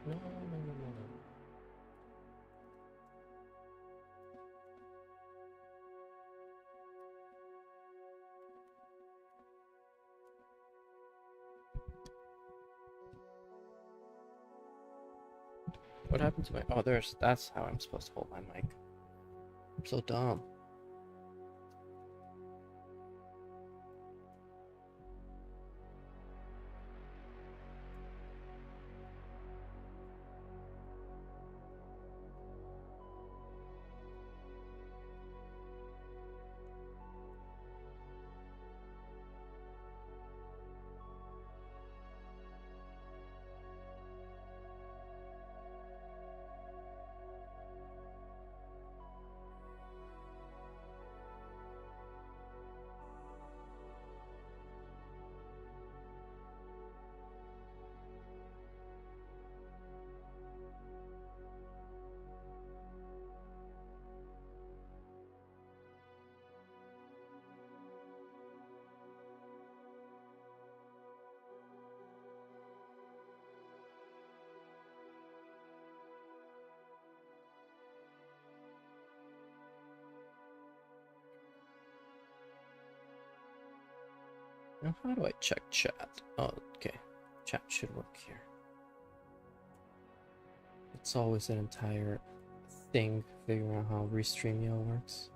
No, no, no, no, no. What happened to my... Oh, that's how I'm supposed to hold my mic. I'm so dumb. Now, how do I check chat? Oh, okay. Chat should work here. It's always an entire thing figuring out how Restreamio works.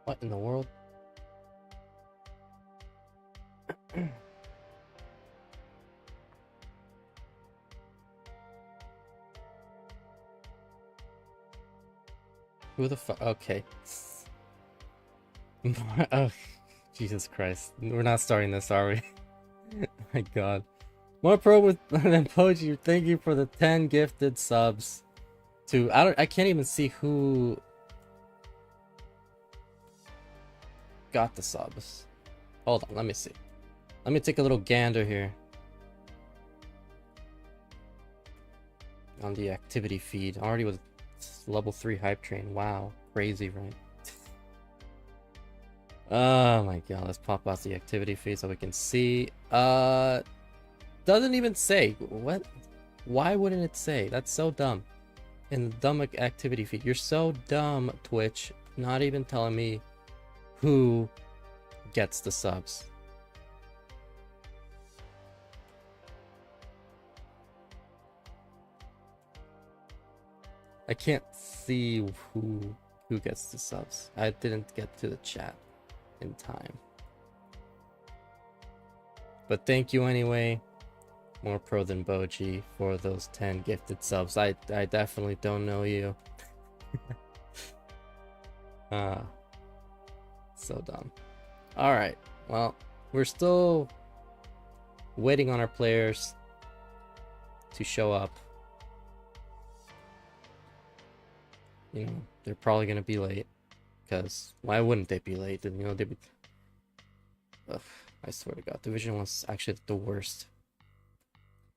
What in the world? Who the fuck? Okay. Oh, Jesus Christ. We're not starting this, are we? My god. More pro with than Poji. Thank you for the 10 gifted subs. I can't even see who got the subs. Hold on, let me see. Let me take a little gander here. On the activity feed. Already with level 3 hype train. Wow. Crazy, right? Oh my god, let's pop out the activity feed so we can see. Doesn't even say. What? Why wouldn't it say? That's so dumb. In the dumb activity feed. You're so dumb, Twitch. Not even telling me who gets the subs. I can't see who gets the subs. I didn't get to the chat in time. But thank you anyway. More pro than Boji for those 10 gifted subs. I definitely don't know you. So dumb. Alright, well, we're still waiting on our players to show up. You know, they're probably gonna be late. Because why wouldn't they be late? You know, they'd be... Ugh, I swear to God, Division 1's actually the worst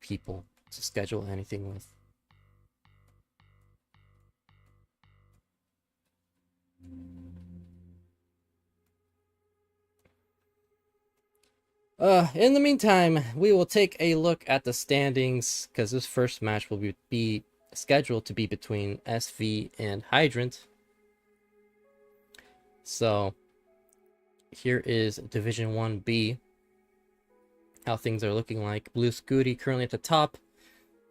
people to schedule anything with. In the meantime, we will take a look at the standings, because this first match will be scheduled to be between SV and Hydrant. So, here is Division 1B. How things are looking like. Blue Scooty currently at the top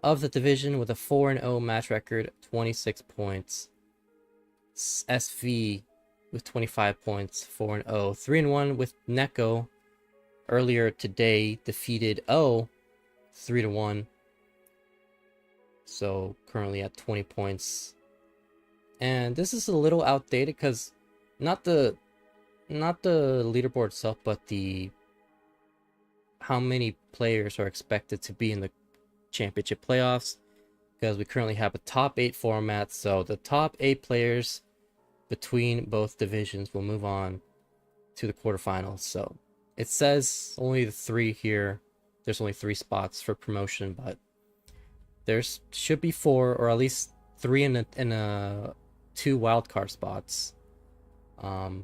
of the division with a 4-0 match record, 26 points. SV with 25 points, 4-0. 3-1 with Neko. Earlier today, defeated O 3-1. So currently at 20 points. And this is a little outdated because not the leaderboard itself, but the how many players are expected to be in the championship playoffs, because we currently have a top 8 format. So the top 8 players between both divisions will move on to the quarterfinals. So it says only the 3 here. There's only 3 spots for promotion, but there's should be 4 or at least 3 in a 2 wildcard spots, so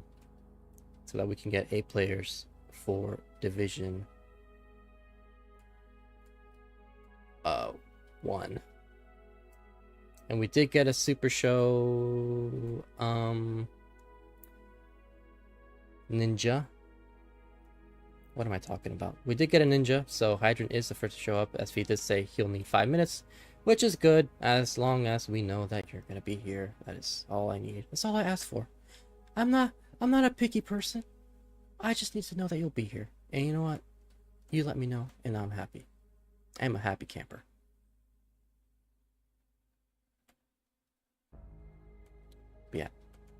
that we can get 8 players for division 1. And we did get a super show ninja. What am I talking about? We did get a ninja, so Hydrant is the first to show up. SV did say he'll need 5 minutes, which is good as long as we know that you're gonna be here. That is all I need. That's all I ask for. I'm not a picky person. I just need to know that you'll be here. And you know what? You let me know, and I'm happy. I'm a happy camper. But yeah.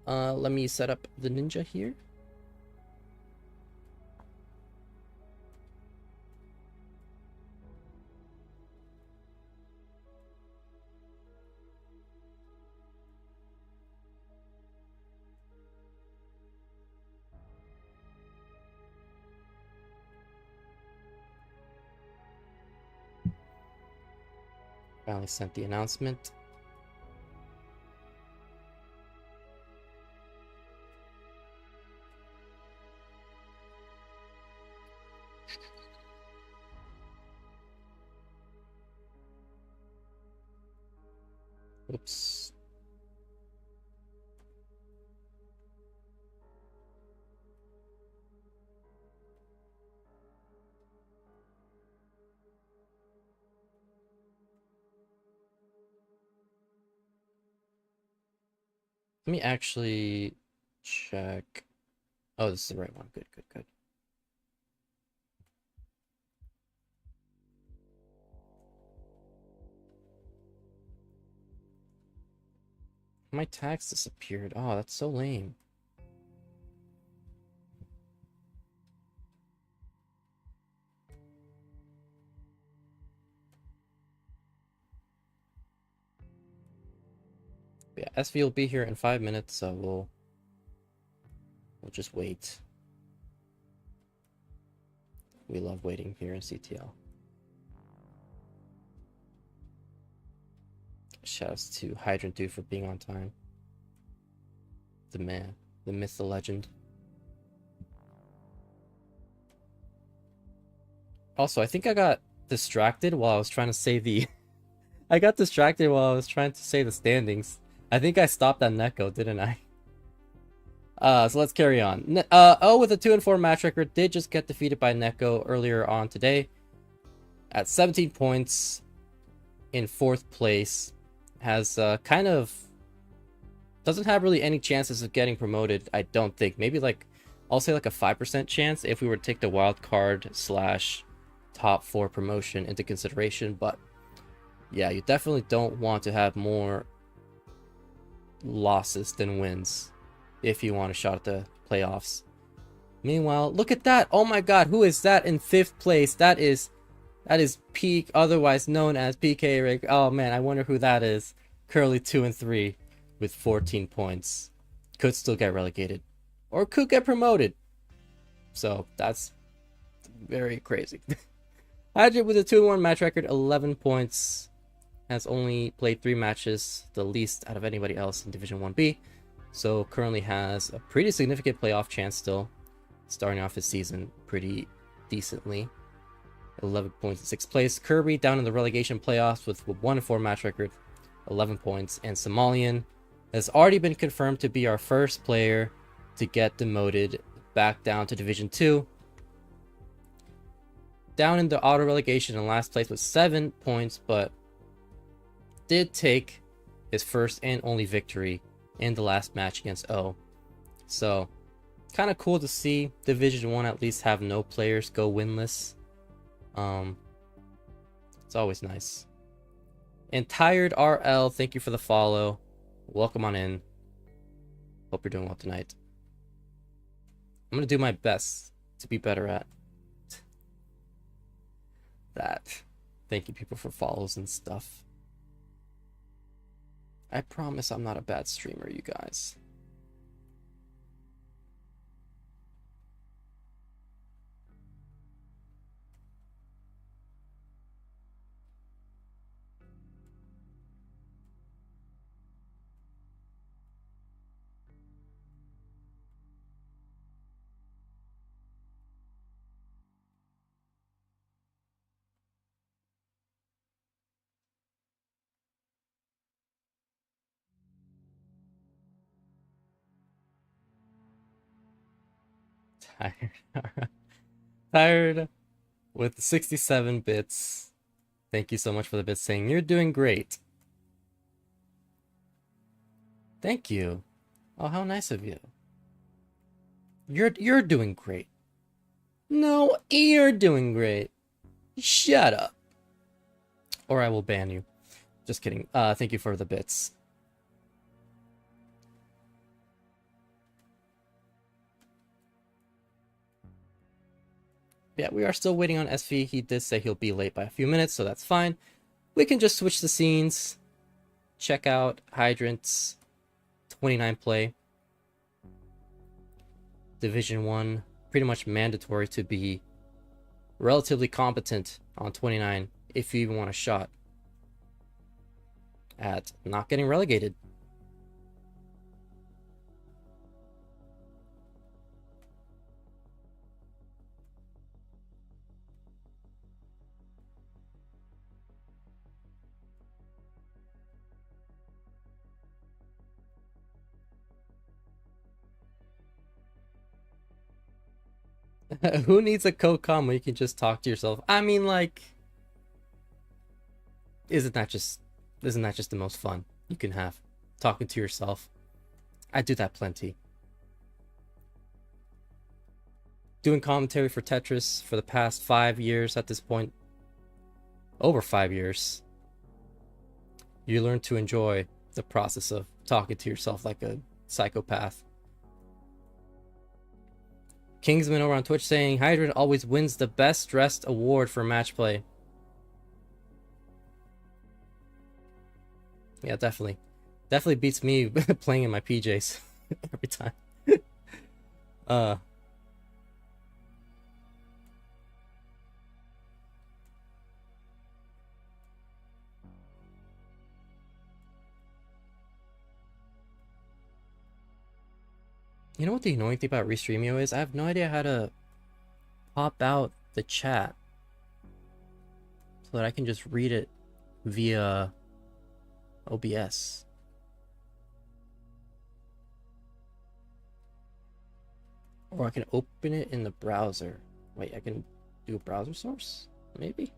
Let me set up the ninja here. Finally sent the announcement. Oops. Let me actually check. Oh, this is the right one. Good, good, good. My tags disappeared. Oh, that's so lame. But yeah, SV will be here in 5 minutes, so we'll just wait. We love waiting here in CTL. Shouts to Hydrant Dude for being on time. The man, the myth, the legend. Also, I think I got distracted while I was trying to say the... I got distracted while I was trying to say the standings. I think I stopped at Neko, didn't I? So let's carry on. O with a 2-4 match record did just get defeated by Neko earlier on today. At 17 points in 4th place. Has kind of Doesn't have really any chances of getting promoted, I don't think. Maybe like, I'll say like a 5% chance if we were to take the wild card slash top 4 promotion into consideration. But yeah, you definitely don't want to have more losses than wins if you want a shot at the playoffs. Meanwhile, look at that. Oh my god, who is that in 5th place? That is Peek, otherwise known as Peekayric. Oh man, I wonder who that is. Currently 2 and 3 with 14 points. Could still get relegated. Or could get promoted. So that's very crazy. Hydrant with a 2-1 match record, 11 points. Has only played 3 matches, the least out of anybody else in Division 1B. So currently has a pretty significant playoff chance still. Starting off his season pretty decently. 11 points in 6th place. Kirby down in the relegation playoffs with a 1-4 match record, 11 points. And Smoljordan has already been confirmed to be our first player to get demoted back down to Division 2. Down in the auto relegation in last place with 7 points, but did take his first and only victory in the last match against O. So kind of cool to see Division 1 at least have no players go winless. It's always nice. And Tired RL, thank you for the follow. Welcome on in. Hope you're doing well tonight. I'm gonna do my best to be better at that. Thank you people for follows and stuff. I promise I'm not a bad streamer, you guys. Tired. Tired with 67 bits. Thank you so much for the bits saying you're doing great. Thank you. Oh, how nice of you. You're doing great. No, you're doing great. Shut up. Or I will ban you. Just kidding. Thank you for the bits. Yeah, we are still waiting on SV. He did say he'll be late by a few minutes, so that's fine. We can just switch the scenes. Check out Hydrant's 29 play. Division 1. Pretty much mandatory to be relatively competent on 29 if you even want a shot at not getting relegated. Who needs a code com when you can just talk to yourself? I mean, like, isn't that just the most fun you can have? Talking to yourself. I do that plenty. Doing commentary for Tetris for the past 5 years at this point. Over 5 years. You learn to enjoy the process of talking to yourself like a psychopath. Kingsman over on Twitch saying Hydrant always wins the best dressed award for match play. Yeah, definitely. Definitely beats me playing in my PJs every time. You know what the annoying thing about Restreamio is? I have no idea how to pop out the chat so that I can just read it via OBS. Or I can open it in the browser. Wait, I can do a browser source? Maybe?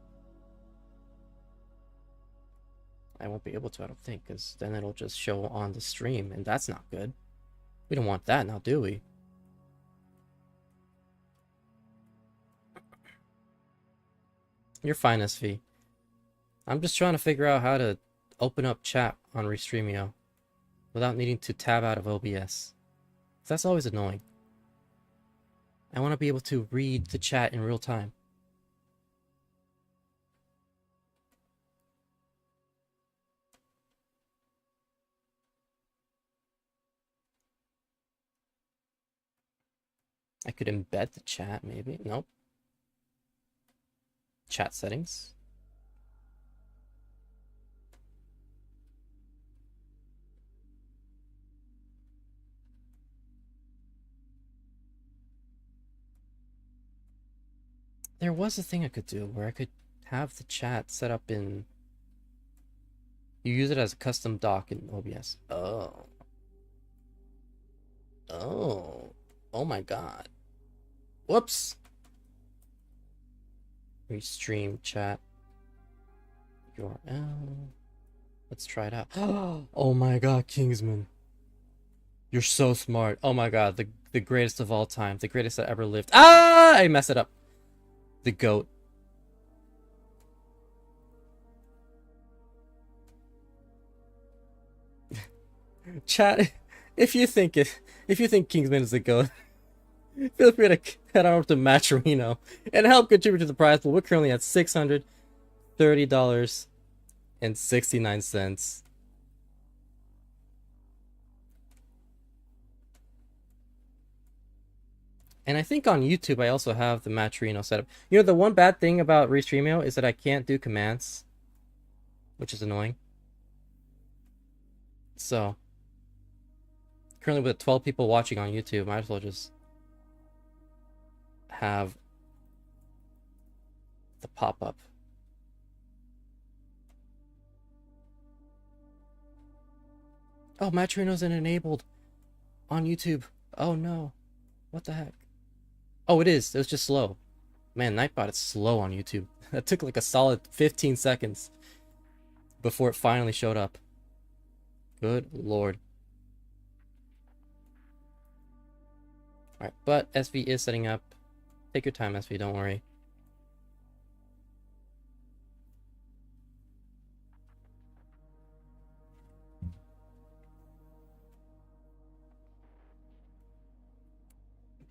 I won't be able to, I don't think, because then it'll just show on the stream, and that's not good. We don't want that now, do we? You're fine, SV. I'm just trying to figure out how to open up chat on Restreamio without needing to tab out of OBS. That's always annoying. I want to be able to read the chat in real time. I could embed the chat, maybe. Nope. Chat settings. There was a thing I could do where I could have the chat set up in... You use it as a custom doc in OBS. Oh. Oh. Oh my god. Whoops. Restream chat URL. Let's try it out. Oh my god, Kingsman. You're so smart. Oh my god, the greatest of all time. The greatest that ever lived. Ah! I messed it up. The GOAT. Chat, if you think Kingsman is the GOAT, feel free to head on over to Matcherino and help contribute to the prize pool. We're currently at $630.69. And I think on YouTube I also have the matcherino setup. You know, the one bad thing about Restreamio is that I can't do commands, which is annoying. So, currently with 12 people watching on YouTube, might as well just have the pop-up. Oh, matcherino isn't enabled on YouTube. Oh no. What the heck? Oh, it is. It was just slow. Man, Nightbot is slow on YouTube. That took like a solid 15 seconds before it finally showed up. Good lord. Alright, but SV is setting up. Take your time, SV, don't worry.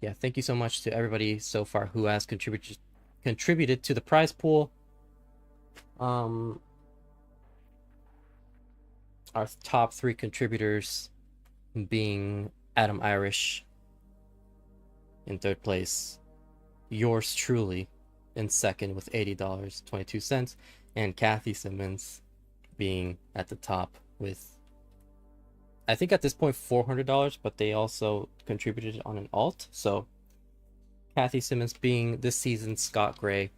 Yeah, thank you so much to everybody so far who has contributed to the prize pool. Our top 3 contributors being Adam Irish in 3rd place, yours truly in 2nd with $80.22, and Kathy Simmons being at the top with, I think at this point, $400, but they also contributed on an alt. So Kathy Simmons being this season's Scott Gray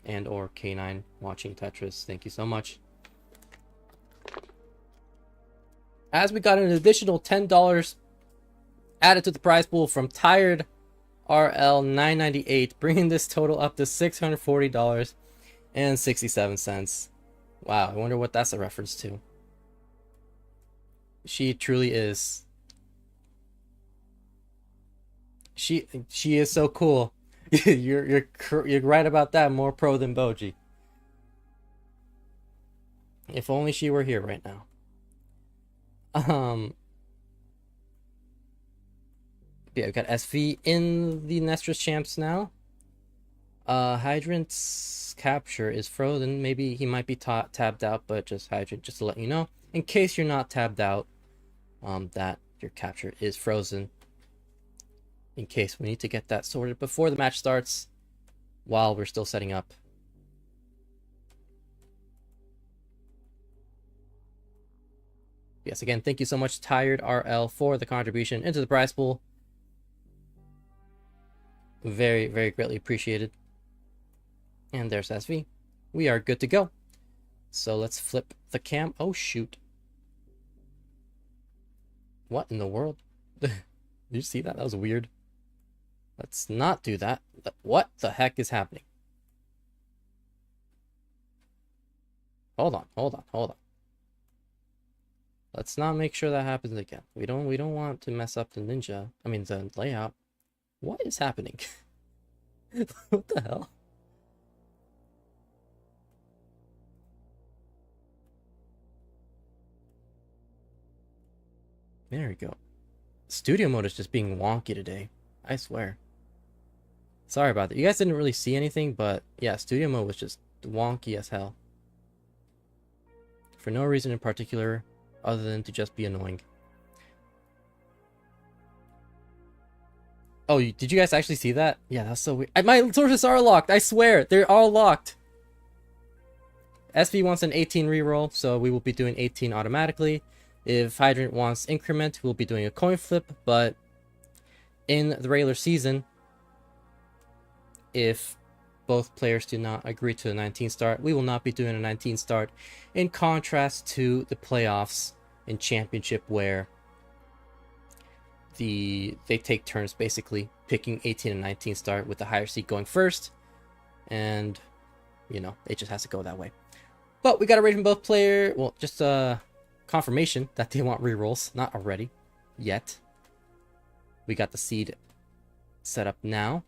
and or K9 watching Tetris. Thank you so much. As we got an additional $10 added to the prize pool from Tired RL 998, bringing this total up to $640.67. Wow, I wonder what that's a reference to. She truly is. She is so cool. you're right about that. More pro than Boji. If only she were here right now. Yeah, we got SV in the Nestor's Champs now. Hydrant's capture is frozen. Maybe he might be tabbed out, but just Hydrant, just to let you know, in case you're not tabbed out, that your capture is frozen. In case we need to get that sorted before the match starts, while we're still setting up. Yes, again, thank you so much, Tired RL, for the contribution into the prize pool. Very, very greatly appreciated. And there's SV. We are good to go. So let's flip the cam. Oh, shoot. What in the world? Did you see that? That was weird. Let's not do that. What the heck is happening? Hold on. Let's not make sure that happens again. We don't want to mess up the ninja. I mean the layout. What is happening? What the hell? There we go. Studio mode is just being wonky today. I swear. Sorry about that. You guys didn't really see anything, but yeah, studio mode was just wonky as hell. For no reason in particular, other than to just be annoying. Oh, did you guys actually see that? Yeah, that's so weird. My sources are locked, I swear! They're all locked! SV wants an 18 reroll, so we will be doing 18 automatically. If Hydrant wants increment, we'll be doing a coin flip, but in the regular season, if both players do not agree to a 19 start, we will not be doing a 19 start, in contrast to the playoffs in championship where they take turns basically picking 18 and 19 start with the higher seed going first, and you know, it just has to go that way. But we got a rate from both players. Well, just confirmation that they want rerolls, not already yet. We got the seed set up now.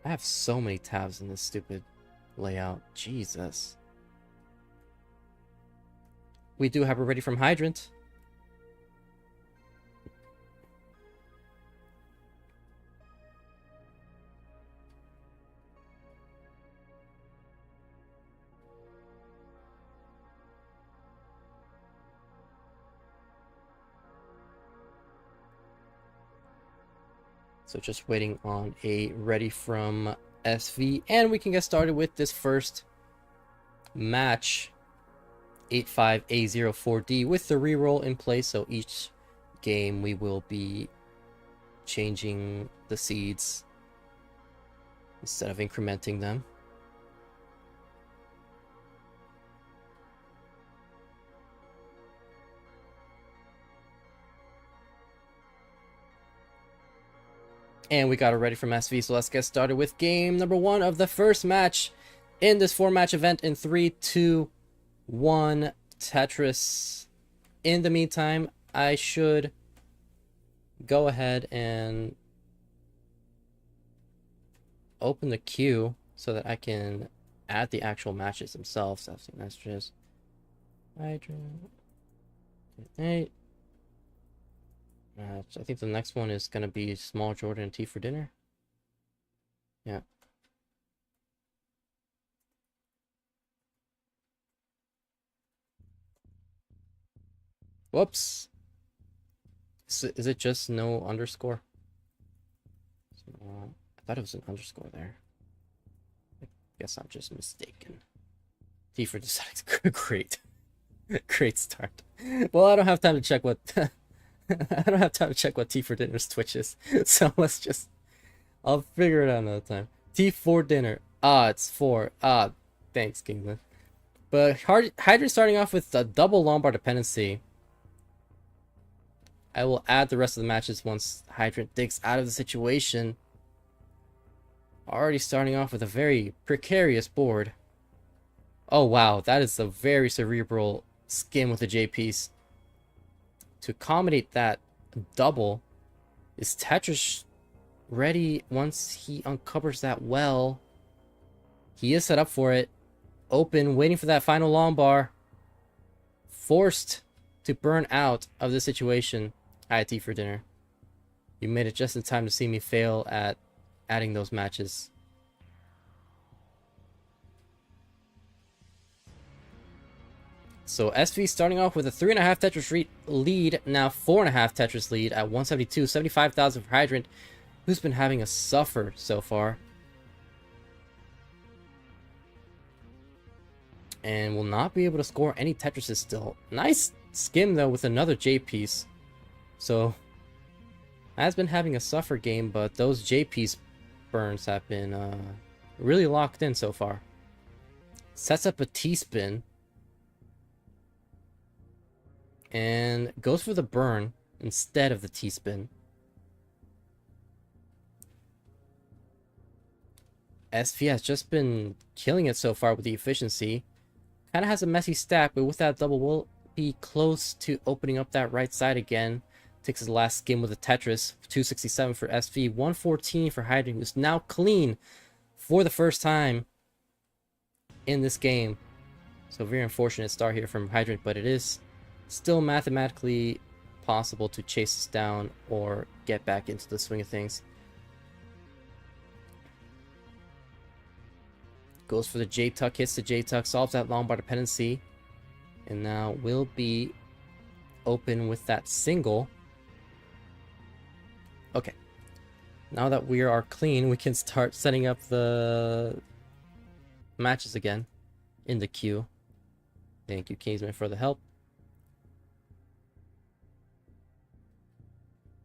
I have so many tabs in this stupid layout. Jesus. We do have a ready from Hydrant. So just waiting on a ready from SV, and we can get started with this first match. 85A04D with the reroll in place, so each game we will be changing the seeds instead of incrementing them. And we got it ready from SV, so let's get started with game number 1 of the first match in this 4-match event in 3, 2, 1 Tetris. In the meantime, I should go ahead and open the queue so that I can add the actual matches themselves. That's just Hydrant. I think the next one is gonna be Smoljordan and TeaforDinner. Yeah. Whoops. Is it just no underscore? I thought it was an underscore there. I guess I'm just mistaken. Tifor decides. Great. Great start. Well, I don't have time to check what I don't have time to check what TeaforDinner's Twitch is. So let's just I'll figure it out another time. TeaforDinner. It's 4. Thanks, Kingman. But Hydrant starting off with a double Lombard dependency. I will add the rest of the matches once Hydrant digs out of the situation. Already starting off with a very precarious board. Oh wow, that is a very cerebral skim with the J piece. To accommodate that double, is Tetris ready once he uncovers that well? He is set up for it. Open, waiting for that final long bar. Forced to burn out of the situation. Hi, TeaforDinner. You made it just in time to see me fail at adding those matches. So SV starting off with a 3.5 Tetris lead, now 4.5 Tetris lead at 172, 75,000 for Hydrant, who's been having a suffer so far. And will not be able to score any Tetrises still. Nice skim though with another J piece. So has been having a suffer game, but those J piece burns have been really locked in so far. Sets up a T-spin. and goes for the burn instead of the T-spin. SV has just been killing it so far with the efficiency. Kind of has a messy stack, but with that double will be close to opening up that right side again. Takes his last skim with a Tetris. 267 for SV, 114 for Hydrant, who's now clean for the first time in this game. So very unfortunate start here from Hydrant, but it is still mathematically possible to chase this down or get back into the swing of things. Goes for the J-Tuck, hits the J-Tuck, solves that long bar dependency, and now will be open with that single. Okay, now that we are clean, we can start setting up the matches again in the queue. Thank you, Kingsman, for the help.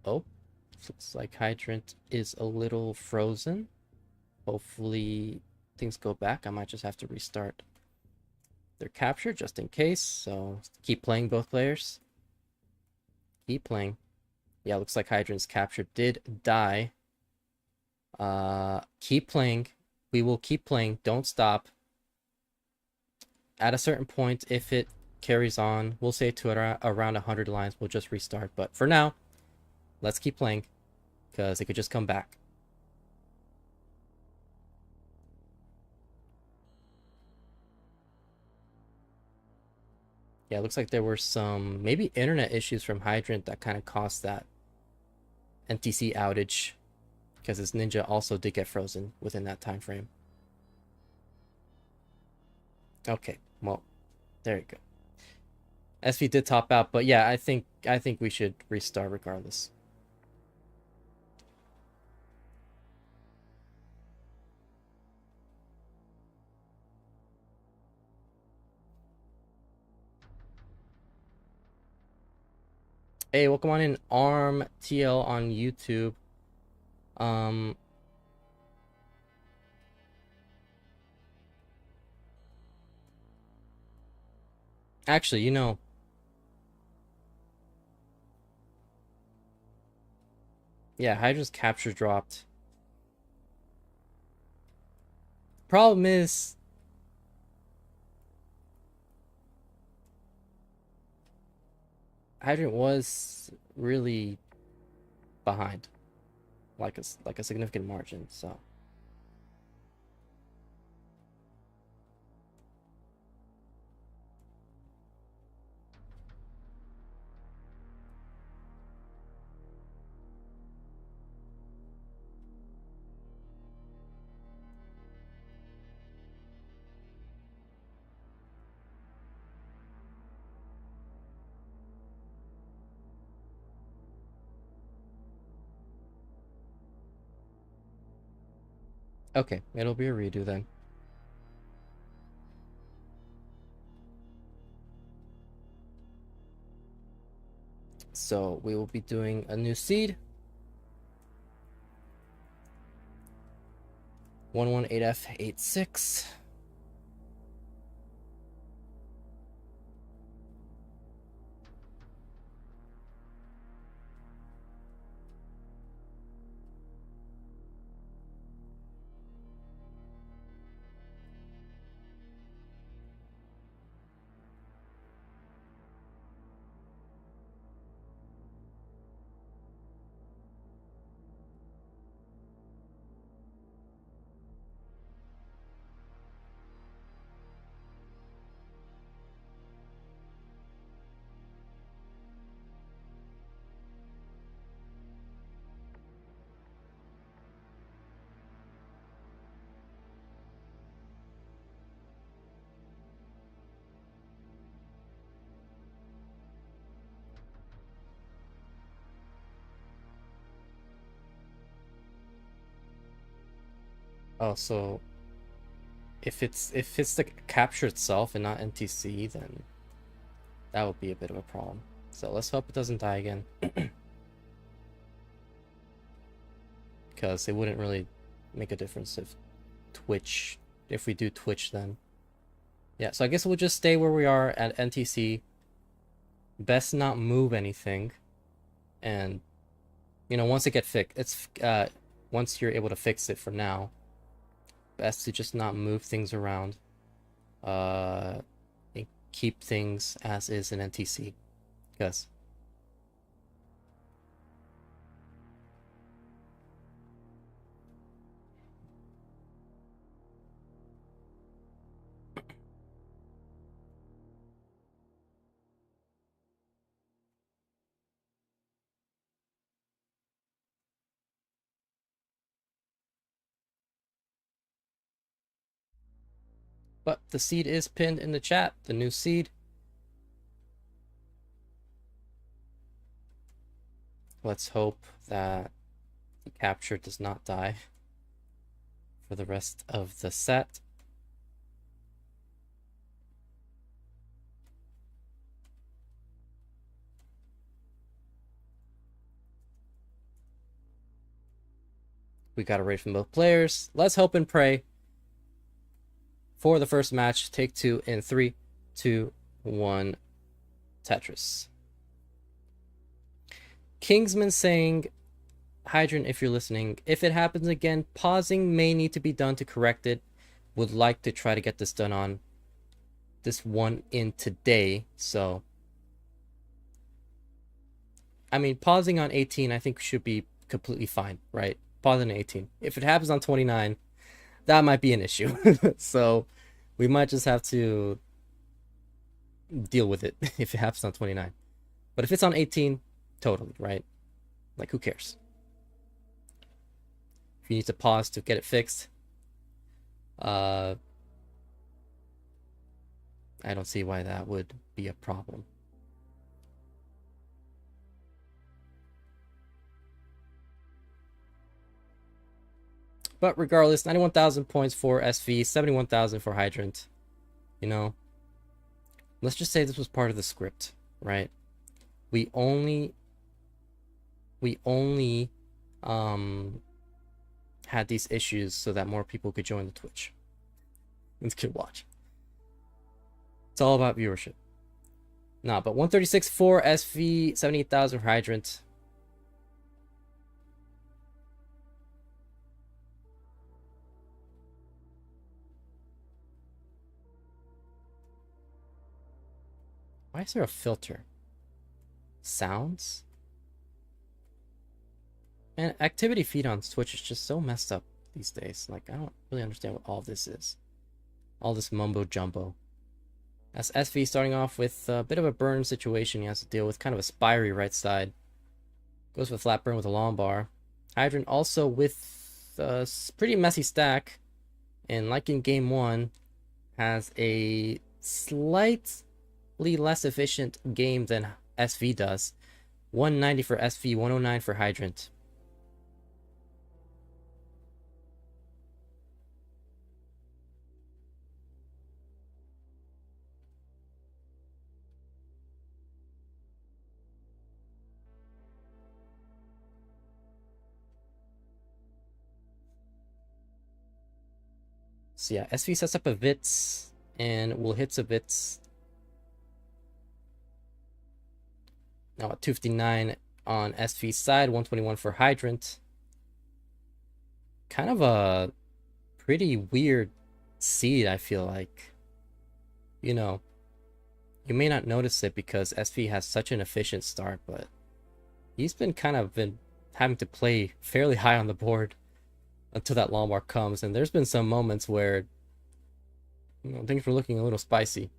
Oh, looks like Hydrant is a little frozen. Hopefully things go back. I might just have to restart their capture just in case. So keep playing, both players. Keep playing. Yeah, looks like Hydrant's capture did die. Keep playing. We will keep playing. Don't stop. At a certain point, if it carries on, we'll say to around 100 lines, we'll just restart. But for now, let's keep playing because it could just come back. Yeah, it looks like there were some maybe internet issues from Hydrant that kind of caused that NTC outage, because his ninja also did get frozen within that time frame. Okay, well, there you go. SV did top out, but yeah, I think we should restart regardless. Hey, welcome on in, Arm TL on YouTube. Actually, you know, yeah, Hydra's capture dropped. Problem is, Hydrant was really behind, like a significant margin. So okay, it'll be a redo then. So we will be doing a new seed. 118F86. Oh, so if it's the capture itself and not NTC, then that would be a bit of a problem. So let's hope it doesn't die again. Because it wouldn't really make a difference if we do Twitch then. Yeah, so I guess we'll just stay where we are at NTC. Best not move anything, and you know, once it get fixed, once you're able to fix it for now, best to just not move things around, and keep things as is in NTC, because but the seed is pinned in the chat, the new seed. Let's hope that the capture does not die for the rest of the set. We got a raid from both players. Let's hope and pray for the first match. Take two in 3, 2, 1. Tetris. Kingsman saying, Hydrant, if you're listening, if it happens again, pausing may need to be done to correct it. Would like to try to get this done on this one in today. So, I mean, pausing on 18, I think should be completely fine, right? Pausing on 18. If it happens on 29, that might be an issue. So, we might just have to deal with it if it happens on 29. But if it's on 18, totally, right? Like, who cares? If you need to pause to get it fixed, I don't see why that would be a problem. But regardless, 91,000 points for SV, 71,000 for Hydrant. You know, let's just say this was part of the script, right? We only had these issues so that more people could join the Twitch and could watch. It's all about viewership. Nah, but 136 for SV, 78,000 for Hydrant. Why is there a filter? Sounds? And activity feed on Twitch is just so messed up these days. Like, I don't really understand what all this is. All this mumbo jumbo. As SV starting off with a bit of a burn situation he has to deal with, kind of a spiry right side. Goes for flat burn with a long bar. Hydrant also with a pretty messy stack. And like in game 1, has a slightly less efficient game than SV does. 190 for SV, 109 for Hydrant. So yeah, SV sets up a Vits and will hit some Vits. Now at 259 on SV's side, 121 for Hydrant. Kind of a pretty weird seed, I feel like. You know, you may not notice it because SV has such an efficient start, but he's been having to play fairly high on the board until that long bar comes, and there's been some moments where, you know, things were looking a little spicy.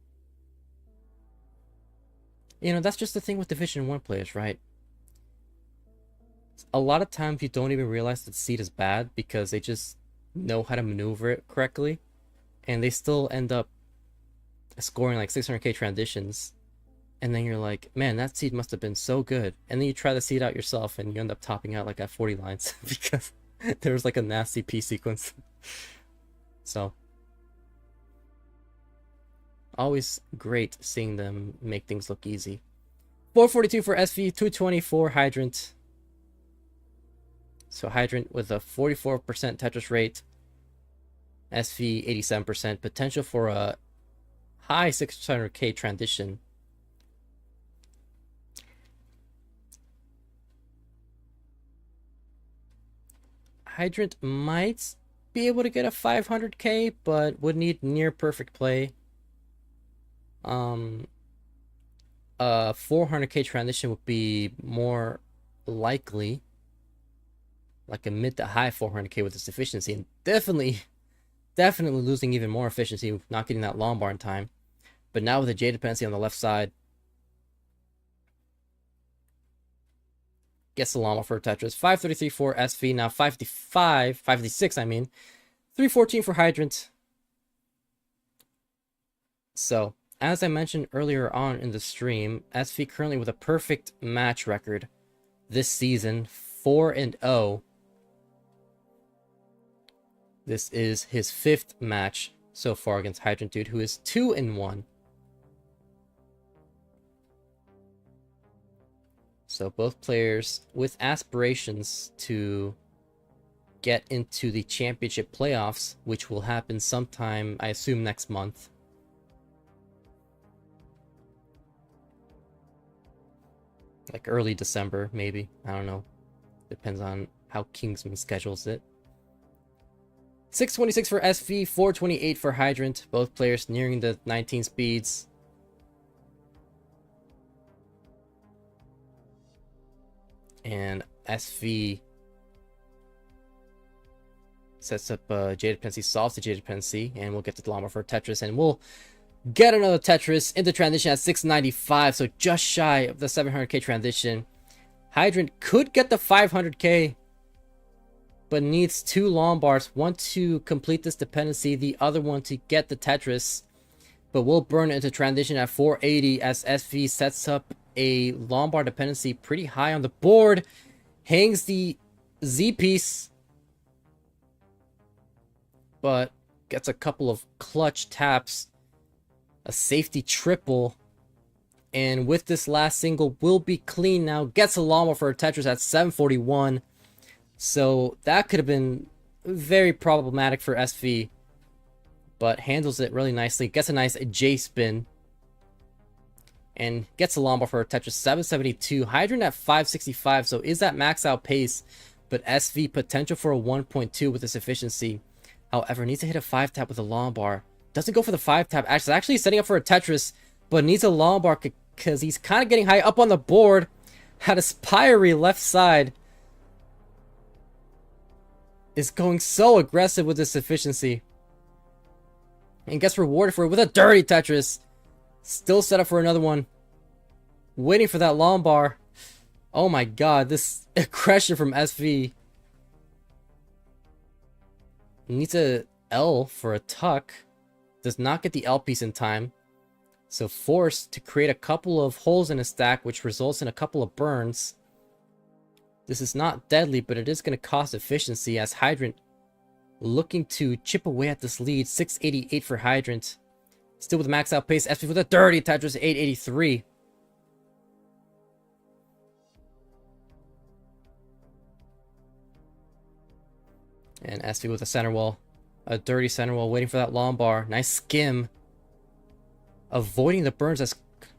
You know, that's just the thing with Division 1 players, right? A lot of times you don't even realize that the seed is bad because they just know how to maneuver it correctly, and they still end up scoring like 600k transitions, and then you're like, man, that seed must have been so good, and then you try the seed out yourself and you end up topping out like at 40 lines because there was like a nasty P sequence. So always great seeing them make things look easy. 442 for SV, 220 for Hydrant. So Hydrant with a 44% Tetris rate, SV 87%, potential for a high 600k transition. Hydrant might be able to get a 500k, but would need near perfect play. A 400k transition would be more likely, like a mid to high 400k with this efficiency, and definitely losing even more efficiency, not getting that long bar in time. But now with the J dependency on the left side, gets the llama for Tetris. 533 for SV, now 556, I mean. 314 for Hydrant. So, as I mentioned earlier on in the stream, SV currently with a perfect match record this season, 4-0. This is his 5th match so far against Hydrant Dude, who is 2-1. So both players with aspirations to get into the championship playoffs, which will happen sometime, I assume, next month. Like early December, maybe. I don't know. Depends on how Kingsman schedules it. 626 for SV, 428 for Hydrant. Both players nearing the 19 speeds. And SV sets up J dependency, solves the J dependency, and we'll get the llama for Tetris, and we'll get another Tetris into transition at 695, so just shy of the 700k transition. Hydrant could get the 500k, but needs 2 long bars, one to complete this dependency, the other one to get the Tetris, but will burn into transition at 480 as SV sets up a long bar dependency pretty high on the board, hangs the Z piece, but gets a couple of clutch taps, a safety triple, and with this last single will be clean now. Gets a llama for a Tetris at 741, so that could have been very problematic for SV, but handles it really nicely. Gets a nice J spin and gets a llama for a Tetris. 772. Hydrant at 565, so is that max out pace, but SV potential for a 1.2 with this efficiency. However, needs to hit a 5-tap with a long bar. Doesn't go for the 5-tap. Actually setting up for a Tetris, but needs a long bar because he's kind of getting high up on the board. Had a Spirey left side. Is going so aggressive with this efficiency. And gets rewarded for it with a dirty Tetris. Still set up for another one. Waiting for that long bar. Oh my god, this aggression from SV. Needs a L for a tuck. Does not get the L piece in time. So forced to create a couple of holes in a stack, which results in a couple of burns. This is not deadly, but it is going to cost efficiency as Hydrant looking to chip away at this lead. 688 for Hydrant. Still with max out pace. SV with a dirty Tetris, 883. And SV with a center wall. A dirty center wall, waiting for that long bar. Nice skim. Avoiding the burns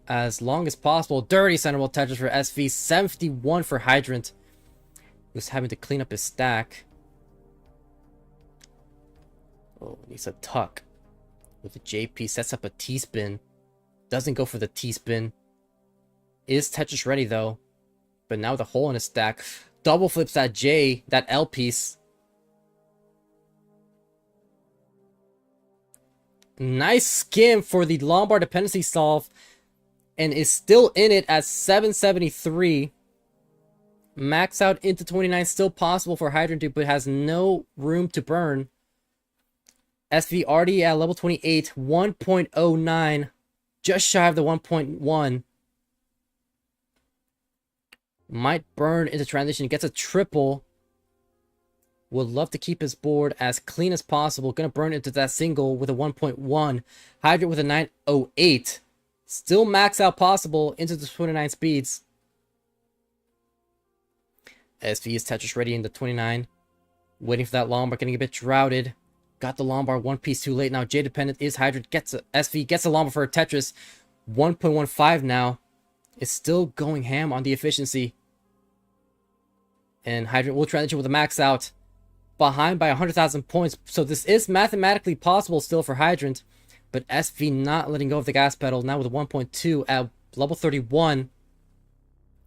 as long as possible. Dirty center wall Tetris for SV. 71 for Hydrant. Who's having to clean up his stack. Oh, needs a tuck. With the JP, sets up a T-spin. Doesn't go for the T-spin. Is Tetris ready though. But now with a hole in his stack. Double flips that J, that L piece. Nice skim for the long bar dependency solve. And is still in it at 773. Max out into 29, still possible for Hydrant to, but has no room to burn. SV already at level 28, 1.09, just shy of the 1.1. Might burn into transition, gets a triple. Would love to keep his board as clean as possible. Gonna burn into that single with a 1.1. Hydrant with a 908. Still max out possible into the 29 speeds. SV is Tetris ready in the 29. Waiting for that long bar, getting a bit droughted. Got the long bar, one piece too late. Now J dependent is Hydrant. SV gets a long bar for a Tetris. 1.15 now. It's still going ham on the efficiency. And Hydrant will transition with a max out. behind by 100,000 points. So this is mathematically possible still for Hydrant. But SV not letting go of the gas pedal, now with 1.2 at level 31.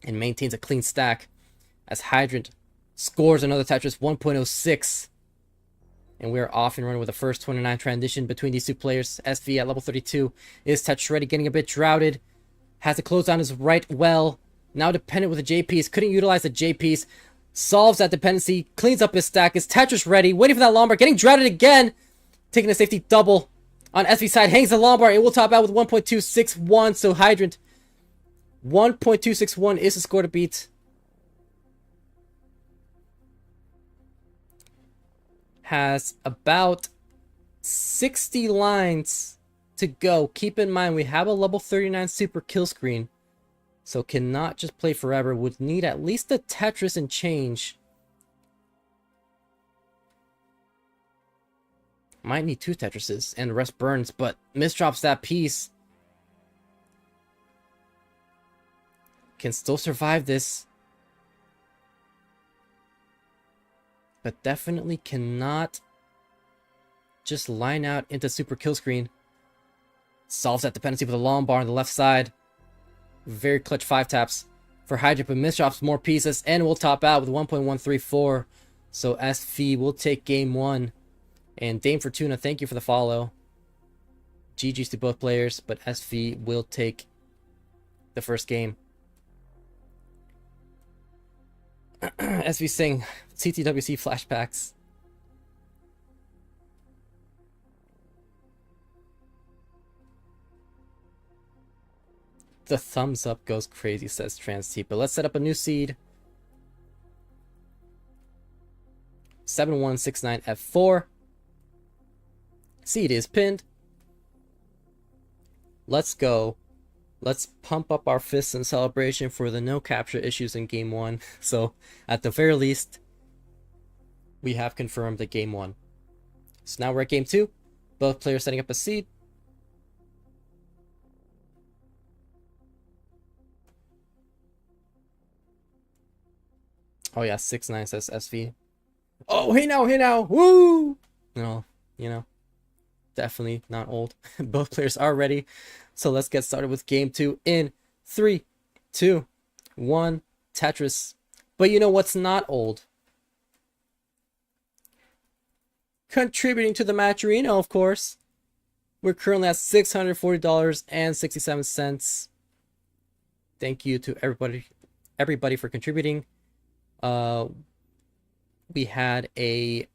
And maintains a clean stack as Hydrant scores another Tetris 1.06. And we are off and running with the first 29 transition between these two players. SV at level 32 is Tetris ready, getting a bit droughted. Has to close down his right well. Now dependent with the J piece. Couldn't utilize the J piece. Solves that dependency. Cleans up his stack. Is Tetris ready. Waiting for that Lombard. Getting droughted again. Taking a safety double on SV side. Hangs the Lombard. It will top out with 1.261. So Hydrant 1.261 is the score to beat. Has about 60 lines to go. Keep in mind, we have a level 39 super kill screen. So cannot just play forever. Would need at least a Tetris and change. Might need 2 Tetrises and the rest burns, but misdrops that piece. Can still survive this. But definitely cannot just line out into super kill screen. Solves that dependency with a Lombard on the left side. Very clutch 5 taps for Hydrant, but misdrops more pieces and will top out with 1.134. So SV will take game 1. And Dame Fortuna, thank you for the follow. GG's to both players, but SV will take the first game. SV saying CTWC flashbacks. The thumbs up goes crazy, says TransT. But let's set up a new seed. 7169F4. Seed is pinned. Let's go. Let's pump up our fists in celebration for the no capture issues in game 1. So, at the very least, we have confirmed the game 1. So now we're at game 2. Both players setting up a seed. Oh yeah, 6-9 says SV. Oh, hey now, woo! No, you know, definitely not old. Both players are ready. So let's get started with game 2 in 3, 2, 1, Tetris. But you know what's not old? Contributing to the matcherino, of course. We're currently at $640.67. Thank you to everybody for contributing. We had a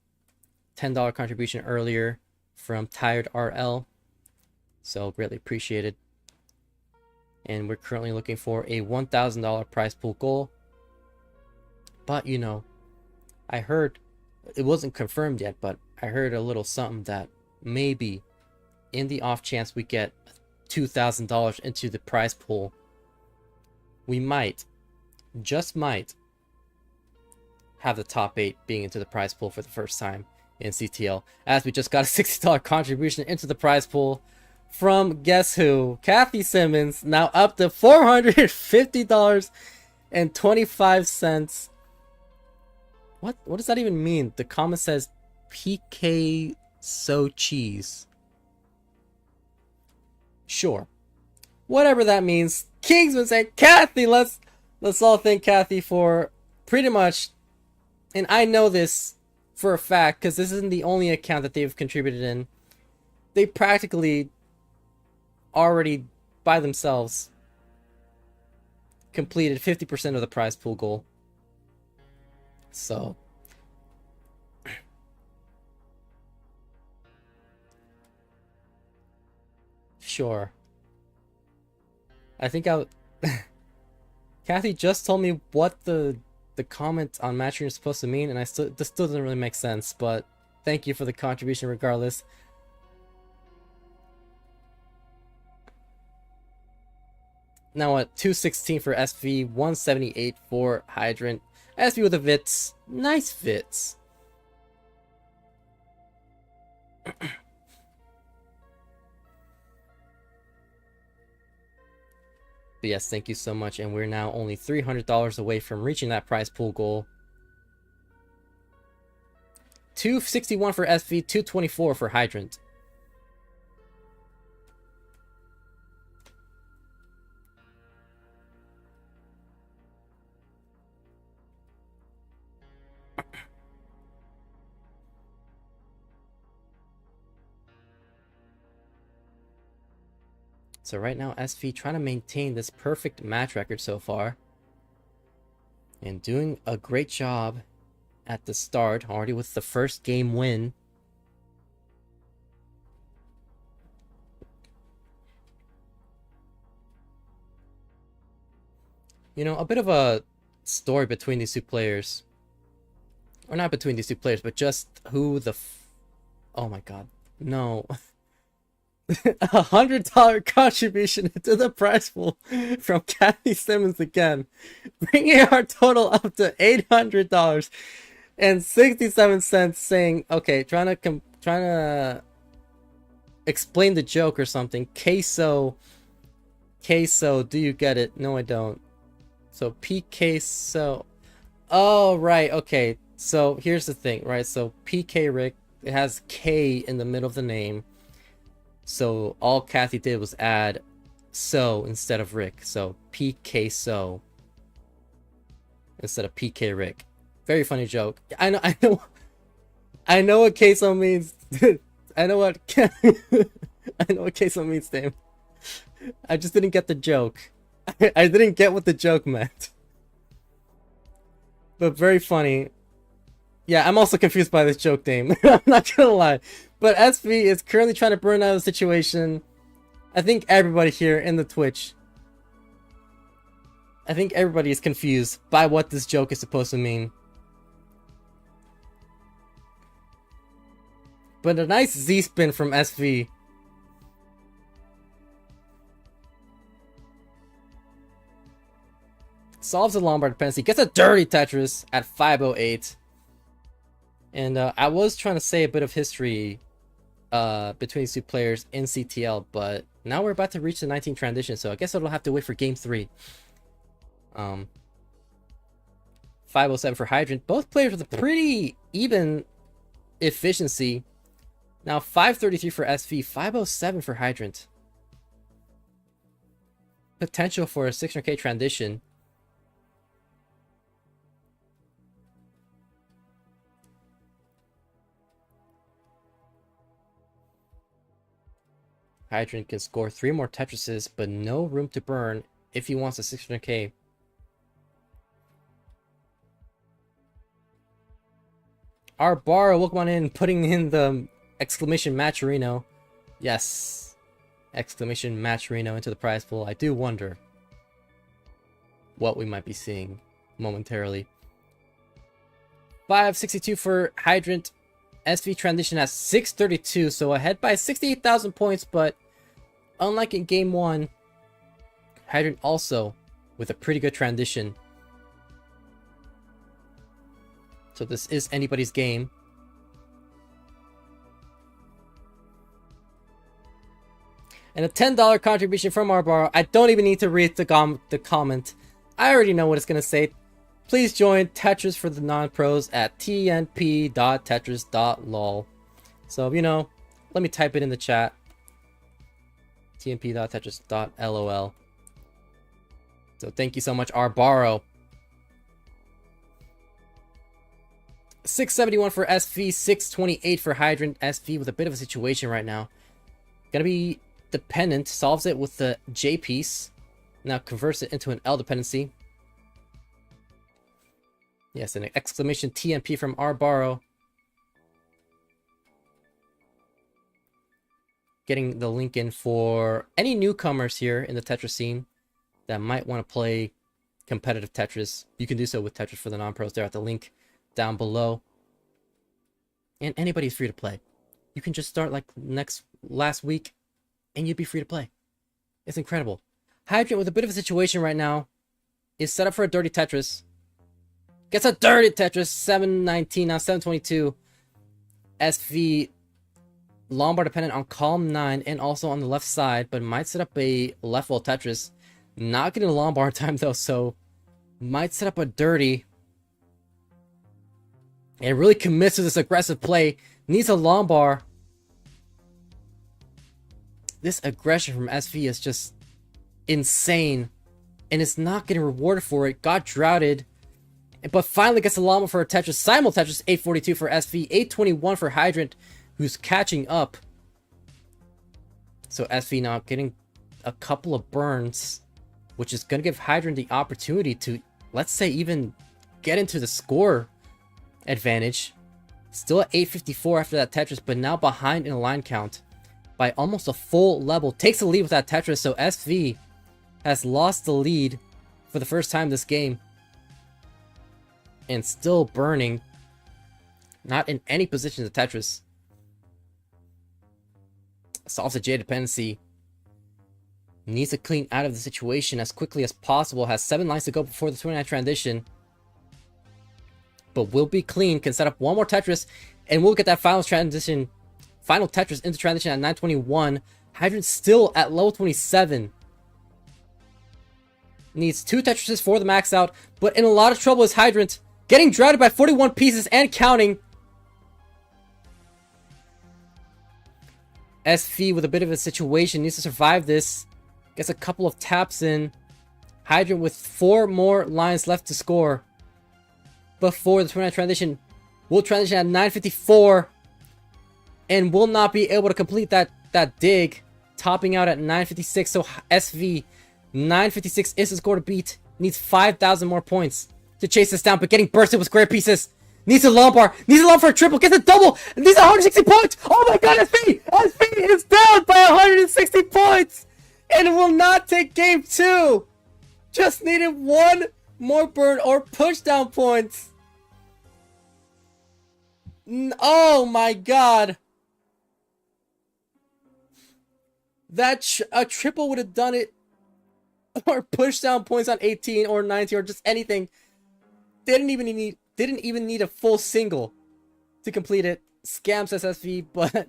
$10 contribution earlier from Tired RL. So greatly appreciated. And we're currently looking for a $1,000 prize pool goal. But you know, I heard, it wasn't confirmed yet, but I heard a little something that maybe in the off chance we get $2,000 into the prize pool, we might, just might, have the top 8 being into the prize pool for the first time in CTL, as we just got a $60 contribution into the prize pool from guess who? Kathy Simmons, now up to $450.25. What does that even mean? The comment says PK so cheese. Sure. Whatever that means. Kingsman saying, Kathy, let's all thank Kathy for pretty much, and I know this for a fact because this isn't the only account that they've contributed in. They practically already by themselves completed 50% of the prize pool goal. So sure. I think Kathy just told me what the comment on matching is supposed to mean, and this still doesn't really make sense, but thank you for the contribution regardless. Now at 216 for SV, 178 for Hydrant. SV with the Vits. Nice Vits. But yes, thank you so much. And we're now only $300 away from reaching that prize pool goal. 261 for SV, 224 for Hydrant. So right now, SV trying to maintain this perfect match record so far. And doing a great job at the start, already with the first game win. You know, a bit of a story between these two players. Or not between these two players, but just who the oh my god. No. $100 contribution to the prize pool from Kathy Simmons again, bringing our total up to $800 and 67 cents. Saying, okay, trying to explain the joke or something. Queso, do you get it? No, I don't. So Peekayric. Oh, right, okay. So here's the thing, right? So Peekayric, it has K in the middle of the name. So all Kathy did was add so instead of Rick. So PK instead of Peekayric. Very funny joke. I know what queso means. I know what queso means, Dame. I just didn't get the joke. I didn't get what the joke meant. But very funny. Yeah, I'm also confused by this joke, Dame. I'm not gonna lie. But SV is currently trying to burn out of the situation. I think everybody here in the Twitch, I think everybody is confused by what this joke is supposed to mean. But a nice Z-spin from SV. Solves the Lombard dependency. Gets a dirty Tetris at 508. And I was trying to say a bit of history between these two players in CTL, but now we're about to reach the 19 transition, so I guess it'll have to wait for game 3. 507 for Hydrant. Both players with a pretty even efficiency. Now 533 for SV, 507 for Hydrant. Potential for a 600k transition. Hydrant can score 3 more Tetrises, but no room to burn if he wants a 600k. Our bar, welcome on in, putting in the exclamation matcherino. Yes. Exclamation matcherino into the prize pool. I do wonder what we might be seeing momentarily. 562 for Hydrant. SV transition at 632, so ahead by 68,000 points, but unlike in game 1, Hydrant also with a pretty good transition. So this is anybody's game. And a $10 contribution from Arbaro. I don't even need to read the comment. I already know what it's going to say. Please join Tetris for the non-pros at tnp.tetris.lol. So, you know, let me type it in the chat. tnp.tetris.lol. So thank you so much, Arbaro. 671 for SV, 628 for Hydrant. SV with a bit of a situation right now. Gonna be dependent, solves it with the J piece. Now converts it into an L dependency. Yes, an exclamation TMP from Arbaro. Getting the link in for any newcomers here in the Tetris scene that might want to play competitive Tetris. You can do so with Tetris for the non-pros there at the link down below. And anybody's free to play. You can just start like last week and you'd be free to play. It's incredible. Hydrant with a bit of a situation right now is set up for a dirty Tetris. Gets a dirty Tetris, 719, now 722. SV Lombard dependent on column 9 and also on the left side, but might set up a left wall Tetris. Not getting a Lombard time though, so might set up a dirty. and really commits to this aggressive play. Needs a long bar. This aggression from SV is just insane, and it's not getting rewarded for it. Got droughted, but finally gets a llama for a Tetris. Simul Tetris, 842 for SV, 821 for Hydrant, who's catching up. So SV now getting a couple of burns, which is going to give Hydrant the opportunity to, let's say, even get into the score advantage. Still at 854 after that Tetris, but now behind in a line count by almost a full level. Takes the lead with that Tetris, so SV has lost the lead for the first time this game. And still burning. Not in any position to Tetris. Solves the J dependency. Needs to clean out of the situation as quickly as possible. Has 7 lines to go before the 29 transition. But will be clean. Can set up one more Tetris. And we'll get that final transition. Final Tetris into transition at 921. Hydrant still at level 27. Needs 2 Tetrises for the max out. But in a lot of trouble is Hydrant. Getting droughted by 41 pieces and counting. SV with a bit of a situation. Needs to survive this. Gets a couple of taps in. Hydrant with 4 more lines left to score before the 29 transition. Will transition at 954. And will not be able to complete that dig. Topping out at 956. So SV, 956 is the score to beat. Needs 5,000 more points to chase this down, but getting bursted with square pieces. Needs a long bar. Needs a long for a triple. Gets a double. And needs 160 points. Oh my god, SV! SV is down by 160 points. And will not take game 2. Just needed 1 more burn or push down points. Oh my god. That a triple would have done it. Or push down points on 18 or 19 or just anything. Didn't even need a full single to complete it. Scams SSV, but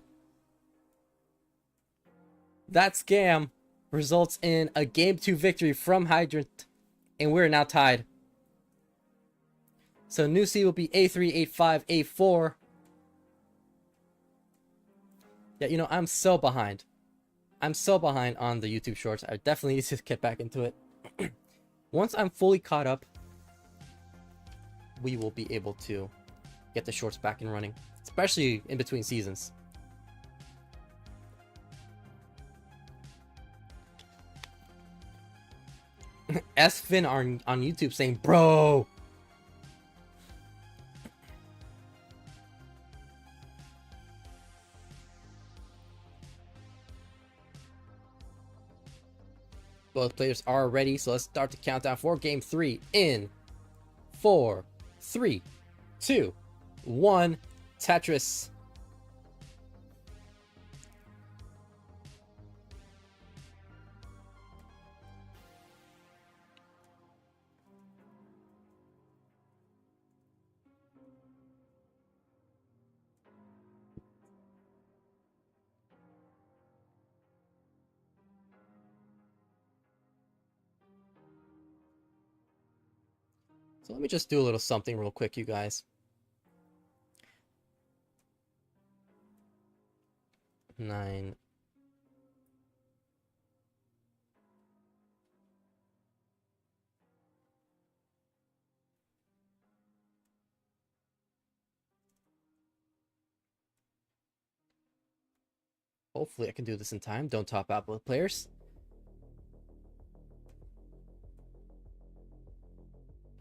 that scam results in a game 2 victory from Hydrant, and we're now tied. So new seed will be A3, A5, A4. Yeah, you know, I'm so behind. I'm so behind on the YouTube shorts. I definitely need to get back into it. Once I'm fully caught up, we will be able to get the shorts back and running, especially in between seasons. S-Fin on YouTube saying, bro. Both players are ready, so let's start the countdown for game 3 in 4, 3, 2, 1. Tetris. So let me just do a little something real quick, you guys. 9. Hopefully I can do this in time. Don't top out both players.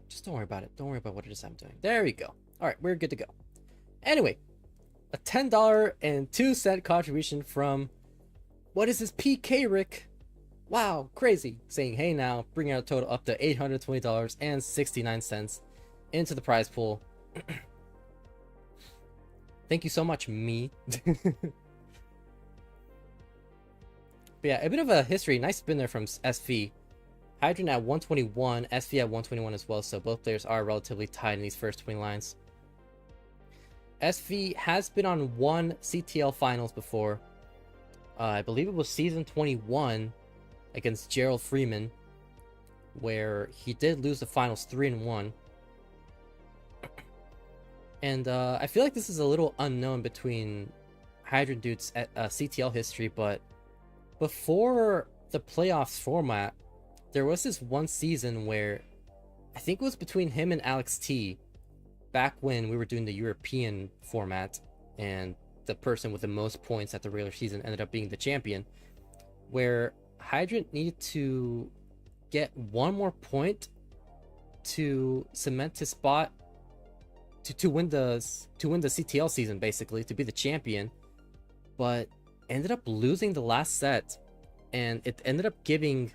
Just don't worry about it. Don't worry about what it is I'm doing. There we go. All right, we're good to go. Anyway, a $10.02 contribution from, what is this, Peekayric? Wow, crazy. Saying, hey now, bringing our total up to $820.69 into the prize pool. Thank you so much, me. But yeah, a bit of a history. Nice spin there from SV. Hydrant at 121, SV at 121 as well, so both players are relatively tied in these first 20 lines. SV has been on 1 CTL finals before. I believe it was season 21 against Gerald Freeman, where he did lose the finals 3-1. And I feel like this is a little unknown between Hydrant dudes at CTL history, but before the playoffs format, there was this one season where I think it was between him and Alex T, back when we were doing the European format, and the person with the most points at the regular season ended up being the champion, where Hydrant needed to get one more point to cement his spot to win the CTL season, basically, to be the champion, but ended up losing the last set, and it ended up giving,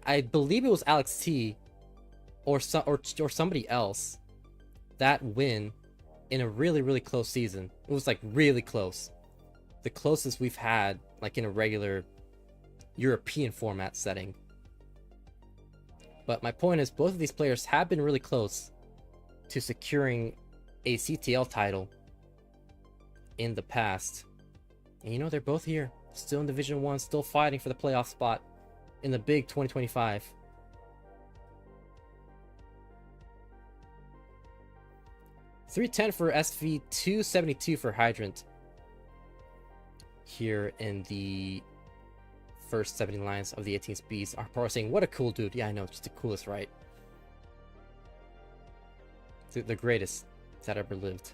I believe it was Alex T or somebody else, that win in a really, really close season. It was like really close. The closest we've had like in a regular European format setting. But my point is, both of these players have been really close to securing a CTL title in the past. And you know, they're both here, still in Division 1, still fighting for the playoff spot in the big 2025. $310 for SV, $272 for Hydrant here in the first 70 lines of the 18 speeds. Our pro saying, what a cool dude. Yeah, I know, just the coolest, right? The greatest that ever lived.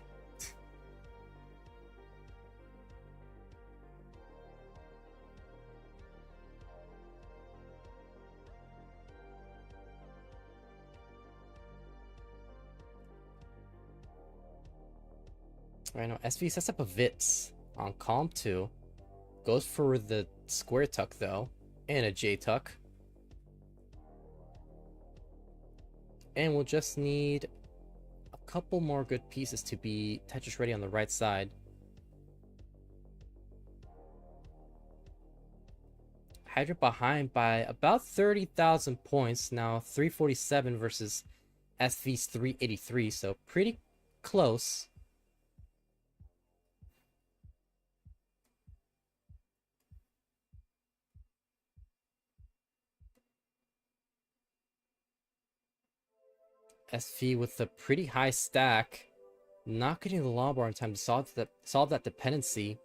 Right now, SV sets up a Vitz on column 2. Goes for the square tuck though, and a J tuck. And we'll just need a couple more good pieces to be Tetris ready on the right side. Hydra behind by about 30,000 points now, 347 versus SV's 383, so pretty close. SV with a pretty high stack, not getting the long bar in time to solve that dependency.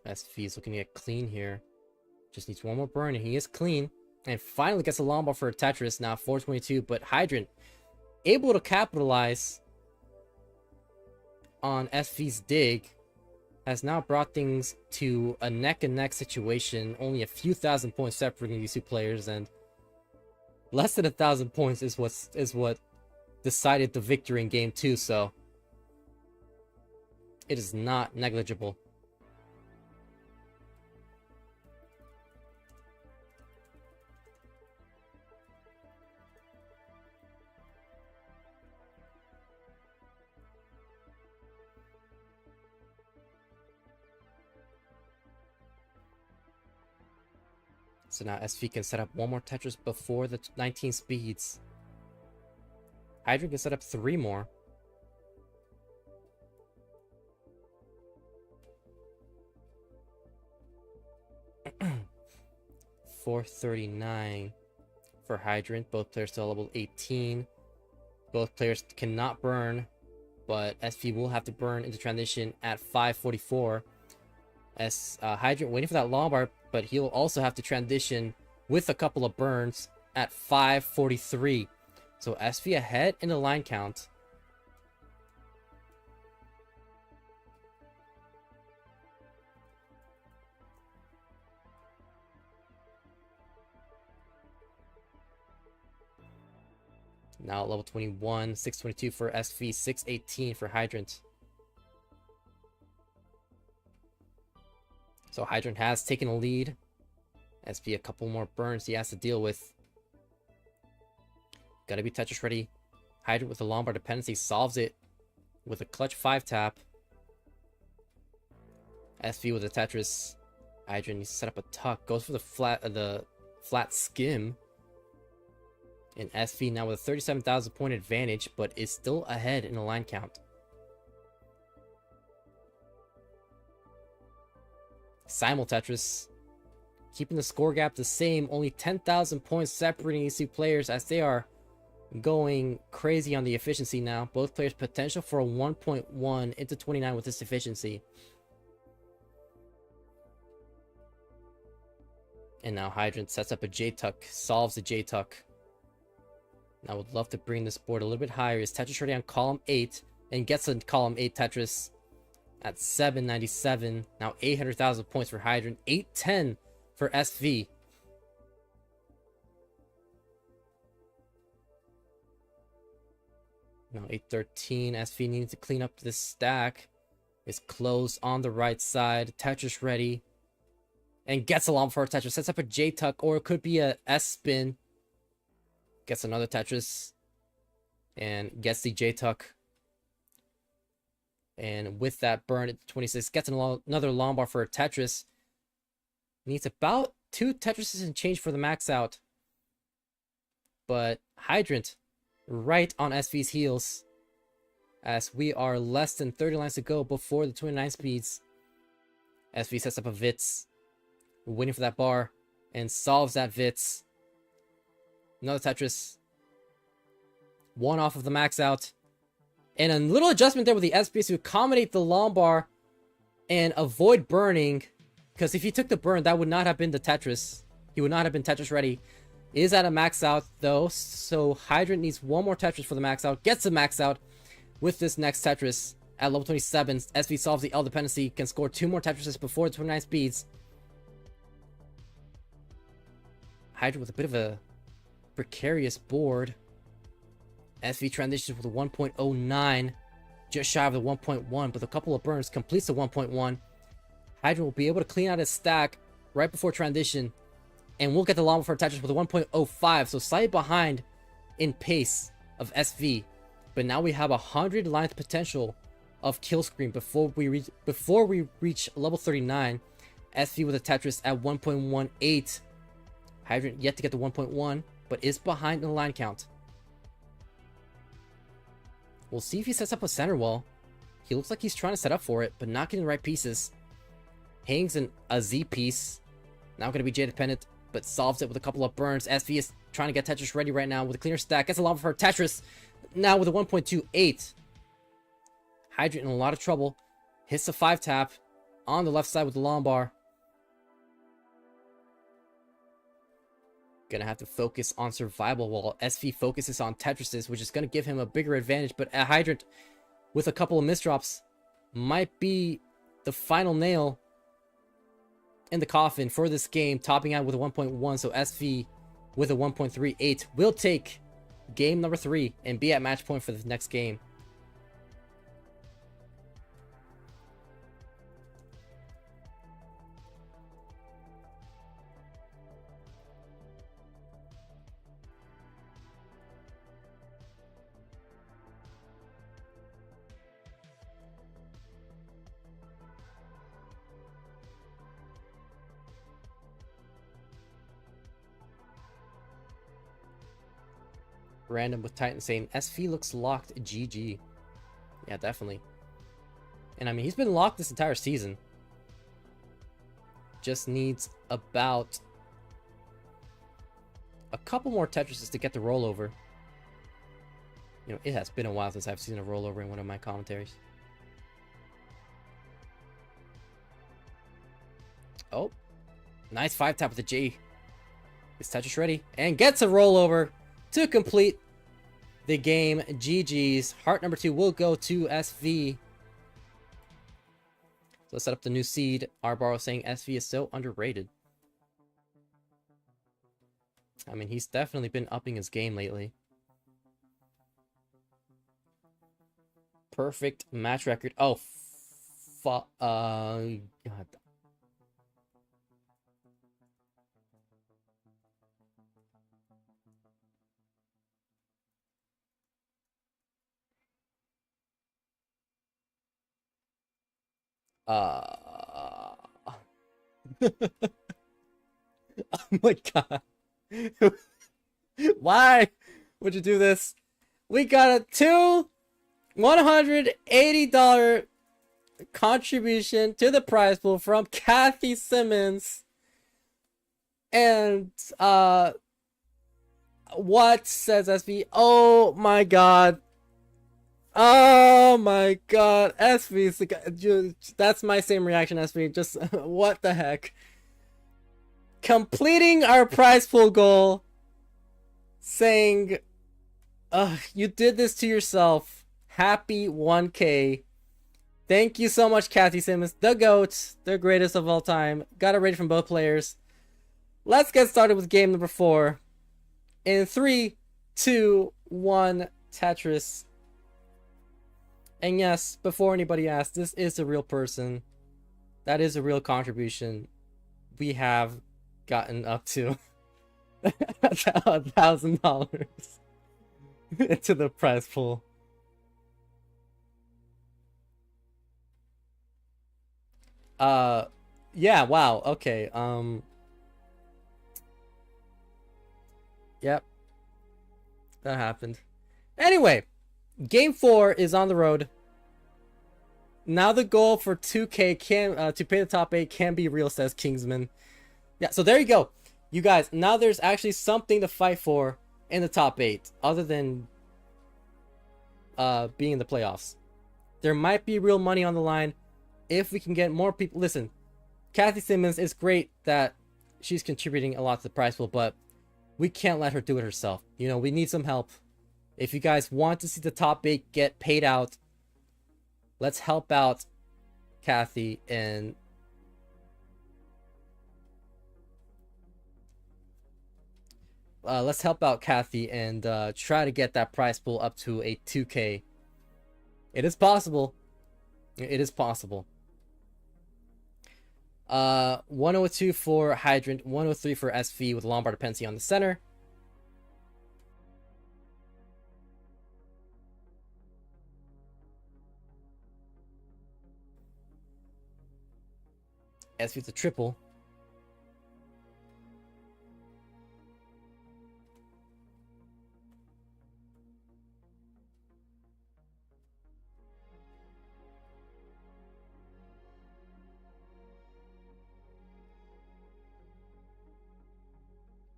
SV is looking to get clean here. Just needs one more burn, and he is clean. And finally gets a long bar for a Tetris, now 422. But Hydrant able to capitalize on SV's dig. Has now brought things to a neck-and-neck situation. Only a few thousand points separating these two players, and less than 1,000 points is what decided the victory in game 2. So it is not negligible. So now SV can set up one more Tetris before the 19 speeds. Hydrant can set up 3 more. $439 for Hydrant. Both players still level 18. Both players cannot burn, but SV will have to burn into transition at 544. As Hydrant waiting for that long bar, but he'll also have to transition with a couple of burns at 543. So SV ahead in the line count. Now at level 21, 622 for SV, 618 for Hydrant. So Hydrant has taken a lead. SV a couple more burns he has to deal with. Gotta be Tetris ready. Hydrant with the Lombard dependency solves it with a clutch 5-tap. SV with a Tetris. Hydrant needs to set up a tuck. Goes for the flat skim. And SV now with a 37,000 point advantage, but is still ahead in the line count. Simul Tetris. keeping the score gap the same. Only 10,000 points separating these two players as they are going crazy on the efficiency now. Both players potential for a 1.1 into 29 with this efficiency. And now Hydrant sets up a J-Tuck, solves the J-Tuck. I would love to bring this board a little bit higher. Is Tetris ready on column 8 and gets a column 8 Tetris at 797. Now 800,000 points for Hydrant, 810 for SV. Now 813. SV needs to clean up this stack. Is closed on the right side. Tetris ready. And gets a long for a Tetris. Sets up a J-Tuck, or it could be a S-spin. Gets another Tetris. And gets the J-Tuck. And with that burn at 26, gets another long bar for a Tetris. Needs about 2 Tetrises and change for the max out. But Hydrant right on SV's heels, as we are less than 30 lines to go before the 29 speeds. SV sets up a Vitz, waiting for that bar, and solves that Vitz. Another Tetris. One off of the max out. And a little adjustment there with the SPS to accommodate the long bar and avoid burning. Because if he took the burn, that would not have been the Tetris. He would not have been Tetris ready. Is at a max out though, so Hydrant needs one more Tetris for the max out. Gets the max out with this next Tetris at level 27. SV solves the L dependency, can score 2 more Tetrises before the 29 speeds. Hydrant with a bit of a precarious board. SV transitions with a 1.09, just shy of the 1.1, but with a couple of burns completes the 1.1. Hydrant will be able to clean out his stack right before transition, and we'll get the long for Tetris with a 1.05, so slightly behind in pace of SV. But now we have 100 lines potential of kill screen before we reach level 39. SV with a Tetris at 1.18. Hydrant yet to get the 1.1, but is behind in the line count. We'll see if he sets up a center wall. He looks like he's trying to set up for it, but not getting the right pieces. Hangs a Z piece. Now going to be J dependent, but solves it with a couple of burns. SV is trying to get Tetris ready right now with a cleaner stack. Gets a long for Tetris. Now with a 1.28. Hydrant in a lot of trouble. Hits the 5 tap on the left side with the long bar. Gonna have to focus on survival while SV focuses on Tetrises, which is gonna give him a bigger advantage. But a Hydrant with a couple of misdrops might be the final nail in the coffin for this game, topping out with a 1.1. So SV with a 1.38 will take game number 3 and be at match point for the next game. Random with Titan saying SV looks locked. GG. Yeah, definitely. And I mean, he's been locked this entire season. Just needs about a couple more Tetrises to get the rollover. You know, it has been a while since I've seen a rollover in one of my commentaries. Oh, nice 5 tap with the J. Is Tetris ready? And gets a rollover to complete the game. GG's. Heart number 2 will go to SV. So let's set up the new seed. Arbaro saying SV is so underrated. I mean, he's definitely been upping his game lately. Perfect match record. Oh, God. Oh my God. Why would you do this? We got a $180 contribution to the prize pool from Kathy Simmons. And what says SV? Oh my god. Oh my god. SV, that's my same reaction, SV. Just what the heck? Completing our prize pool goal, saying, you did this to yourself. Happy 1K. Thank you so much, Kathy Simmons. The GOAT, the greatest of all time. Got a rating from both players. Let's get started with game number 4. In 3, 2, 1, Tetris. And yes, before anybody asks, this is a real person. That is a real contribution. We have gotten up to $1,000 into the prize pool. Yeah, wow, okay, yep, that happened. Anyway, game 4 is on the road. Now the goal for 2K can to pay the top 8 can be real, says Kingsman. Yeah, so there you go, you guys. Now there's actually something to fight for in the top 8, other than being in the playoffs. There might be real money on the line if we can get more people. Listen, Kathy Simmons, is great that she's contributing a lot to the prize pool, but we can't let her do it herself. You know, we need some help. If you guys want to see the top 8 get paid out, let's help out Kathy and try to get that prize pool up to a 2K. It is possible. It is possible. 102 for Hydrant, 103 for SV with Lombard dependency on the center. SV's a triple.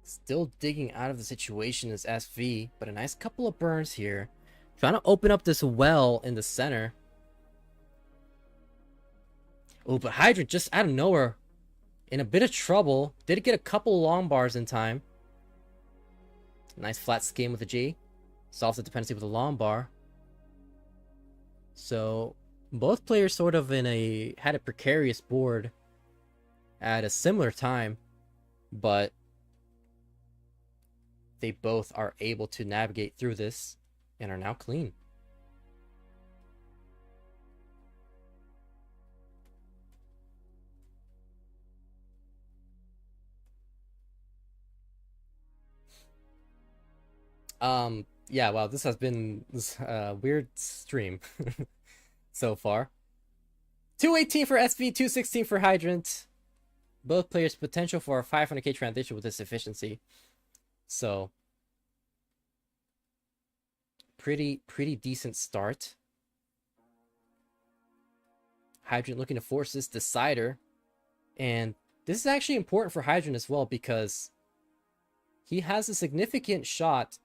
Still digging out of the situation is SV, but a nice couple of burns here. Trying to open up this well in the center. Oh, but Hydrant just out of nowhere in a bit of trouble. Did get a couple long bars in time. Nice flat skim with a G. Solves the dependency with a long bar. So both players sort of had a precarious board at a similar time, but they both are able to navigate through this and are now clean. Yeah, wow, this has been this weird stream so far. 218 for SV, 216 for Hydrant. Both players potential for a 500k transition with this efficiency. So pretty decent start. Hydrant looking to force this decider, and this is actually important for Hydrant as well, because he has a significant shot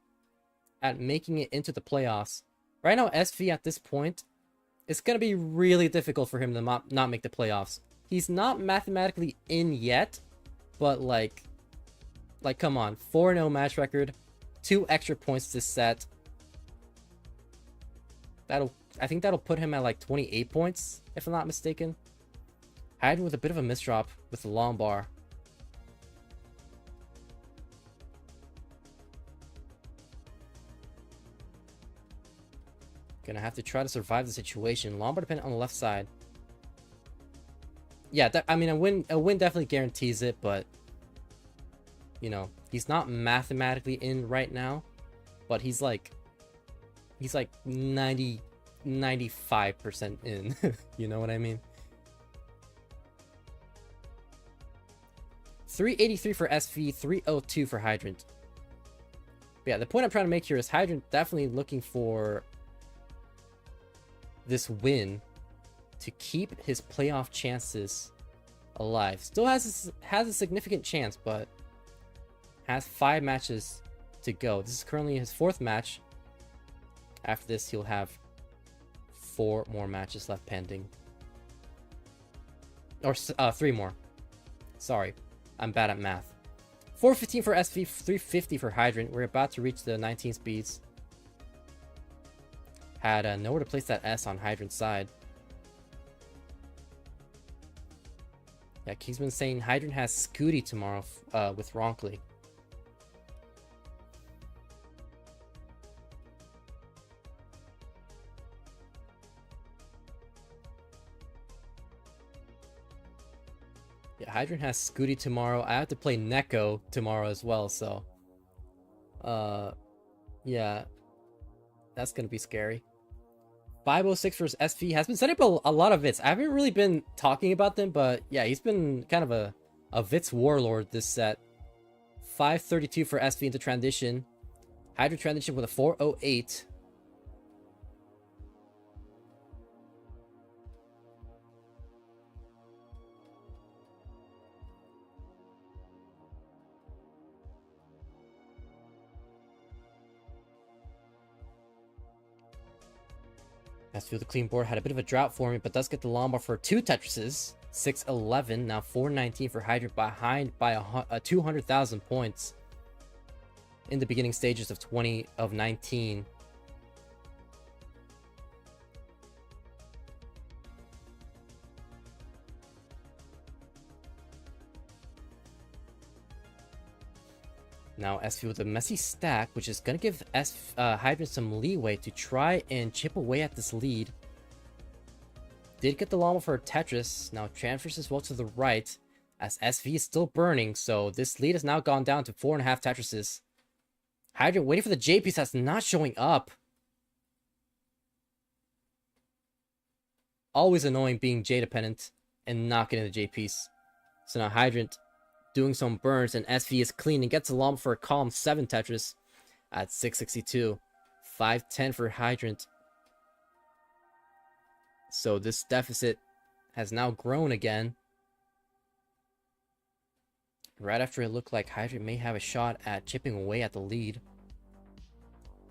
at making it into the playoffs. Right now, SV at this point, it's going to be really difficult for him to not make the playoffs. He's not mathematically in yet, but like come on, 4-0 match record, 2 extra points to set. I think that'll put him at like 28 points, if I'm not mistaken. Hydrant with a bit of a misdrop with the long bar. Gonna have to try to survive the situation. Lombard dependent on the left side. Yeah, I mean, a win definitely guarantees it, but you know, he's not mathematically in right now, but he's like 95% in. You know what I mean? 383 for SV, 302 for Hydrant. But yeah, the point I'm trying to make here is Hydrant definitely looking for this win to keep his playoff chances alive. Still has a significant chance, but has 5 matches to go. This is currently his 4th match. After this, he'll have 4 more matches left pending. Or 3 more. Sorry, I'm bad at math. 415 for SV, 350 for Hydrant. We're about to reach the 19 speeds. Had nowhere to place that S on Hydrant's side. Yeah, he's been saying Hydrant has Scooty tomorrow with Ronkley. Yeah, Hydrant has Scooty tomorrow. I have to play Neko tomorrow as well, so... yeah. That's gonna be scary. 506 versus SV has been setting up a lot of Vits. I haven't really been talking about them, but yeah, he's been kind of a Vits warlord this set. 532 for SV into transition. Hydra transition with a 408. SV with a clean board, had a bit of a drought for me, but does get the Lombard for 2 Tetrises. 611, now 419 for Hydra, behind by 200,000 points in the beginning stages of 19. Now SV with a messy stack, which is going to give Hydra some leeway to try and chip away at this lead. Did get the llama for a Tetris. Now transfers as well to the right, as SV is still burning, so this lead has now gone down to 4.5 Tetrises. Hydra waiting for the J piece that's not showing up. Always annoying being J dependent and not getting the J piece. So now Hydrant doing some burns, and SV is clean and gets a llama for a calm 7 Tetris at 662. 510 for Hydrant. So this deficit has now grown again. Right after it looked like Hydrant may have a shot at chipping away at the lead.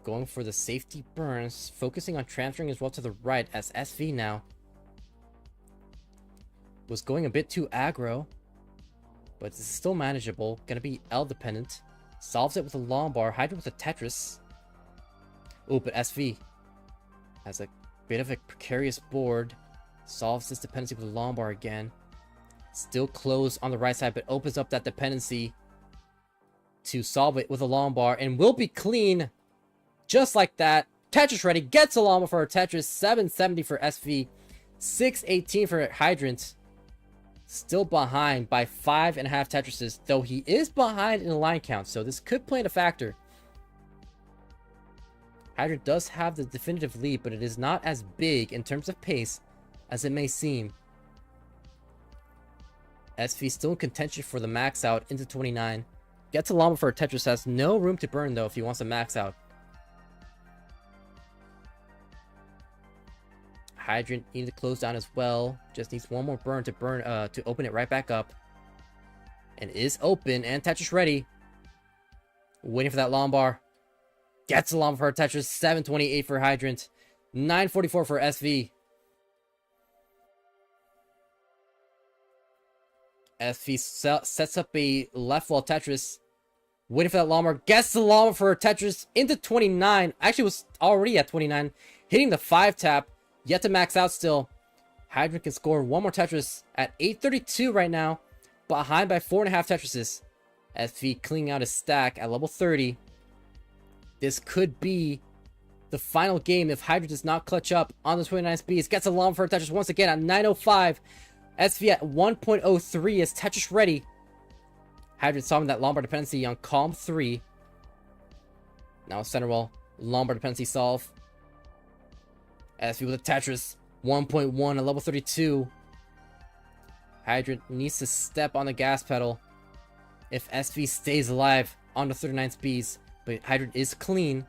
Going for the safety burns, focusing on transferring as well to the right, as SV now was going a bit too aggro, but it's still manageable. Gonna be L dependent. Solves it with a Lombard. Hydrant with a Tetris. Oh, but SV has a bit of a precarious board. Solves this dependency with a Lombard again. Still closed on the right side, but opens up that dependency to solve it with a Lombard, and will be clean just like that. Tetris ready. Gets a Lombard for a Tetris. 770 for SV. 618 for Hydrant. Still behind by 5.5 Tetrises, though he is behind in the line count, so this could play a factor. Hydrant does have the definitive lead, but it is not as big in terms of pace as it may seem. SV still in contention for the max out into 29. Gets a llama for a Tetris, has no room to burn though if he wants to max out. Hydrant needed to close down as well. Just needs one more burn to open it right back up. And is open, and Tetris ready. Waiting for that Lombard. Gets a Lombard for a Tetris. 728 for Hydrant. 944 for SV. SV sets up a left wall Tetris. Waiting for that Lombard. Gets the Lombard for a Tetris into 29. Actually was already at 29. Hitting the 5 tap. Yet to max out still. Hydrant can score one more Tetris at 832 right now. Behind by 4.5 Tetrises. SV cleaning out his stack at level 30. This could be the final game if Hydrant does not clutch up on the 29 speeds. Gets a long for a Tetris once again at 905. SV at 1.03 is Tetris ready. Hydrant solving that Lombard dependency on Calm 3. Now center wall. Lombard dependency solve. SV with a Tetris. 1.1 at level 32. Hydrant needs to step on the gas pedal if SV stays alive on the 39 speeds. But Hydrant is clean.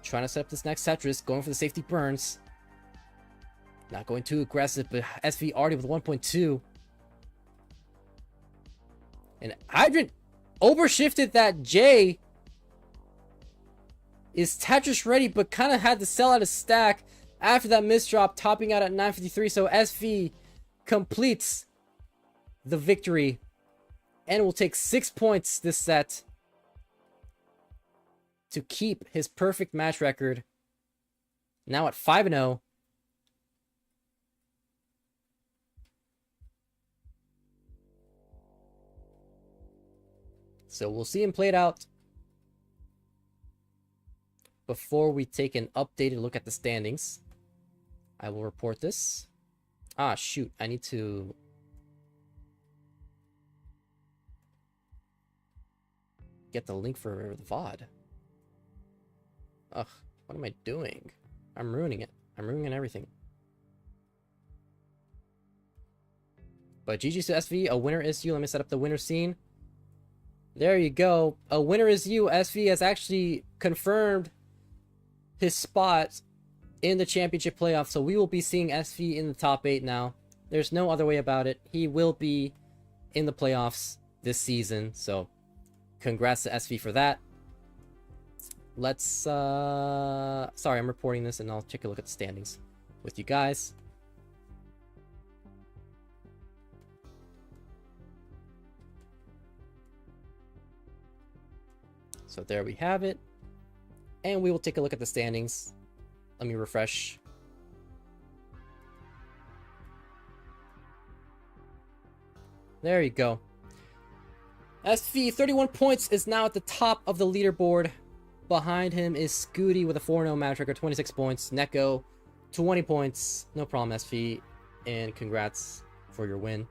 Trying to set up this next Tetris. Going for the safety burns. Not going too aggressive, but SV already with 1.2. And Hydrant overshifted that J is Tetris ready, but kind of had to sell out a stack after that misdrop, topping out at 953. So SV completes the victory and will take 6 points this set to keep his perfect match record. Now at 5-0. So we'll see him play it out before we take an updated look at the standings. I will report this. Ah, shoot. I need to... get the link for the VOD. Ugh, what am I doing? I'm ruining it. I'm ruining everything. But GG's to SV, a winner is you. Let me set up the winner scene. There you go. A winner is you. SV has actually confirmed his spot in the championship playoff. So we will be seeing SV in the top 8 now. There's no other way about it. He will be in the playoffs this season. So congrats to SV for that. Let's, sorry, I'm reporting this and I'll take a look at the standings with you guys. So there we have it. And we will take a look at the standings. Let me refresh. There you go. SV, 31 points, is now at the top of the leaderboard. Behind him is Scooty with a 4-0 match record, 26 points. Neko, 20 points. No problem, SV. And congrats for your win.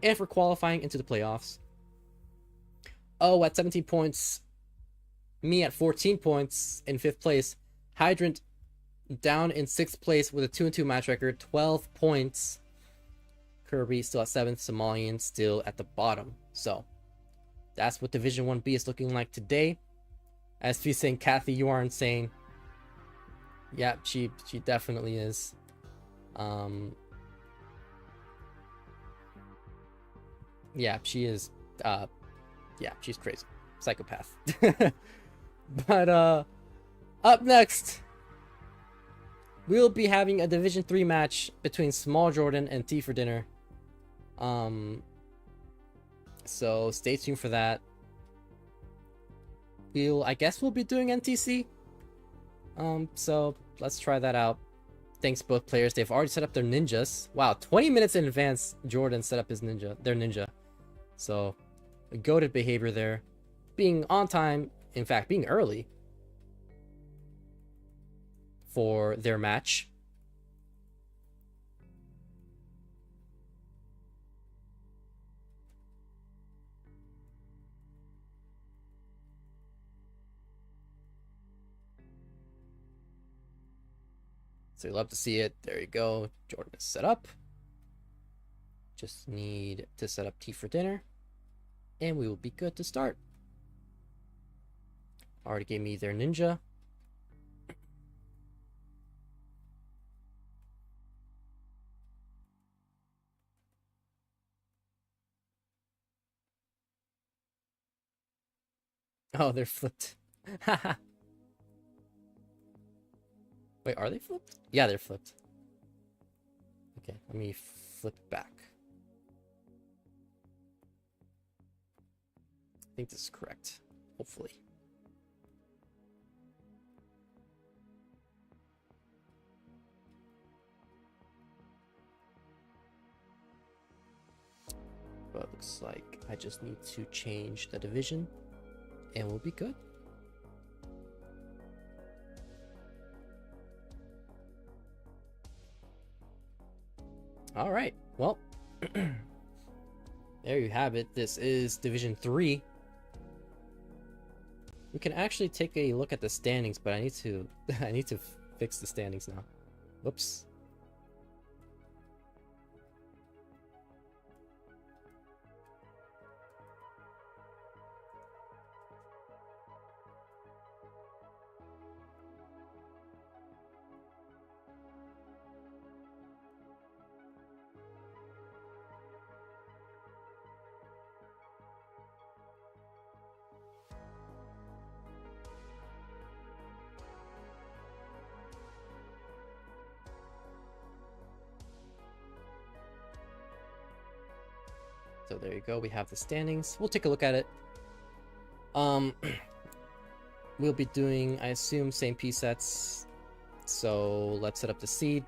And for qualifying into the playoffs. Oh, at 17 points. Me at 14 points in 5th place. Hydrant down in 6th place with a 2-2 match record, 12 points. Kirby still at 7th. Somalian still at the bottom. So that's what Division 1B is looking like today. As he's saying, Kathy, you are insane. Yeah, she definitely is. Yeah, she is. Yeah, she's crazy. Psychopath. But up next, we'll be having a Division 3 match between Smoljordan and TeaforDinner. So stay tuned for that. I guess we'll be doing NTC. So let's try that out. Thanks both players. They've already set up their ninjas. Wow, 20 minutes in advance, Jordan set up their ninja. So goated behavior there. Being on time, in fact, being early for their match. So you love to see it. There you go. Jordan is set up. Just need to set up TeaforDinner, and we will be good to start. Already gave me their ninja. Oh, they're flipped. Wait, are they flipped? Yeah, they're flipped. Okay, let me flip back. I think this is correct. Hopefully. But it looks like I just need to change the division and we'll be good. All right, well, there you have it. This is Division 3. We can actually take a look at the standings, but I need to fix the standings now. Whoops. So there you go. We have the standings. We'll take a look at it. We'll be doing, I assume, same P sets. So let's set up the seed.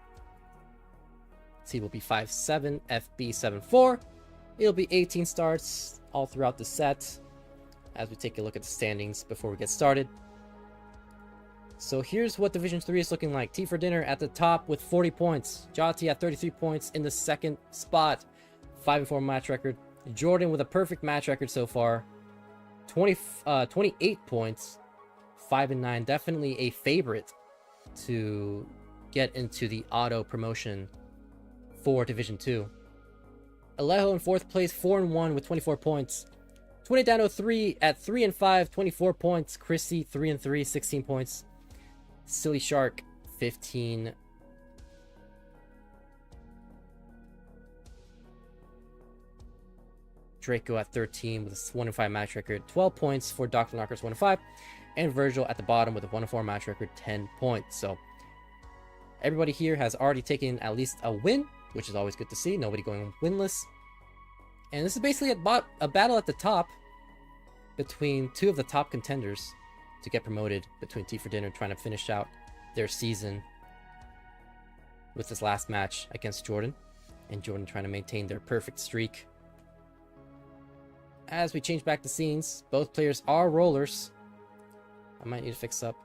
Seed will be 5-7, FB 7-4. It'll be 18 starts all throughout the set as we take a look at the standings before we get started. So here's what Division 3 is looking like. TeaforDinner at the top with 40 points. Jati at 33 points in the second spot. 5-4 match record. Jordan with a perfect match record so far. 28 points. 5-9. Definitely a favorite to get into the auto promotion for Division 2. Alejo in 4th place, 4-1 with 24 points. 20-3 at 3-5, 24 points. Chrissy 3-3, 16 points. Silly Shark 15. Draco at 13 with a 1-5 match record, 12 points for Dr. Knockers 1-5, and Virgil at the bottom with a 1-4 match record, 10 points. So everybody here has already taken at least a win, which is always good to see. Nobody going winless. And this is basically a battle at the top between two of the top contenders to get promoted, between TeaforDinner trying to finish out their season with this last match against Jordan, and Jordan trying to maintain their perfect streak. As we change back the scenes, both players are rollers. I might need to fix up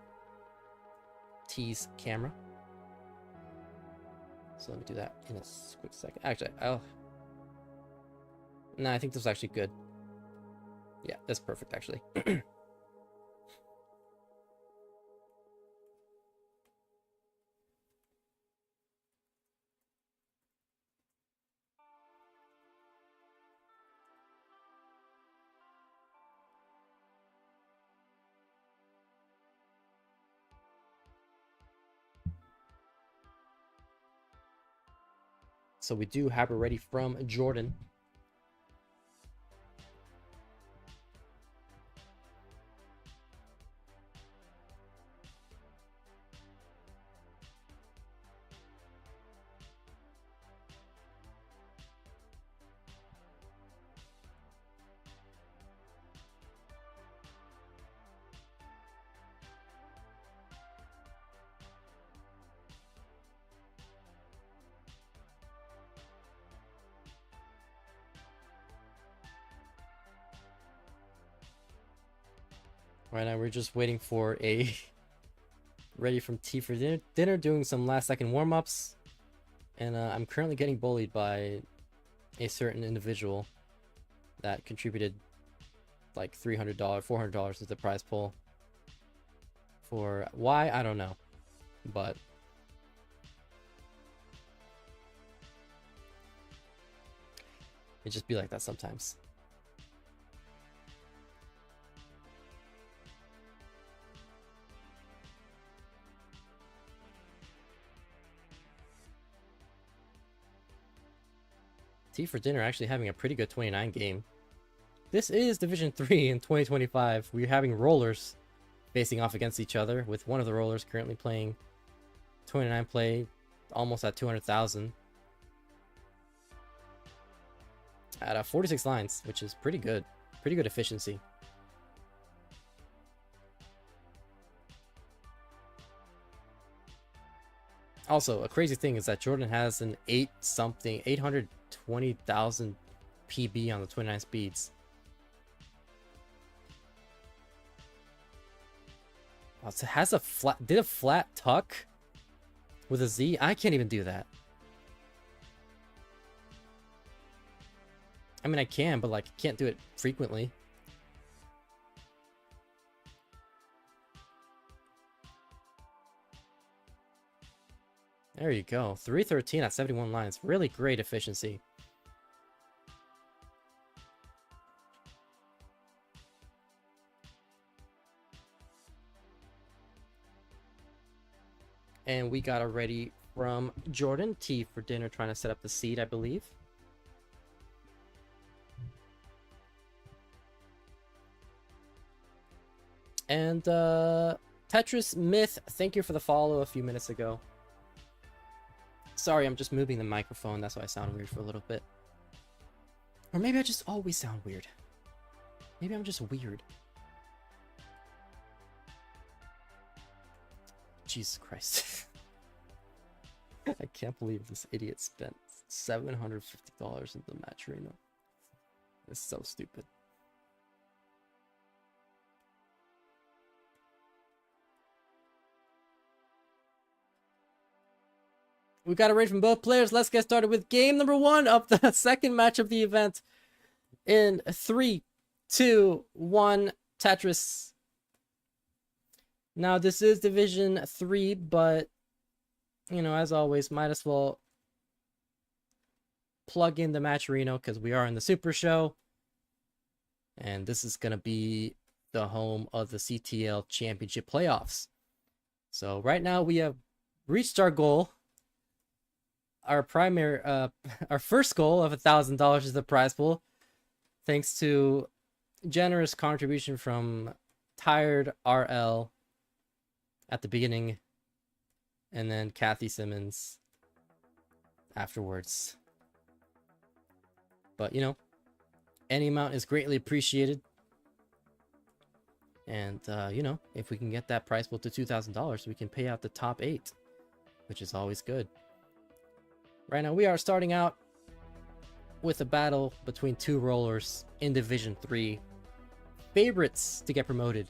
T's camera. So let me do that in a quick second. Actually, I think this is actually good. Yeah, that's perfect, actually. So we do have it ready from Jordan. Right now, we're just waiting for a ready from TeaforDinner, doing some last-second warm-ups, and I'm currently getting bullied by a certain individual that contributed like $300, $400 to the prize pool. For why, I don't know, but it just be like that sometimes. TeaforDinner actually having a pretty good 29 game. This is Division 3 in 2025. We're having rollers facing off against each other, with one of the rollers currently playing 29 play, almost at 200,000. At 46 lines, which is pretty good. Pretty good efficiency. Also, a crazy thing is that Jordan has an 820,000 PB on the 29 speeds. Also, has a flat tuck with a Z. I can't even do that. I mean, I can, but like, I can't do it frequently. There you go. 313 at 71 lines. Really great efficiency. And we got a ready from Jordan. TeaforDinner trying to set up the seed, I believe. And Tetris Myth, thank you for the follow a few minutes ago. Sorry, I'm just moving the microphone. That's why I sound weird for a little bit. Or maybe I just always sound weird. Maybe I'm just weird. Jesus Christ. I can't believe this idiot spent $750 in the matcherino. It's so stupid. We got a rating from both players. Let's get started with game number 1 of the second match of the event. In 3, 2, 1, Tetris. Now, this is Division 3, but, you know, as always, might as well plug in the matcherino because we are in the Super Show. And this is going to be the home of the CTL Championship Playoffs. So right now we have reached our goal. Our primary, our first goal of $1,000 is the prize pool, thanks to generous contribution from Tired RL at the beginning, and then Kathy Simmons afterwards. But you know, any amount is greatly appreciated, and you know, if we can get that prize pool to $2,000, we can pay out the top 8, which is always good. Right now, we are starting out with a battle between 2 rollers in Division 3. Favorites to get promoted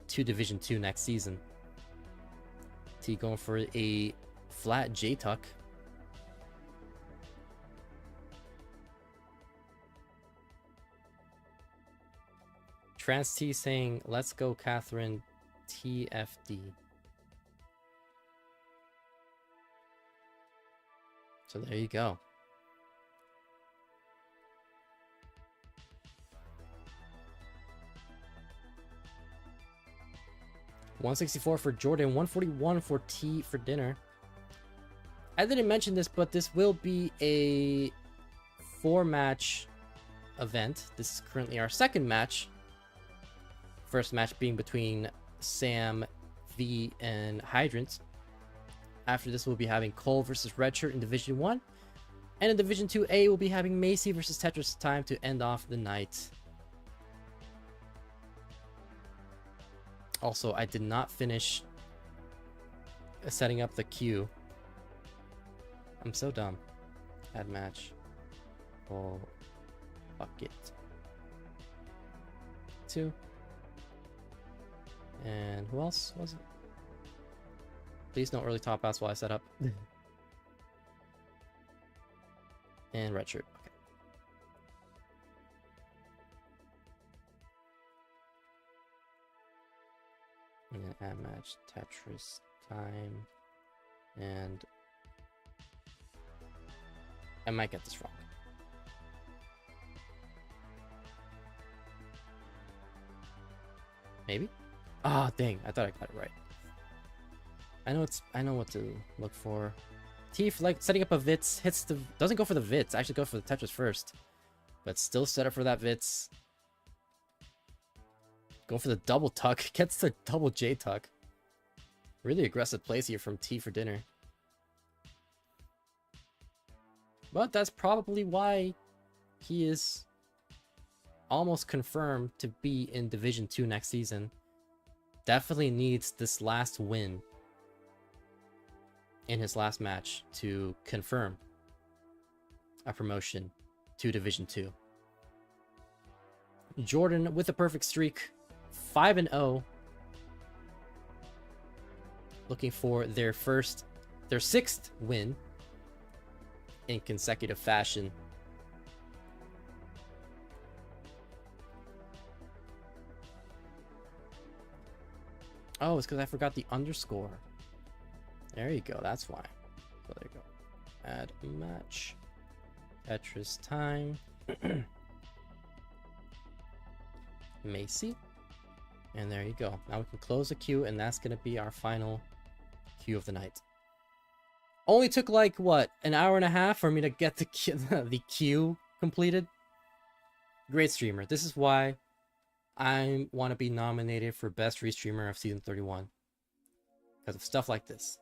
to Division 2 next season. T going for a flat J-tuck. Trans T saying, let's go, Catherine, TFD. So there you go. $164 for Jordan, $141 for TeaforDinner. I didn't mention this, but this will be a 4-match event. This is currently our second match. First match being between Sam, V, and Hydrant. After this, we'll be having Cole versus RedShurt in Division 1. And in Division 2A, we'll be having Maisie versus TetrisTime to end off the night. Also, I did not finish setting up the queue. I'm so dumb. Add match. Oh, fuck it. 2. And who else was it? Please no early top outs while I set up. And RedShurt. Okay. I'm gonna add match TetrisTime. And I might get this wrong. Maybe? Ah, dang, I thought I got it right. I know what to look for. Teef, like setting up a Vitz, doesn't go for the Vitz, actually go for the Tetris first. But still set up for that Vitz. Go for the double tuck, gets the double J tuck. Really aggressive plays here from TeaforDinner. But that's probably why he is almost confirmed to be in Division 2 next season. Definitely needs this last win in his last match to confirm a promotion to Division 2. Jordan with a perfect streak, 5-0. Looking for their 6th win in consecutive fashion. Oh, it's because I forgot the underscore. There you go, that's why. So there you go. Add match. TetrisTime. Maisie. And there you go. Now we can close the queue, and that's going to be our final queue of the night. Only took like, what, an hour and a half for me to get the queue completed. Great streamer. This is why I want to be nominated for Best Restreamer of Season 31. Because of stuff like this.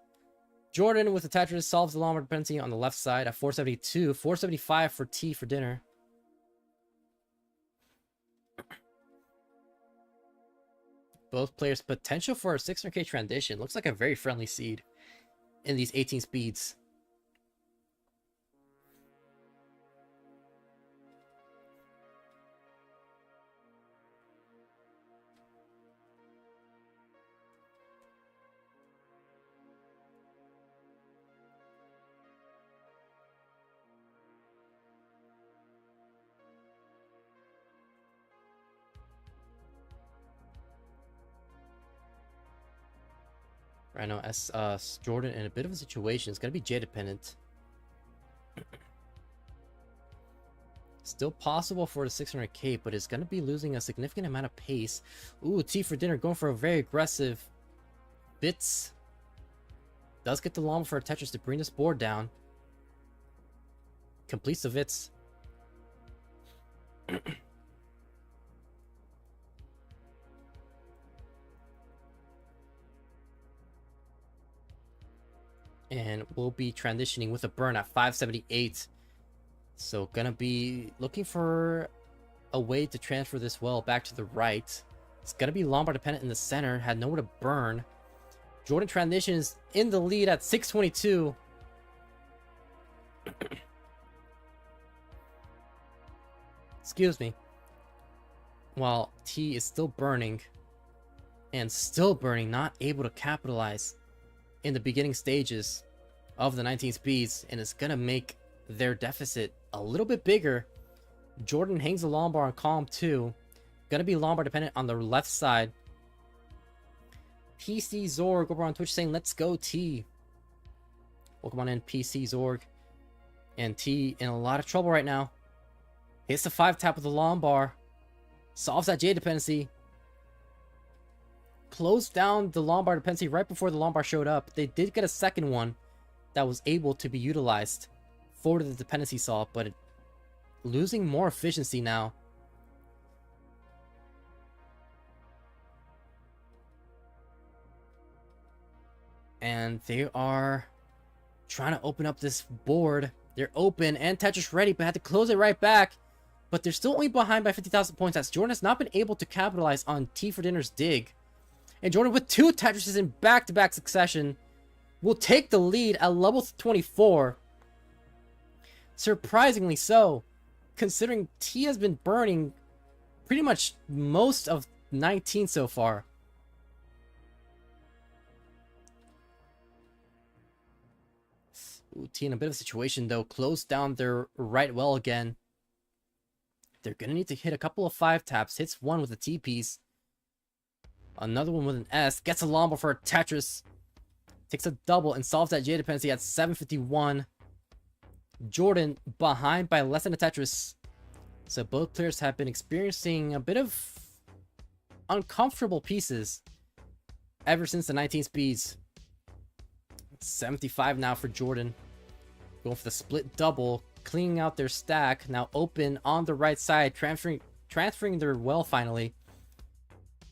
Jordan with the Tetris solves the lombard dependency on the left side at 472. 475 for TeaforDinner. Both players' potential for a 600k transition. Looks like a very friendly seed in these 18 speeds. Right now, as Jordan in a bit of a situation. It's going to be J dependent. Still possible for the 600k, but it's going to be losing a significant amount of pace. Ooh, TeaforDinner going for a very aggressive bits. Does get the llama for a Tetris to bring this board down. Completes the Vits. And we'll be transitioning with a burn at 578. So gonna be looking for a way to transfer this well back to the right. It's gonna be Lombard dependent in the center. Had nowhere to burn. Jordan transitions in the lead at 622. Excuse me. While T is still burning. And still burning, not able to capitalize in the beginning stages of the 19 speeds, and it's gonna make their deficit a little bit bigger. Jordan hangs the Lombard on column 2. Gonna be Lombard dependent on the left side. PC Zorg over on Twitch saying, let's go T. Welcome on in, PC Zorg. And T in a lot of trouble right now. Hits the 5 tap with the Lombard. Solves that J dependency. Closed down the Lombard dependency right before the Lombard showed up. They did get a second one that was able to be utilized for the dependency solve, but losing more efficiency now. And they are trying to open up this board. They're open and Tetris ready, but had to close it right back. But they're still only behind by 50,000 points as Jordan has not been able to capitalize on TeaforDinner's dig. And Jordan with 2 Tetrises in back-to-back succession will take the lead at level 24. Surprisingly so, considering T has been burning pretty much most of 19 so far. Ooh, T in a bit of a situation though. Closed down their right well again. They're going to need to hit a couple of 5 taps. Hits one with a T piece. Another one with an S. Gets a Lombard for a Tetris. Takes a double and solves that J dependency at 751. Jordan behind by less than a Tetris. So both players have been experiencing a bit of uncomfortable pieces ever since the 19 speeds. 75 now for Jordan. Going for the split double. Cleaning out their stack. Now open on the right side. Transferring their well finally.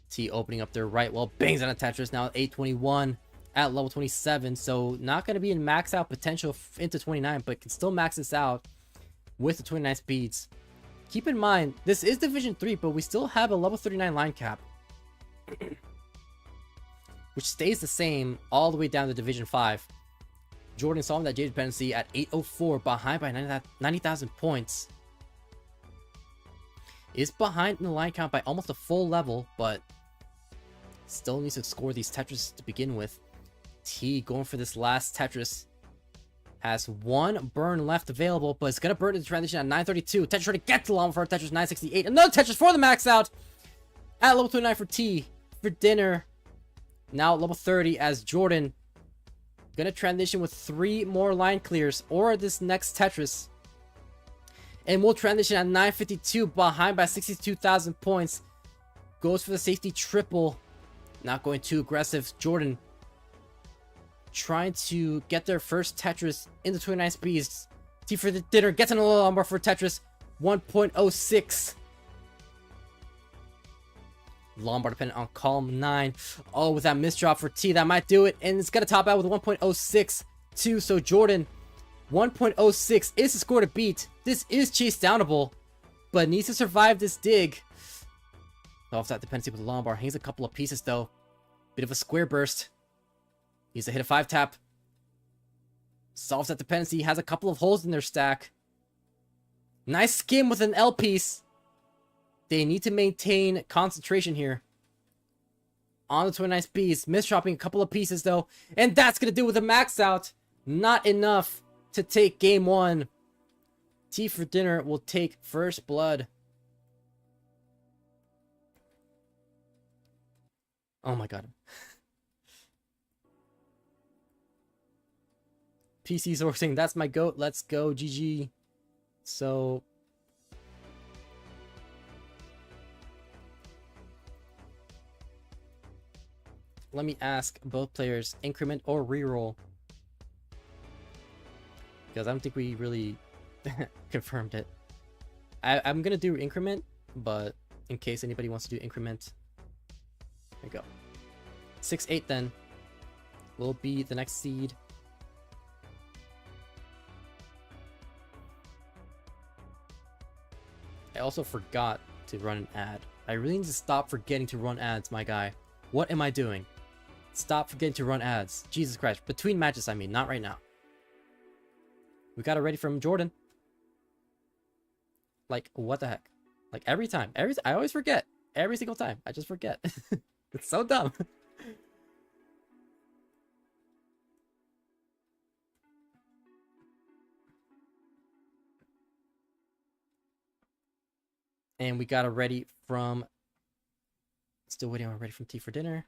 T opening up their right well. Bangs on a Tetris. Now 821 at level 27. So not going to be in max out potential into 29. But can still max this out with the 29 speeds. Keep in mind, this is Division 3. But we still have a level 39 line cap. Which stays the same all the way down to Division 5. Jordan solving that J dependency at 804, behind by 90,000 points. Is behind in the line count by almost a full level, but still needs to score these Tetris to begin with. T going for this last Tetris. Has one burn left available, but it's going to burn to the transition at 932. Tetris trying to get to Llama for a Tetris 968. Another Tetris for the max out at level 29 for T. For dinner. Now at level 30 as Jordan gonna transition with 3 more line clears or this next Tetris. And we'll transition at 952 behind by 62,000 points. Goes for the safety triple. Not going too aggressive. Jordan trying to get their first Tetris in the 29 speeds. TeaforDinner gets another Lombard for Tetris 1.06. Lombard dependent on column 9. Oh, with that misdrop for T, that might do it. And it's going to top out with 1.06. 2. So Jordan, 1.06 is the score to beat. This is chase downable, but needs to survive this dig. Off that dependency with the long bar. Hangs a couple of pieces though. Bit of a square burst. Needs to hit a 5-tap. Solves that dependency. Has a couple of holes in their stack. Nice skim with an L piece. They need to maintain concentration here. On the 29 Bs. Misdropping a couple of pieces though. And that's going to do with a max out. Not enough to take game 1. TeaforDinner will take first blood. Oh my god. PC sourcing, that's my goat. Let's go, GG. So let me ask both players, increment or reroll? Because I don't think we really confirmed it. I'm gonna do increment, but in case anybody wants to do increment, there we go. 6-8 then will be the next seed. I also forgot to run an ad. I really need to stop forgetting to run ads, my guy. What am I doing? Stop forgetting to run ads. Jesus Christ. Between matches, I mean, not right now. We got it ready from Jordan. Like, what the heck? Like, every time. I always forget. Every single time. I just forget. It's so dumb. And we got it ready from... Still waiting on ready from TeaforDinner.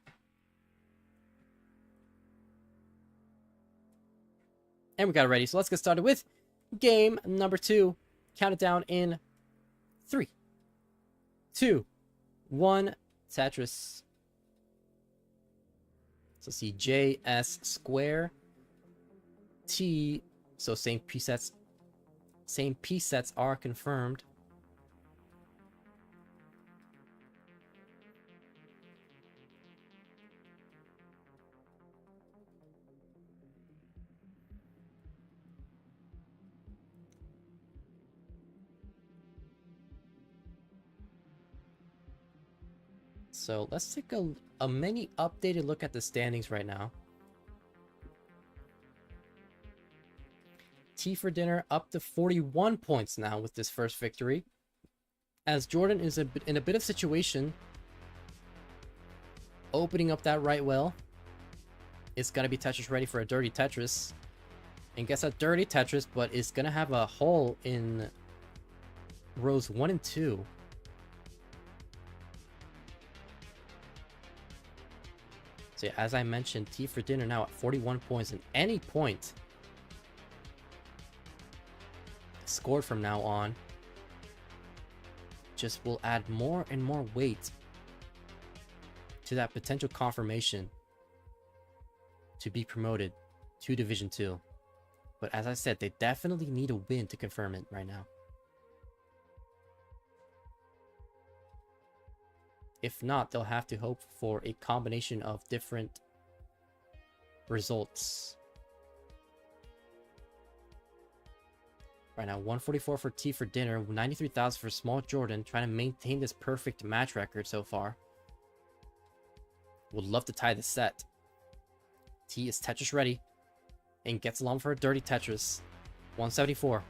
And we got it ready. So let's get started with game number 2. Count it down in 3, 2, 1. Tetris. So see J, S, square, T. So same presets. Same presets are confirmed. So let's take a mini updated look at the standings right now. TeaforDinner up to 41 points now with this first victory. As Jordan is in a bit of situation. Opening up that right well. It's going to be Tetris ready for a dirty Tetris. And gets a dirty Tetris, but it's going to have a hole in rows 1 and 2. So yeah, as I mentioned, TeaforDinner now at 41 points, and any point scored from now on just will add more and more weight to that potential confirmation to be promoted to Division 2. But as I said, they definitely need a win to confirm it right now. If not, they'll have to hope for a combination of different results. Right now, 144 for TeaforDinner, 93,000 for Smoljordan, trying to maintain this perfect match record so far. Would love to tie the set. T is Tetris ready and gets along for a dirty Tetris. 174.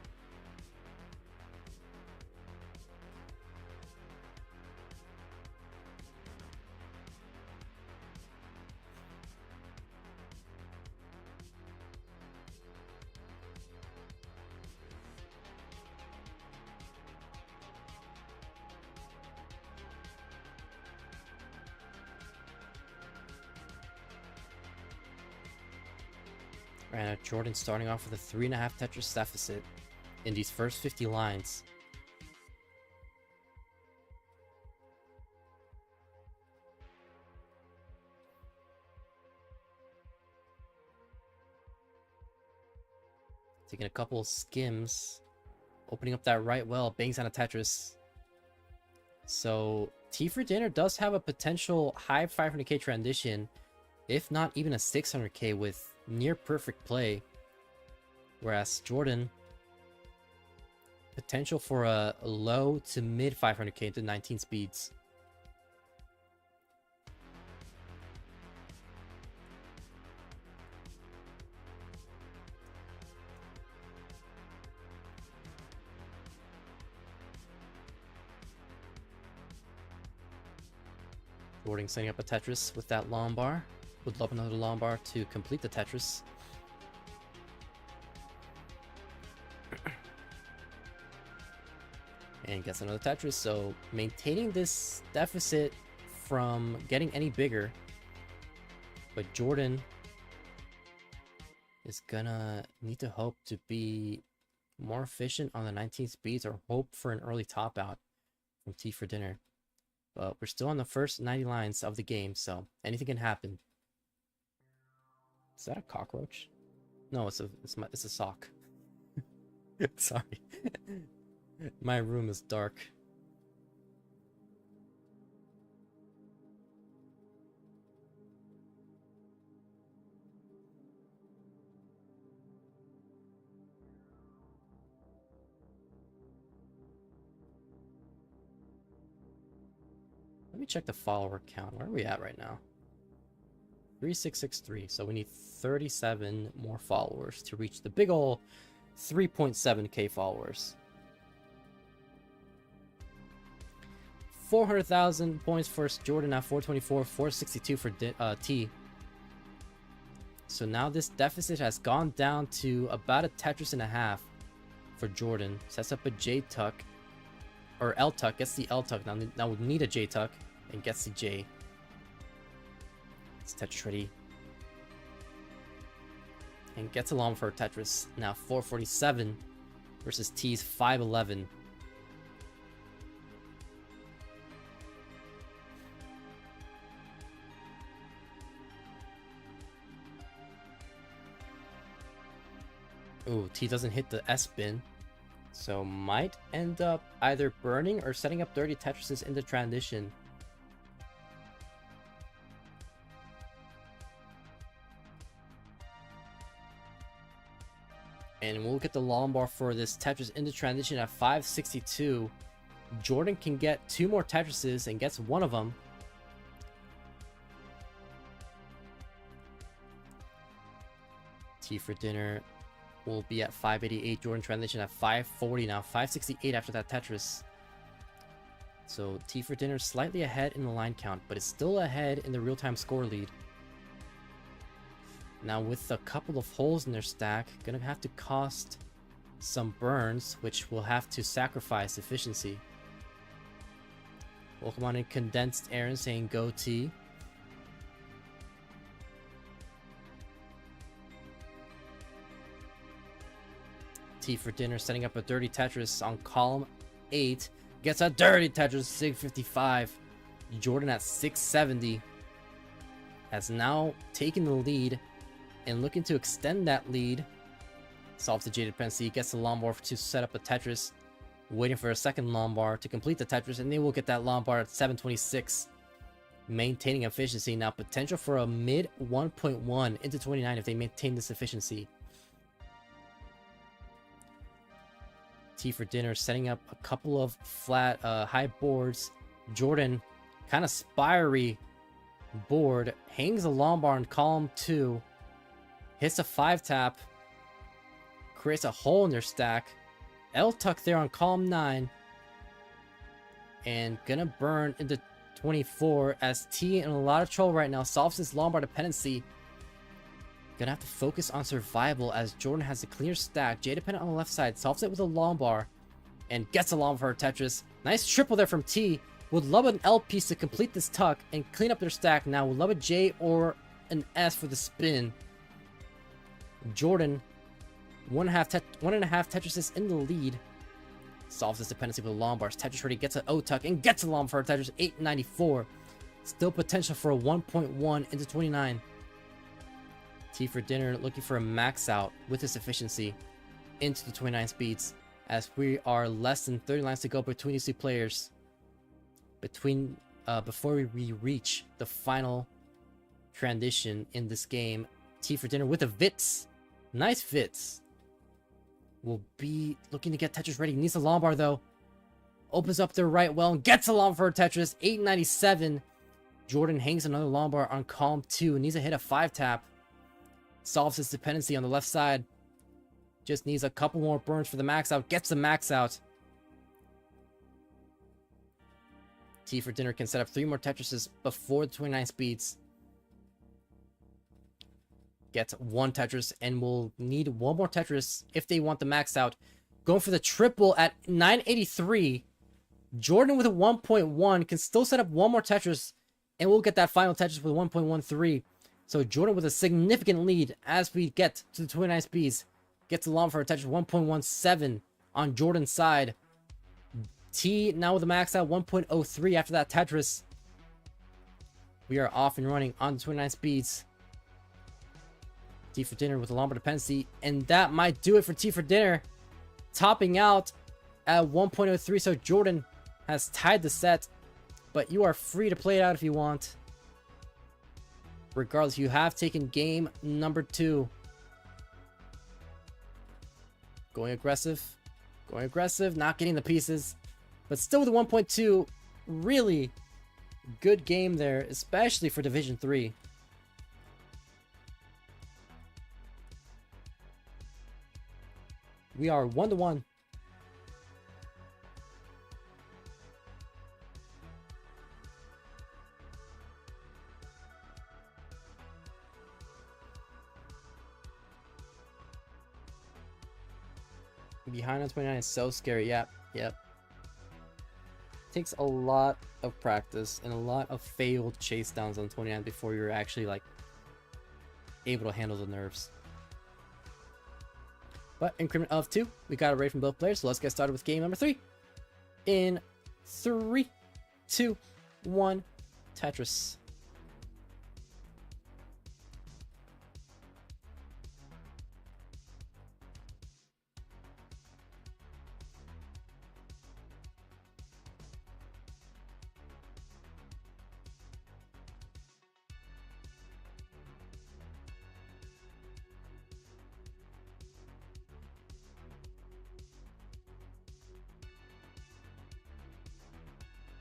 Right now, Jordan starting off with a 3.5 Tetris deficit in these first 50 lines. Taking a couple skims, opening up that right well, bangs on a Tetris. So TeaforDinner does have a potential high 500k transition, if not even a 600k with near perfect play Whereas Jordan, potential for a low to mid 500k to 19 speeds. Jordan setting up a Tetris with that long bar. Would love another long bar to complete the Tetris. And gets another Tetris, so maintaining this deficit from getting any bigger. But Jordan is gonna need to hope to be more efficient on the 19 speeds or hope for an early top out from TeaforDinner. But we're still on the first 90 lines of the game, so anything can happen. Is that a cockroach? No, it's a sock. Sorry. My room is dark. Let me check the follower count. Where are we at right now? 3663. So we need 37 more followers to reach the big ol' 3.7k followers. 400,000 points for Jordan at 424, 462 for T. So now this deficit has gone down to about a Tetris and a half for Jordan. Sets up a J tuck, or L tuck, gets the L tuck. Now we need a J tuck and gets the J. It's Tetris ready. And gets along for Tetris. Now 447 versus T's 511. Ooh, T doesn't hit the S bin. So might end up either burning or setting up dirty Tetrises in the transition. And we'll get the long bar for this Tetris in the transition at 562. Jordan can get 2 more Tetrises and gets one of them. TeaforDinner will be at 588. Jordan transition at 540 now. 568 after that Tetris. So TeaforDinner slightly ahead in the line count, but it's still ahead in the real-time score lead. Now with a couple of holes in their stack, gonna have to cost some burns, which will have to sacrifice efficiency. Welcome on in Condensed Aaron saying go T. TeaforDinner setting up a dirty Tetris on column 8. Gets a dirty Tetris, 655. Jordan at 670 has now taken the lead and looking to extend that lead. Solves the J dependency, gets the long bar to set up a Tetris. Waiting for a second long bar to complete the Tetris, and they will get that long bar at 726. Maintaining efficiency. Now potential for a mid 1.1 into 29 if they maintain this efficiency. TeaforDinner setting up a couple of flat high boards. Jordan kind of spiry board, hangs a long bar in column 2, hits a 5-tap, creates a hole in their stack. L tuck there on column 9, and gonna burn into 24 as T in a lot of trouble right now. Solves his long bar dependency. Gonna have to focus on survival as Jordan has a clear stack. J dependent on the left side, solves it with a long bar and gets a long bar for Tetris. Nice triple there from T. Would love an L piece to complete this tuck and clean up their stack. Now would love a J or an S for the spin. Jordan, one and a half Tetrises in the lead. Solves this dependency with a long bars. Tetris ready, gets an O tuck and gets a long for Tetris, 894. Still potential for a 1.1 into 29. TeaforDinner looking for a max out with this efficiency into the 29 speeds as we are less than 30 lines to go between these two players. Before we reach the final transition in this game. TeaforDinner with a Vits. Nice Vits. will be looking to get Tetris ready. Needs a long bar though. Opens up their right well and gets a long for Tetris. 897. Jordan hangs another long bar on column 2. Needs a hit a 5-tap. Solves his dependency on the left side. Just needs a couple more burns for the max out. Gets the max out. TeaforDinner can set up 3 more Tetrises before the 29 speeds. Gets 1 Tetris and will need 1 more Tetris if they want the max out. Going for the triple at 983. Jordan with a 1.1 can still set up 1 more Tetris and we'll get that final Tetris with 1.13. So Jordan with a significant lead as we get to the 29 speeds. Gets along for a Tetris 1.17 on Jordan's side. T now with a max out 1.03 after that Tetris. We are off and running on the 29 speeds. TeaforDinner with a long bar dependency, and that might do it for TeaforDinner, topping out at 1.03. So Jordan has tied the set, but you are free to play it out if you want. Regardless, you have taken game number 2. Going aggressive, not getting the pieces, but still with a 1.2. Really good game there, especially for Division 3. We are 1-1. Behind on 29 is so scary. Yep. Takes a lot of practice and a lot of failed chase downs on 29 before you're actually like able to handle the nerves. But increment of 2, we got a raid from both players, so let's get started with game number 3. In 3, 2, 1, Tetris.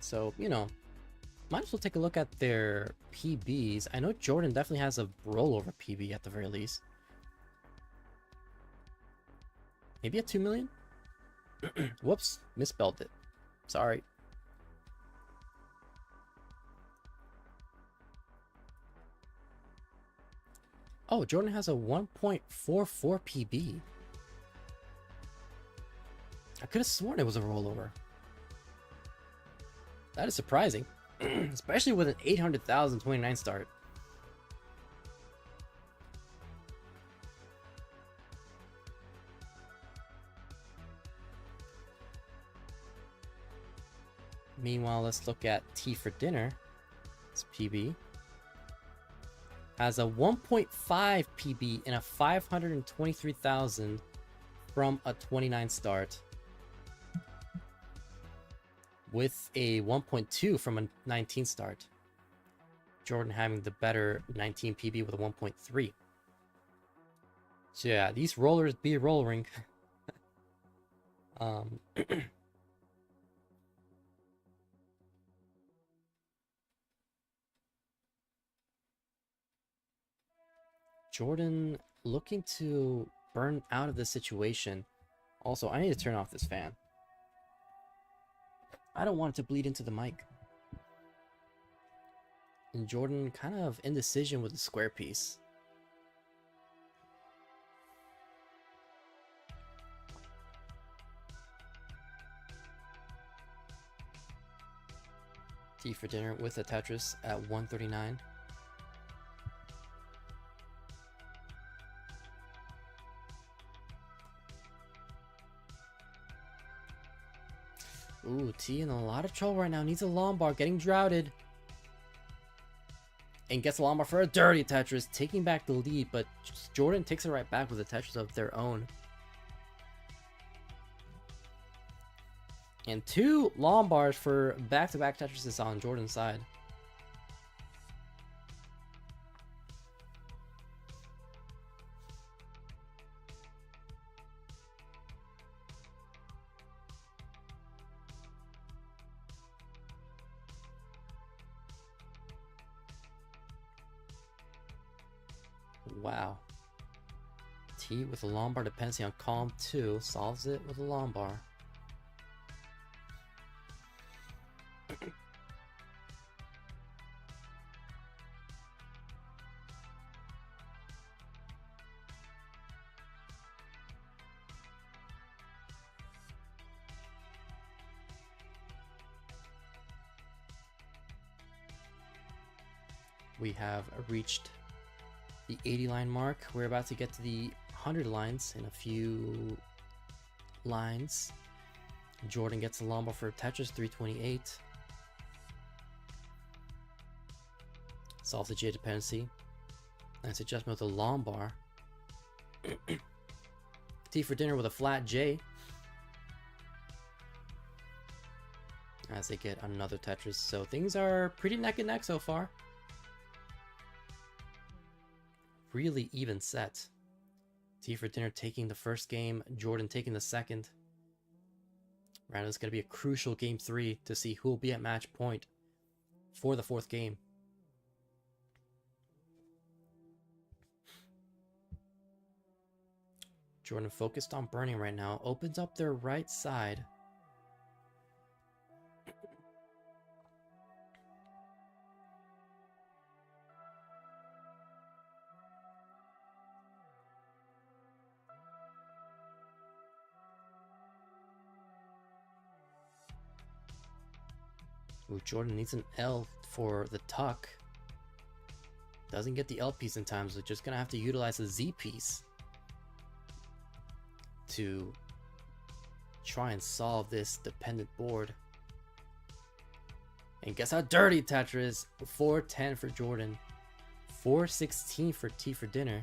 So, you know, might as well take a look at their PBs. I know Jordan definitely has a rollover PB at the very least. Maybe a 2 million? Whoops, misspelled it. Sorry. Oh, Jordan has a 1.44 PB. I could have sworn it was a rollover. That is surprising, especially with an 800,000 29 start. Meanwhile, let's look at TeaforDinner. It's PB. Has a 1.5 PB and a 523,000 from a 29 start. With a 1.2 from a 19 start. Jordan having the better 19 PB with a 1.3. So yeah, these rollers be rolling. Jordan looking to burn out of this situation. Also, I need to turn off this fan. I don't want it to bleed into the mic. And Jordan kind of indecision with the square piece. TeaforDinner with a Tetris at 139. Ooh, T in a lot of trouble right now. Needs a long bar, getting droughted. And gets a long bar for a dirty Tetris, taking back the lead, but Jordan takes it right back with a Tetris of their own. And 2 long bars for back-to-back Tetrises on Jordan's side. Wow. T with a lumbar dependency on column 2 solves it with a lumbar. We have reached the 80 line mark. We're about to get to the 100 lines in a few lines. Jordan gets a lumbar for Tetris 328. Solves the J dependency. Nice adjustment with a lumbar. TeaforDinner with a flat J. As they get another Tetris. So things are pretty neck and neck so far. Really even set. TeaforDinner taking the first game, Jordan taking the second. Right, it's going to be a crucial game 3 to see who will be at match point for the 4th game. Jordan focused on burning right now, opens up their right side. Ooh, Jordan needs an L for the tuck. Doesn't get the L piece in time, so just gonna have to utilize the Z piece to try and solve this dependent board. And guess how dirty Tetris? 410 for Jordan, 416 for TeaforDinner.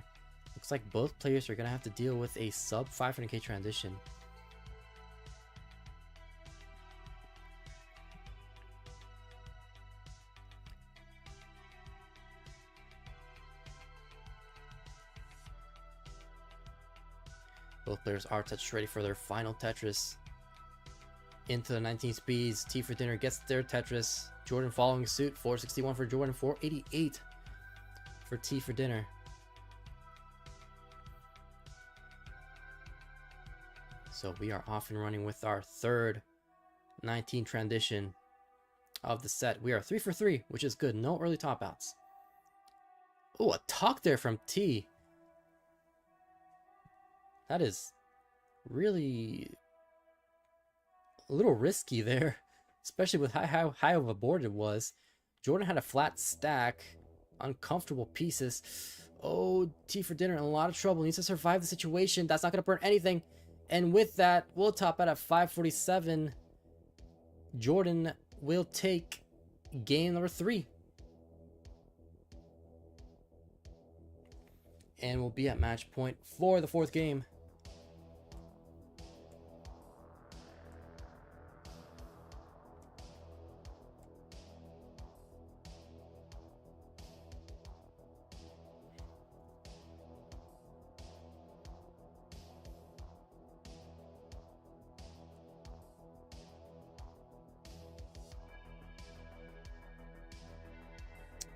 Looks like both players are gonna have to deal with a sub 500k transition. Both players are Tetris ready for their final Tetris. Into the 19 speeds, TeaforDinner gets their Tetris. Jordan following suit, 461 for Jordan, 488 for TeaforDinner. So we are off and running with our third 19 transition of the set. We are 3 for 3, which is good. No early top outs. Oh, a tuck there from T. That is really a little risky there, especially with how high of a board it was. Jordan had a flat stack, uncomfortable pieces. Oh, TeaforDinner in a lot of trouble. Needs to survive the situation. That's not going to burn anything. And with that, we'll top out at 547. Jordan will take game number 3. And we'll be at match point for the 4th game.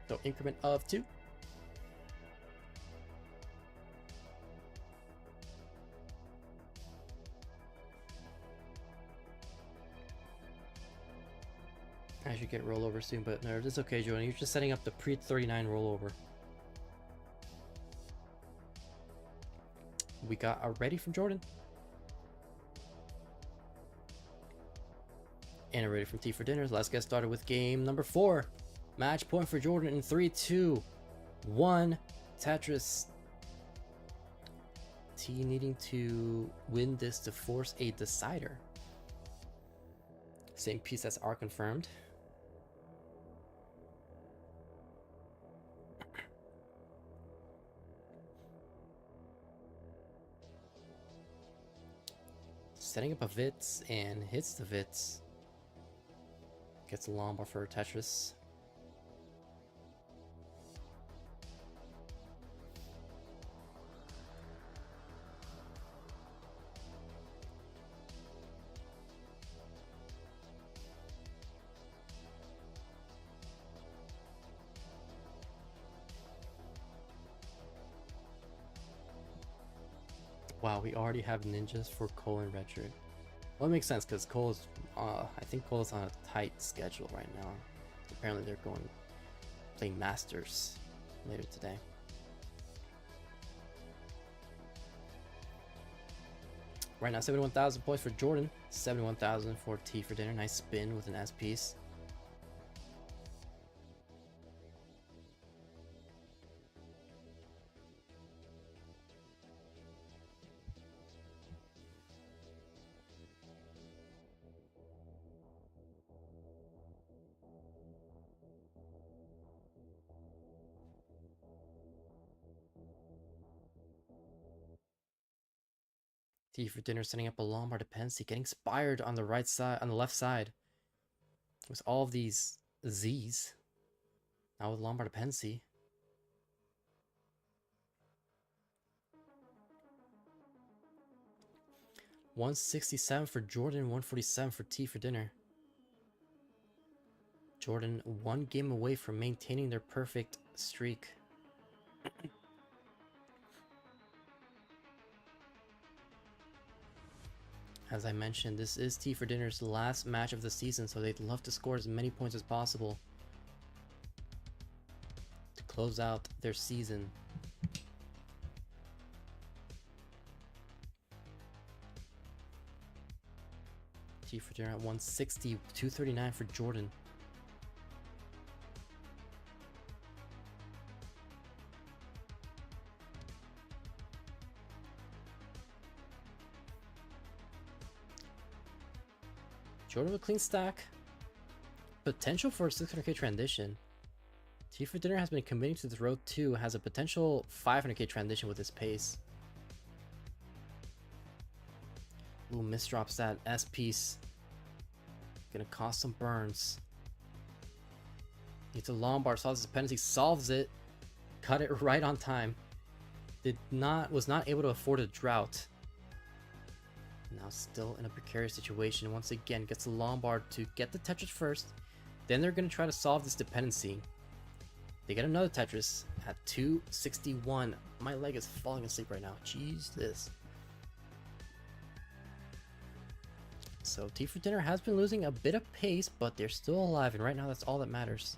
So increment of 2. I should get rollover soon, but no, it's okay, Jordan. You're just setting up the pre-39 rollover. We got a ready from Jordan. And a ready from TeaforDinner. Let's get started with game number 4. Match point for Jordan in 3, 2, 1. Tetris. T needing to win this to force a decider. Same piece as R confirmed. Setting up a Vitz and hits the Vitz. Gets a lumbar for Tetris. Wow, we already have ninjas for Cole and RedShurt. Well, it makes sense because Cole's, I think Cole's on a tight schedule right now. Apparently, they're going to play Masters later today. Right now, 71,000 points for Jordan, 71,000 for TeaforDinner. Nice spin with an S piece. TeaforDinner setting up a Lombard dependency, getting inspired on the right side, on the left side, with all of these Z's. Now with Lombard dependency. $167 for Jordan, 147 for TeaforDinner. Jordan one game away from maintaining their perfect streak. As I mentioned, this is TeaforDinner's last match of the season, so they'd love to score as many points as possible to close out their season. TeaforDinner at 160, 239 for Jordan. Jordan with a clean stack. Potential for a 600k transition. TeaforDinner has been committing to this road too, has a potential 500k transition with this pace. Ooh, misdrops that S piece. Gonna cause some burns. Needs a Lombard, solves his dependency, solves it. Cut it right on time. Was not able to afford a drought. Now still in a precarious situation. Once again, gets the Lombard to get the Tetris first. Then they're going to try to solve this dependency. They get another Tetris at 261. My leg is falling asleep right now. Jesus. So TeaforDinner has been losing a bit of pace, but they're still alive. And right now, that's all that matters.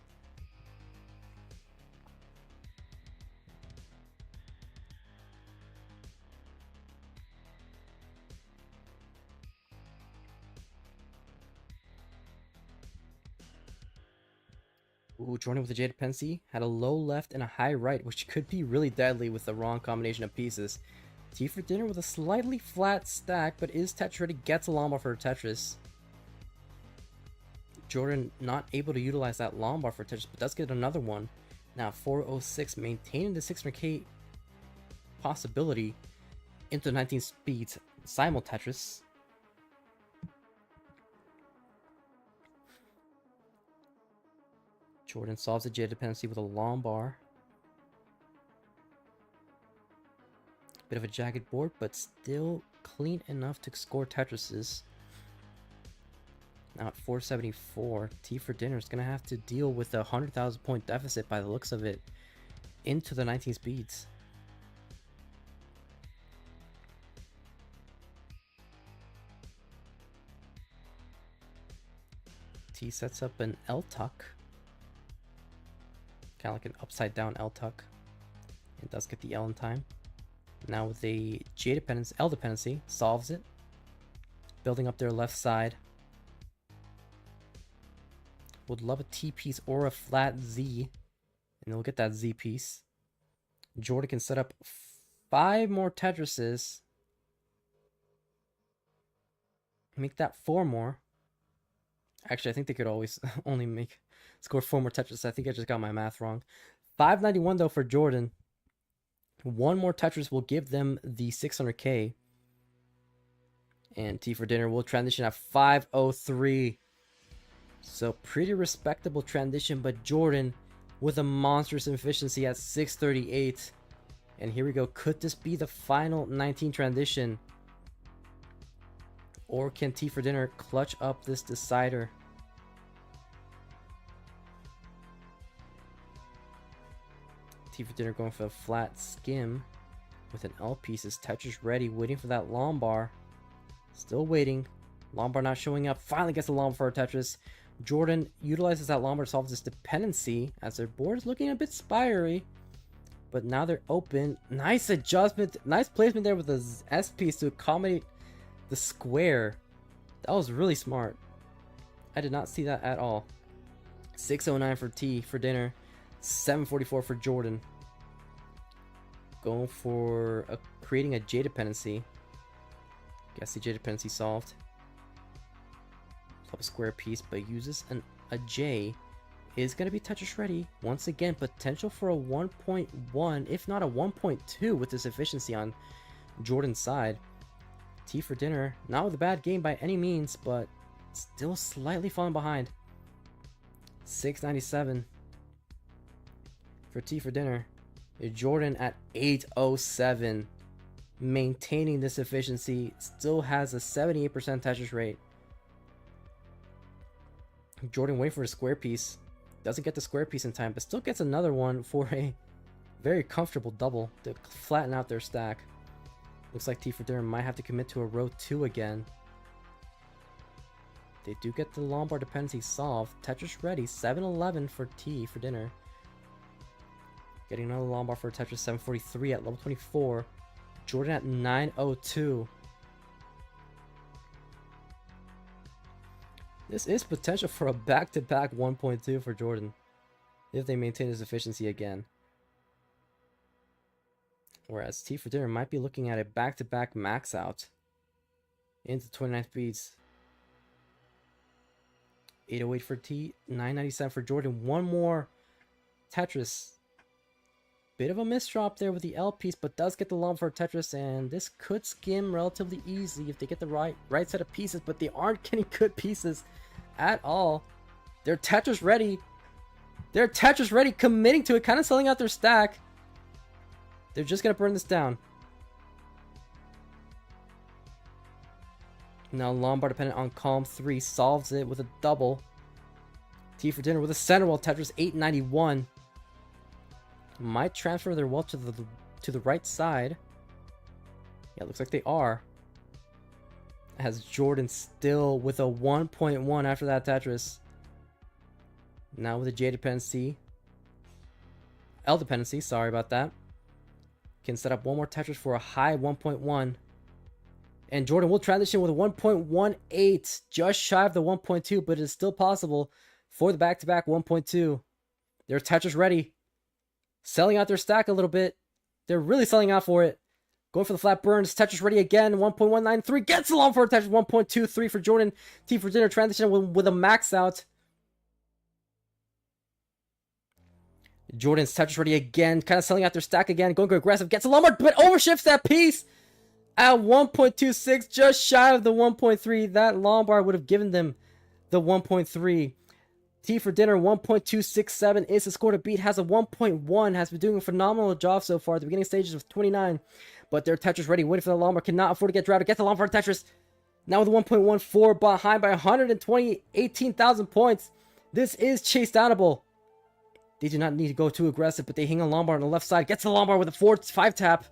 Ooh, Jordan with the Jade dependency had a low left and a high right, which could be really deadly with the wrong combination of pieces. TeaforDinner with a slightly flat stack, but is Tetris ready, gets a Lombard for Tetris. Jordan not able to utilize that Lombard for Tetris, but does get another one. Now 406, maintaining the 600k possibility into 19 speeds. Simul Tetris. Jordan solves the J dependency with a Lombard. Bit of a jagged board, but still clean enough to score Tetrises. Now at 474, TeaforDinner is going to have to deal with a 100,000 point deficit by the looks of it into the 19 speeds. T sets up an L tuck. Kind of like an upside down L tuck. It does get the L in time. Now with the J dependency, L dependency, solves it. Building up their left side. Would love a T piece or a flat Z. And they'll get that Z piece. Jordan can set up 5 more Tetrises. Make that 4 more. Actually, I think they could always only score 4 more Tetris. I think I just got my math wrong. 591 though for Jordan. 1 more Tetris will give them the 600k. And TeaforDinner will transition at 503. So pretty respectable transition, but Jordan with a monstrous efficiency at 638. And here we go. Could this be the final 19 transition? Or can TeaforDinner clutch up this decider? TeaforDinner going for a flat skim with an L piece. Is Tetris ready, waiting for that long bar? Still waiting. Long bar not showing up. Finally gets the long bar for Tetris. Jordan utilizes that long bar to solve this dependency as their board is looking a bit spiry. But now they're open. Nice adjustment. Nice placement there with the S piece to accommodate the square. That was really smart. I did not see that at all. 609 for TeaforDinner. 744 for Jordan. Going for creating a J dependency. Guess the J dependency solved. Flip a square piece, but uses a J. Is going to be Tetris ready. Once again, potential for a 1.1, if not a 1.2 with this efficiency on Jordan's side. TeaforDinner, not with a bad game by any means, but still slightly falling behind. 697 for TeaforDinner. Jordan at 807. Maintaining this efficiency. Still has a 78% Tetris rate. Jordan waiting for a square piece. Doesn't get the square piece in time, but still gets another one for a very comfortable double to flatten out their stack. Looks like TeaforDinner might have to commit to a row 2 again. They do get the long bar dependency solved. Tetris ready. 711 for TeaforDinner. Getting another long bar for Tetris. 743 at level 24. Jordan at 902. This is potential for a back-to-back 1.2 for Jordan, if they maintain his efficiency again. Whereas TeaforDinner might be looking at a back-to-back max out into 29 speeds. 808 for T, 997 for Jordan. One more Tetris. Bit of a misdrop there with the L piece, but does get the long for Tetris, and this could skim relatively easily if they get the right set of pieces, but they aren't getting good pieces at all. They're Tetris ready. They're Tetris ready, committing to it, kind of selling out their stack. They're just going to burn this down. Now Lombard dependent on column 3 solves it with a double. TeaforDinner with a center wall Tetris 891. Might transfer their wealth to the right side. Yeah, looks like they are. As Jordan still with a 1.1 after that Tetris. Now with a J dependency. L dependency, sorry about that. Can set up one more Tetris for a high 1.1. And Jordan will transition with a 1.18. Just shy of the 1.2, but it is still possible for the back-to-back 1.2. They're Tetris ready. Selling out their stack a little bit. They're really selling out for it. Going for the flat burns. Tetris ready again. 1.193. Gets along for a Tetris. 1.23 for Jordan. TeaforDinner transition with a max out. Jordan's Tetris ready again. Kind of selling out their stack again. Going aggressive. Gets a Lombard, but overshifts that piece at 1.26. Just shy of the 1.3. That Lombard would have given them the 1.3. TeaforDinner 1.267 is the score to beat. Has a 1.1. Has been doing a phenomenal job so far at the beginning stages of 29. But they're Tetris ready. Waiting for the Lombard. Cannot afford to get drafted. Gets the Lombard Tetris. Now with a 1.14. Behind by 120. 18,000 points. This is chase downable. They do not need to go too aggressive, but they hang a Lombard on the left side. Gets the Lombard with a 5 tap.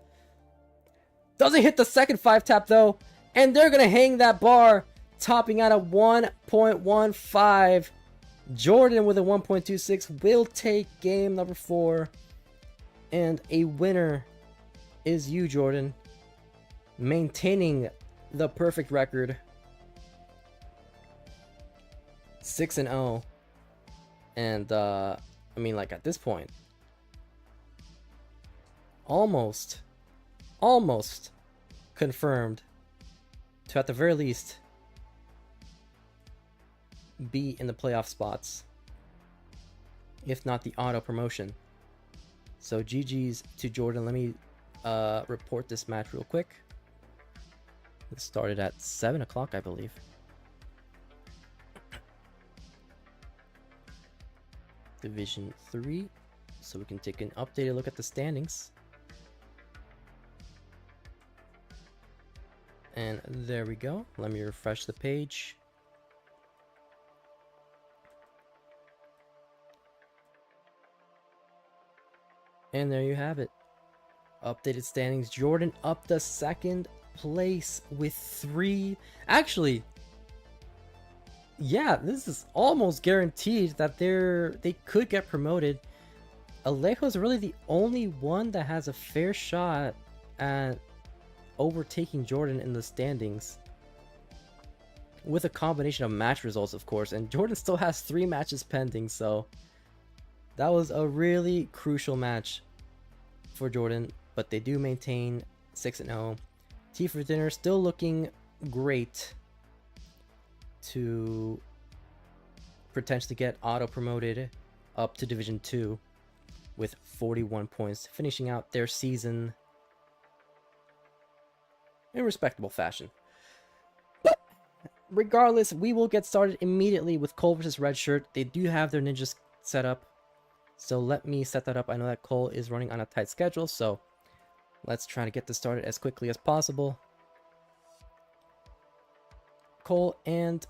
Doesn't hit the second 5 tap though. And they're going to hang that bar. Topping out at 1.15. Jordan with a 1.26 will take game number 4. And a winner is you, Jordan. Maintaining the perfect record. 6-0. And, I mean, like, at this point, almost confirmed to, at the very least, be in the playoff spots, if not the auto promotion. So GG's to Jordan. Let me report this match real quick. It started at 7 o'clock, I believe. Division 3, so we can take an updated look at the standings. And there we go. Let me refresh the page. And there you have it. Updated standings. Jordan up to second place with 3. Actually, yeah, this is almost guaranteed that they could get promoted. Alejo's really the only one that has a fair shot at overtaking Jordan in the standings, with a combination of match results, of course, and Jordan still has 3 matches pending, so that was a really crucial match for Jordan, but they do maintain 6-0. TeaforDinner still looking great to potentially get auto-promoted up to Division 2 with 41 points, finishing out their season in respectable fashion. But regardless, we will get started immediately with Cole versus RedShurt. They do have their ninjas set up, so let me set that up. I know that Cole is running on a tight schedule, so let's try to get this started as quickly as possible. Cole and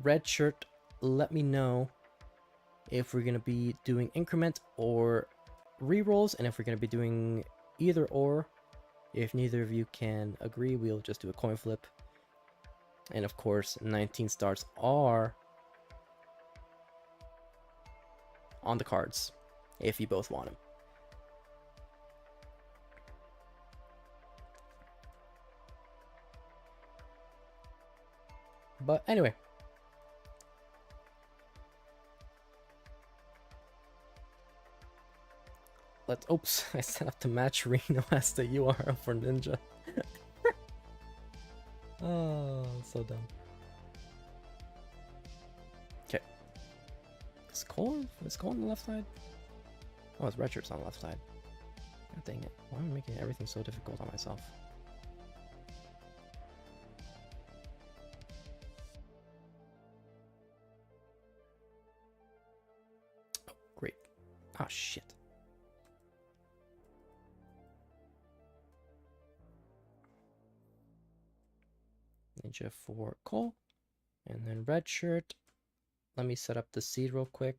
RedShurt, let me know if we're going to be doing increment or rerolls, and if we're going to be doing either or. If neither of you can agree, we'll just do a coin flip. And of course, 19 starts are on the cards if you both want them. But anyway, oops, I set up the matcherino as the URL for Ninja. Oh, so dumb. Okay. Is Cole on the left side? Oh, it's RedShirt's on the left side. God dang it. Why am I making everything so difficult on myself? Oh, great. Oh, shit. Ninja for Cole, and then RedShurt. Let me set up the seed real quick.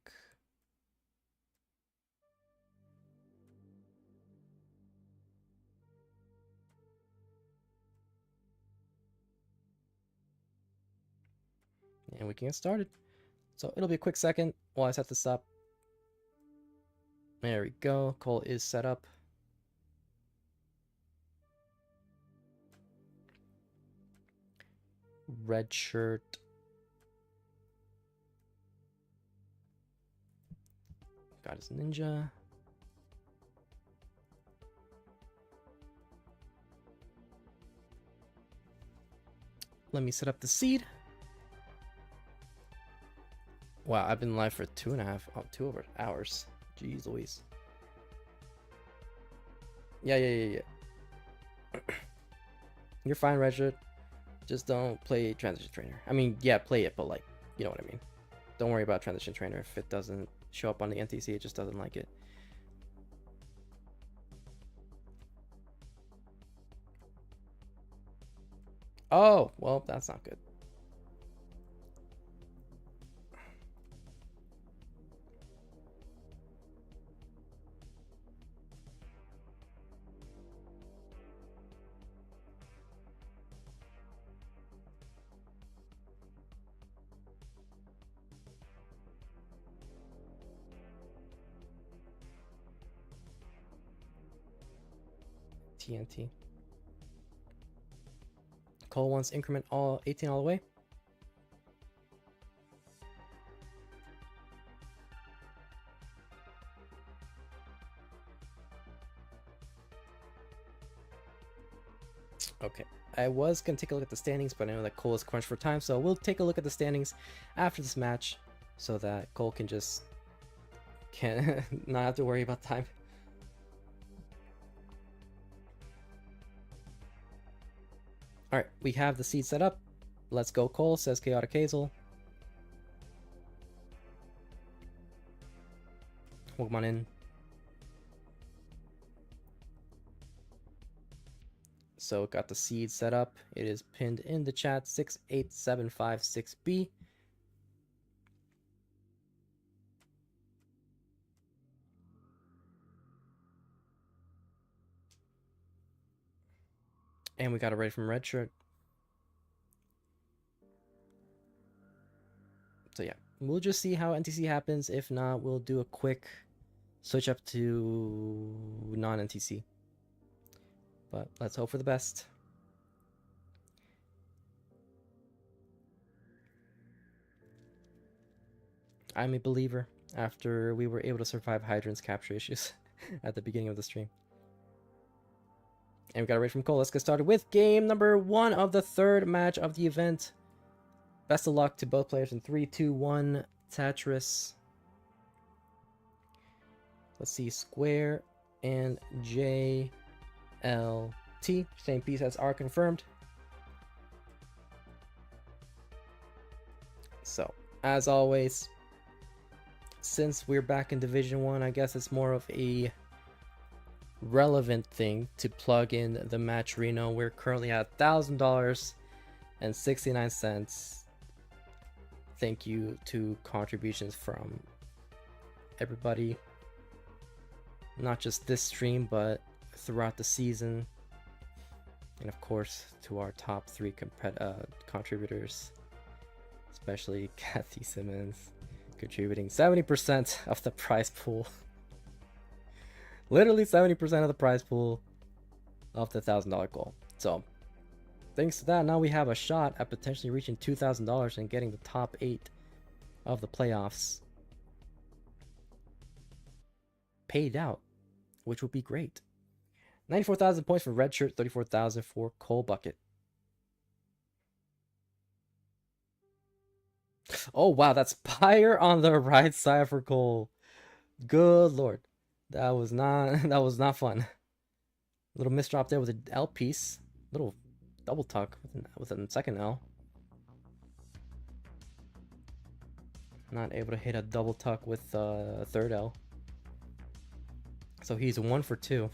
And we can get started. So it'll be a quick second while I set this up. There we go. Cole is set up. RedShurt. Got his ninja. Let me set up the seed. Wow, I've been live for 2 over hours. Jeez Louise. Yeah. You're fine, RedShurt. Just don't play Transition Trainer. I mean, yeah, play it, but like, you know what I mean. Don't worry about Transition Trainer. If it doesn't show up on the NTC, it just doesn't like it. Oh, well, that's not good. TNT. Cole wants increment all 18 all the way. Okay, I was gonna take a look at the standings, but I know that Cole is crunched for time, so we'll take a look at the standings after this match so that Cole can just not have to worry about time. Alright, we have the seed set up. Let's go, Cole, says Chaotic Hazel. Pokemon in. So got the seed set up. It is pinned in the chat, 68756B. And we got it ready from RedShurt. So yeah, we'll just see how NTC happens. If not, we'll do a quick switch up to non-NTC. But let's hope for the best. I'm a believer after we were able to survive Hydrant's capture issues at the beginning of the stream. And we got it right from Cole. Let's get started with game number 1 of the 3rd match of the event. Best of luck to both players in 3, 2, 1, Tetris. Let's see, Square and JLT. Same piece as are confirmed. So, as always, since we're back in Division 1, I guess it's more of a relevant thing to plug in the matcherino. We're currently at $1,000.69. Thank you to contributions from everybody, not just this stream, but throughout the season. And of course, to our top 3 contributors, especially Kathy Simmons, contributing 70% of the prize pool. Literally 70% of the prize pool of the $1,000 goal. So, thanks to that, now we have a shot at potentially reaching $2,000 and getting the top 8 of the playoffs paid out, which would be great. 94,000 points for RedShurt, 34,000 for Cole Bucket. Oh wow, that's Pyre on the right side for Cole. Good lord, that was not fun. Little misdrop there with an L piece. Little double tuck with a second L. Not able to hit a double tuck with a third L. So he's 1 for 2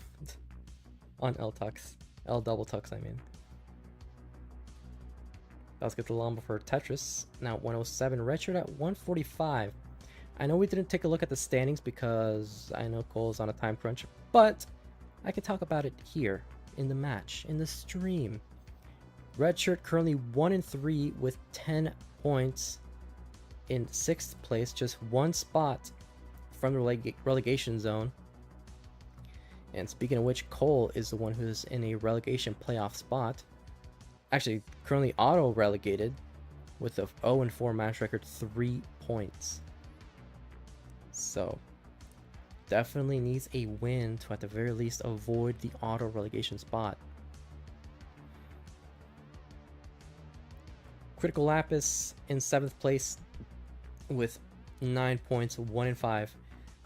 on L tucks. L double tucks, I mean. Let's get the Lamba for Tetris. Now 107. RedShurt at 145. I know we didn't take a look at the standings because I know Cole's on a time crunch, but I can talk about it here in the match, in the stream. RedShurt currently 1-3 with 10 points in 6th place, just 1 spot from the relegation zone. And speaking of which, Cole is the one who's in a relegation playoff spot. Actually, currently auto-relegated with a 0-4 match record, 3 points. So, definitely needs a win to at the very least avoid the auto-relegation spot. Critical Lapis in 7th place with 9 points, 1-5.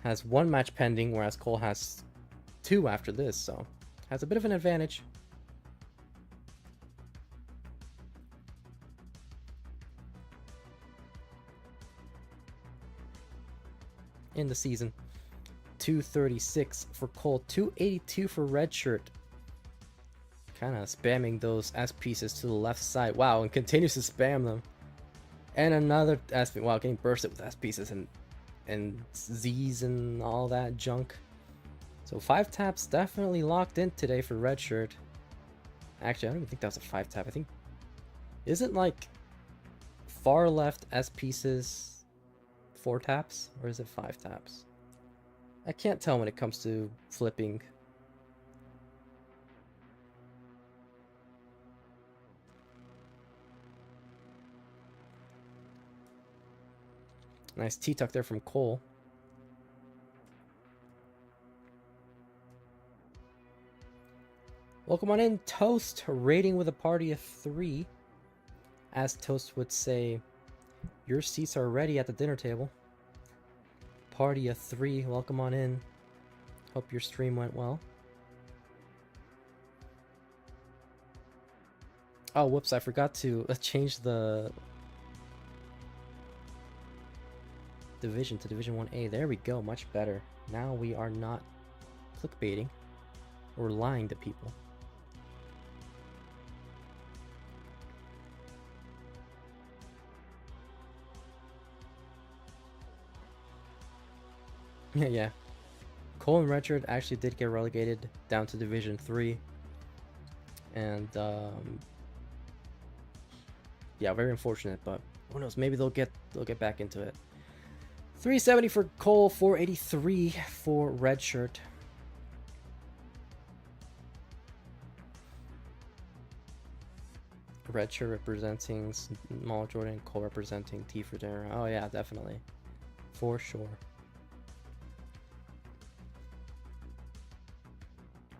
Has 1 match pending, whereas Cole has 2 after this, so has a bit of an advantage. In the season. 236 for Cole, 282 for RedShurt. Kind of spamming those S pieces to the left side. Wow, and continues to spam them. And another S piece. Wow, getting bursted with S pieces and Z's and all that junk. So 5 taps definitely locked in today for RedShurt. Actually, I don't even think that was a 5 tap. I think, isn't like far left S pieces 4 taps, or is it 5 taps? I can't tell when it comes to flipping. Nice T-tuck there from Cole. Welcome on in, Toast, rating with a party of 3. As Toast would say, your seats are ready at the dinner table. Party of 3, welcome on in. Hope your stream went well. Oh, whoops, I forgot to change the division to Division 1A. There we go, much better. Now we are not clickbaiting or lying to people. Yeah. Cole and RedShurt actually did get relegated down to Division 3. And yeah, very unfortunate, but who knows? Maybe they'll get back into it. 370 for Cole, 483 for RedShurt. RedShurt representing Smoljordan, Cole representing TeaforDinner. Oh yeah, definitely, for sure.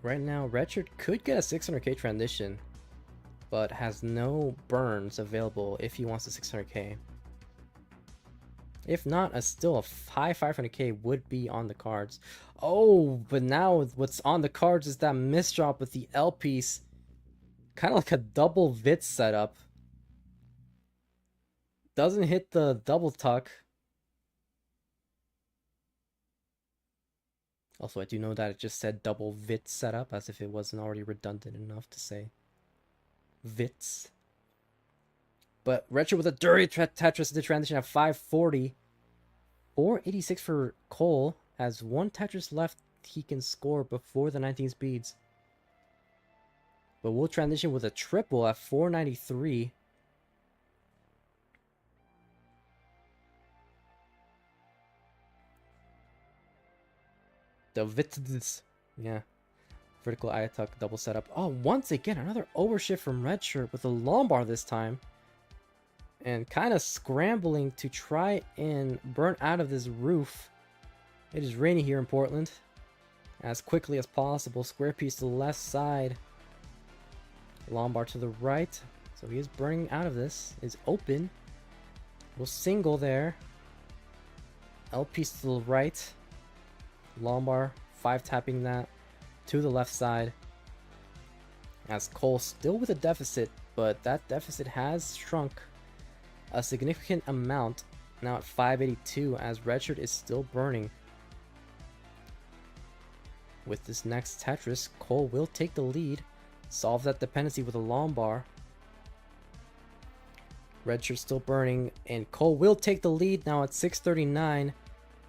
Right now, RedShurt could get a 600k transition, but has no burns available if he wants a 600k. If not, still a high 500k would be on the cards. Oh, but now what's on the cards is that misdrop with the L piece. Kind of like a double Vit setup. Doesn't hit the double tuck. Also, I do know that it just said double Vit setup, as if it wasn't already redundant enough to say Vits. But RedShurt with a dirty Tetris into transition at 540. 486 for Cole. Has one Tetris left he can score before the 19 speeds. But we'll transition with a triple at 493. The Vits, yeah. Vertical eye tuck double setup. Oh, once again, another overshift from RedShurt with a long bar this time. And kind of scrambling to try and burn out of this roof. It is rainy here in Portland. As quickly as possible. Square piece to the left side. Long bar to the right. So he is burning out of this. Is open. Will single there. L piece to the right. Long bar. 5 tapping that to the left side. As Cole still with a deficit. But that deficit has shrunk a significant amount. Now at 582 as RedShurt is still burning. With this next Tetris, Cole will take the lead. Solve that dependency with a long bar. RedShirt still burning, and Cole will take the lead now at 639,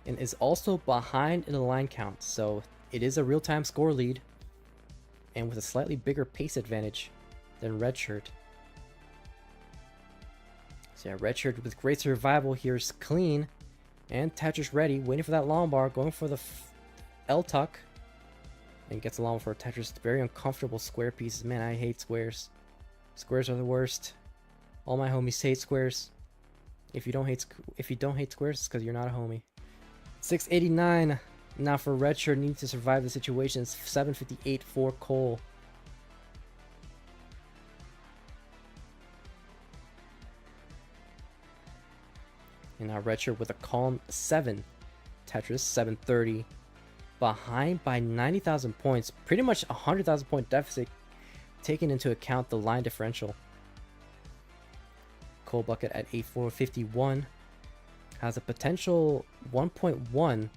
and is also behind in the line count. So it is a real-time score lead, and with a slightly bigger pace advantage than RedShirt. So yeah, RedShirt with great survival here is clean, and Tetris ready, waiting for that long bar, going for the L tuck. And gets along for a Tetris. Very uncomfortable square pieces. Man, I hate squares. Squares are the worst. All my homies hate squares. If you don't hate squares, it's because you're not a homie. 689 now for RedShurt. Needs to survive the situation. It's 758 for Cole. And now RedShurt with a calm 7. Tetris 730. Behind by 90,000 points, pretty much a 100,000 point deficit, taking into account the line differential. Cole bucket at 8451 has a potential 1.1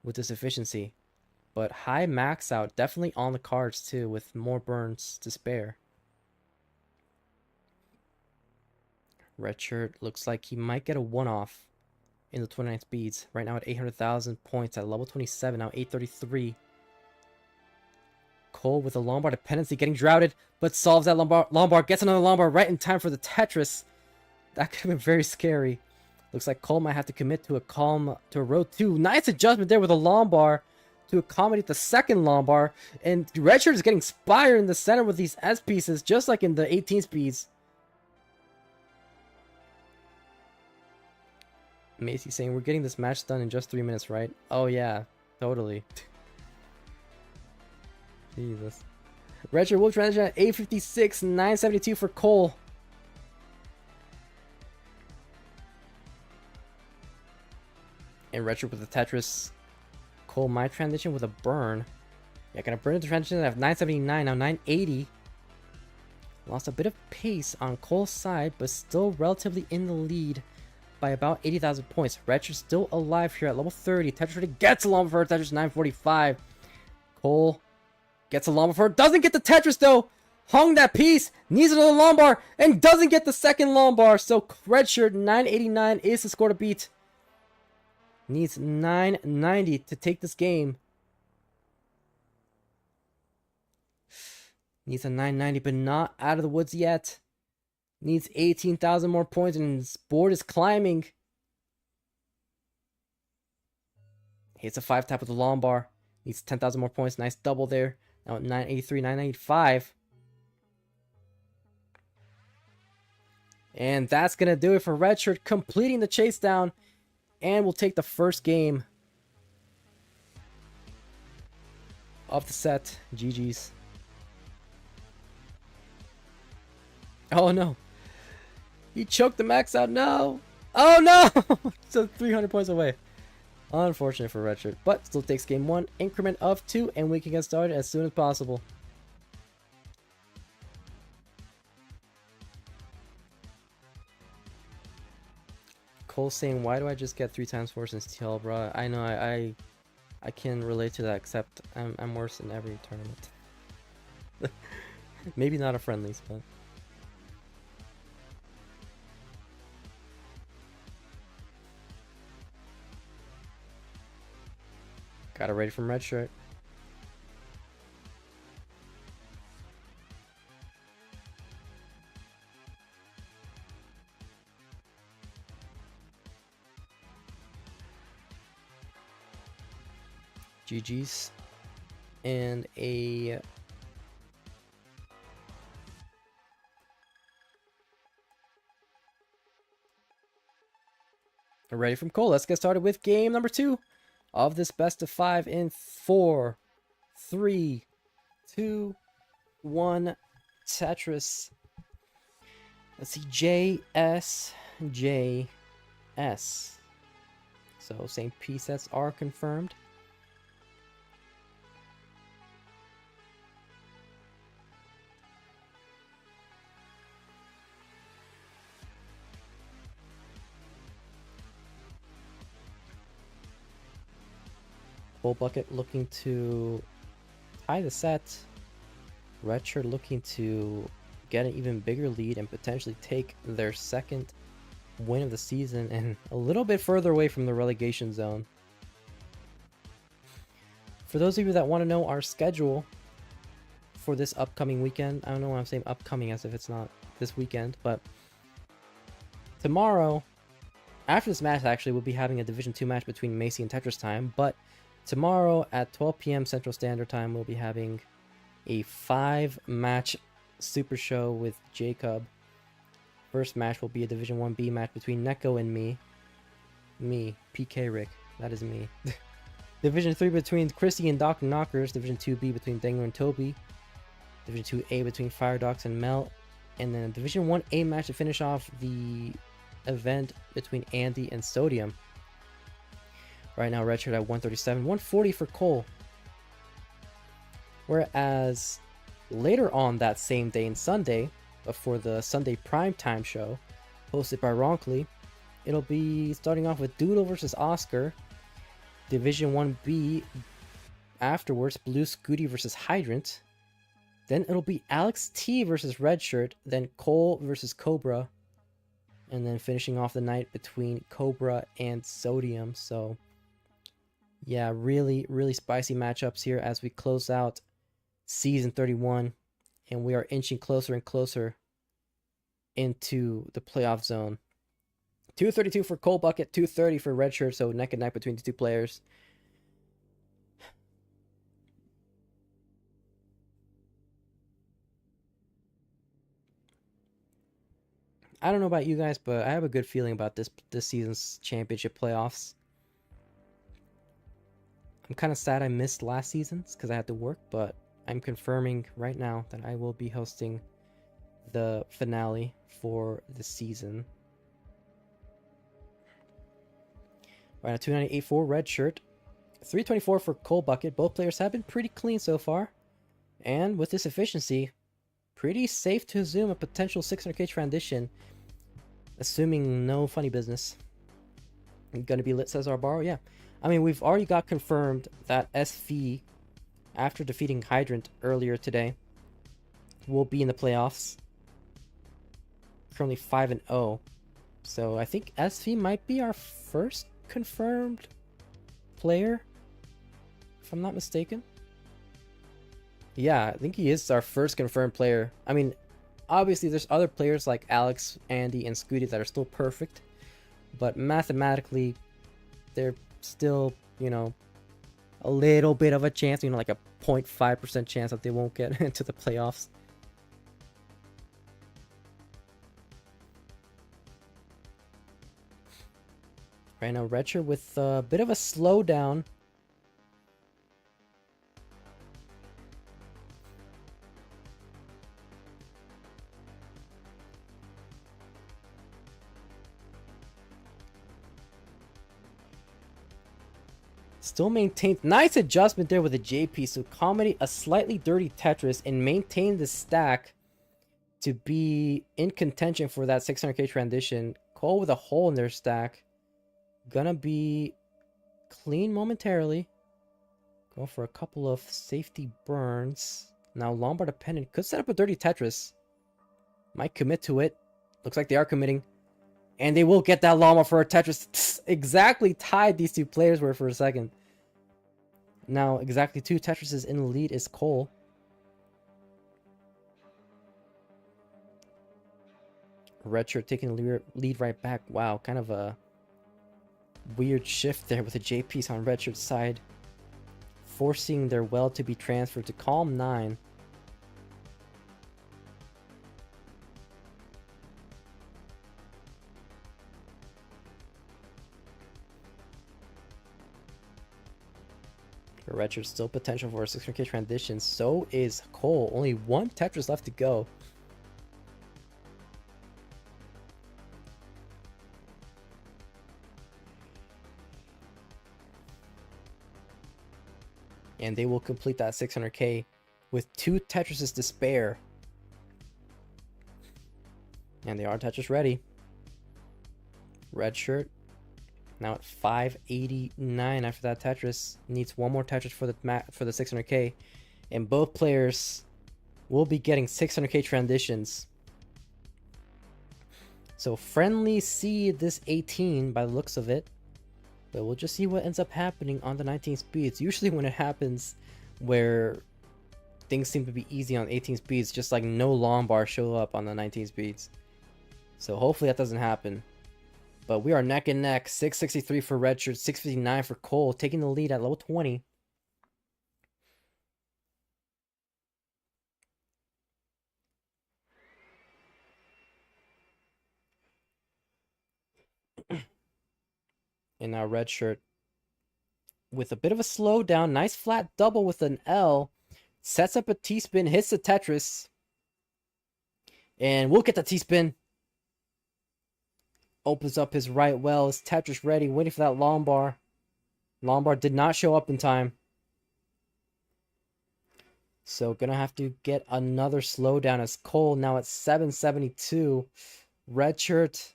with this efficiency, but high max out definitely on the cards too, with more burns to spare. RedShurt looks like he might get a one-off in the 29 speeds. Right now at 800,000 points at level 27, now 833. Cole with a long bar dependency getting droughted, but solves that long bar, gets another long bar right in time for the Tetris. That could have been very scary. Looks like Cole might have to commit to a row 2. Nice adjustment there with a long bar to accommodate the second long bar. And RedShurt is getting inspired in the center with these S pieces, just like in the 18 speeds. Maisie saying, we're getting this match done in just 3 minutes, right? Oh yeah, totally. Jesus. RedShurt will transition at 856, 972 for Cole. And RedShurt with the Tetris. Cole might transition with a burn. Yeah, gonna burn into transition at 979, now 980. Lost a bit of pace on Cole's side, but still relatively in the lead by about 80,000 points. RedShirt still alive here at level 30. Tetris ready, gets a long for Tetris 945. Cole gets a long for, doesn't get the Tetris though. Hung that piece, needs another long bar, and doesn't get the second long bar. So RedShirt 989 is the score to beat. Needs 990 to take this game. Needs a 990, but not out of the woods yet. Needs 18,000 more points, and his board is climbing. Hits a 5 tap with the long bar. Needs 10,000 more points. Nice double there. Now at 983, 995. And that's going to do it for RedShurt, completing the chase down. And we'll take the first game of the set. GG's. Oh no. He choked the max out. No. Oh no. So 300 points away. Unfortunate for RedShurt, but still takes game 1, increment of 2, and we can get started as soon as possible. Cole saying, why do I just get 3 times force in CTL, bro? I know, I can relate to that, except I'm worse in every tournament. Maybe not a friendlies, but... Got it ready from RedShurt. GG's. And a... Ready from Cole. Let's get started with game number 2 of this best of 5 in 4, 3, 2, 1. Tetris. Let's see, J, S, J, S. So same P sets are confirmed. Full bucket looking to tie the set. RedShurt looking to get an even bigger lead and potentially take their second win of the season and a little bit further away from the relegation zone. For those of you that want to know our schedule for this upcoming weekend, I don't know why I'm saying upcoming as if it's not this weekend, but tomorrow, after this match actually, we'll be having a Division 2 match between Maisie and TetrisTime, but tomorrow at 12 p.m. Central Standard Time, we'll be having a 5-match super show with Jacob. First match will be a Division 1B match between Neko and me. Me, Peekayric. That is me. Division 3 between Chrissy and Dr. Knockers. Division 2B between Dengo and Toby. Division 2A between Firedox and Mel. And then a Division 1A match to finish off the event between Andy and Sodium. Right now, RedShurt at 137, 140 for Cole. Whereas later on that same day and Sunday, before the Sunday primetime show, hosted by Ronkley, it'll be starting off with Doodle versus Oscar. Division 1B afterwards, Blue Scooty versus Hydrant. Then it'll be Alex T versus RedShurt, then Cole versus Cobra. And then finishing off the night between Cobra and Sodium. So yeah, really, really spicy matchups here as we close out Season 31. And we are inching closer and closer into the playoff zone. 232 for Cole Bucket, 230 for RedShurt, so neck and neck between the two players. I don't know about you guys, but I have a good feeling about this season's championship playoffs. I'm kind of sad I missed last season's because I had to work, but I'm confirming right now that I will be hosting the finale for the season. Right now, 298 for RedShurt, 324 for Cole Bucket. Both players have been pretty clean so far. And with this efficiency, pretty safe to assume a potential 600k transition, assuming no funny business. Gonna be lit, says Arbaro. Yeah. I mean, we've already got confirmed that SV, after defeating Hydrant earlier today, will be in the playoffs. Currently 5-0. So I think SV might be our first confirmed player, if I'm not mistaken. Yeah, I think he is our first confirmed player. I mean, obviously there's other players like Alex, Andy, and Scooty that are still perfect, but mathematically, they're still, you know, a little bit of a chance, you know, like a 0.5% chance that they won't get into the playoffs. Right now, RedShurt with a bit of a slowdown. Still maintained. Nice adjustment there with the JP. So accommodate a slightly dirty Tetris and maintain the stack to be in contention for that 600k transition. Cole with a hole in their stack. Gonna be clean momentarily. Go for a couple of safety burns. Now Lombard dependent could set up a dirty Tetris. Might commit to it. Looks like they are committing. And they will get that Lombard for a Tetris. Exactly tied these two players were for a second. Now exactly 2 Tetrises in the lead is Cole. RedShurt taking the lead right back. Wow, kind of a weird shift there with the JPs on RedShirt's side, forcing their well to be transferred to column 9. RedShirt still potential for a 600k transition. So is Cole. Only 1 Tetris left to go. And they will complete that 600k with 2 Tetrises to spare. And they are Tetris ready. RedShurt now at 589 after that Tetris. Needs 1 more Tetris for the 600k. And both players will be getting 600k transitions. So friendly seed this 18 by the looks of it. But we'll just see what ends up happening on the 19 speeds. Usually when it happens where things seem to be easy on 18 speeds, just like no long bars show up on the 19 speeds. So hopefully that doesn't happen. But we are neck and neck. 663 for RedShrt, 659 for Cole, taking the lead at level 20. And now RedShrt with a bit of a slowdown. Nice flat double with an L. Sets up a T-spin, hits the Tetris. And we'll get the T-spin. Opens up his right well. Is Tetris ready, waiting for that long bar. Long bar did not show up in time. So gonna have to get another slowdown as Cole now at 772. RedShrt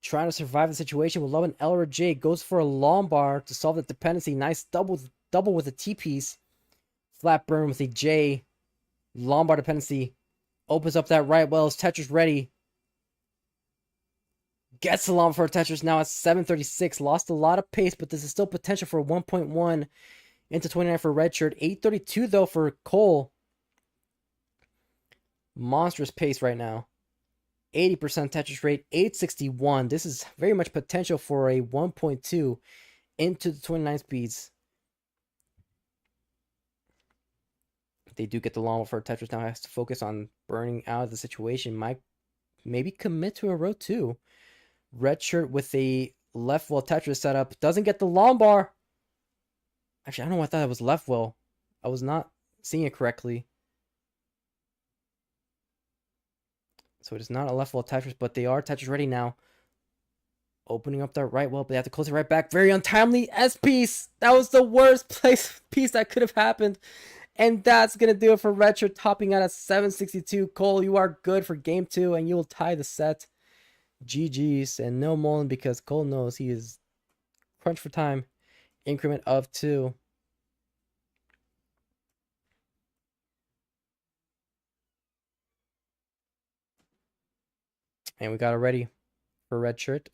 trying to survive the situation with low and L or J. Goes for a long bar to solve the dependency. Nice double with a T-piece. Flat burn with a J. Long bar dependency. Opens up that right well. Is Tetris ready? Gets the long for a Tetris now at 736. Lost a lot of pace, but this is still potential for 1.1 into 29 for RedShrt. 832 though for Cole. Monstrous pace right now. 80% Tetris rate, 861. This is very much potential for a 1.2 into the 29 speeds. They do get the long for Tetris now. Has to focus on burning out of the situation. Might maybe commit to a row 2. RedShrt with a left well Tetris setup. Doesn't get the long bar. Actually, I don't know why I thought it was left well. I was not seeing it correctly. So it is not a left well Tetris, but they are Tetris ready now. Opening up that right well, but they have to close it right back. Very untimely S-piece. That was the worst place piece that could have happened. And that's going to do it for RedShrt, topping out at 762. Cole, you are good for game 2, and you will tie the set. GG's, and no Mullen because Cole knows he is crunch for time. Increment of 2. And we got it ready for RedShrt.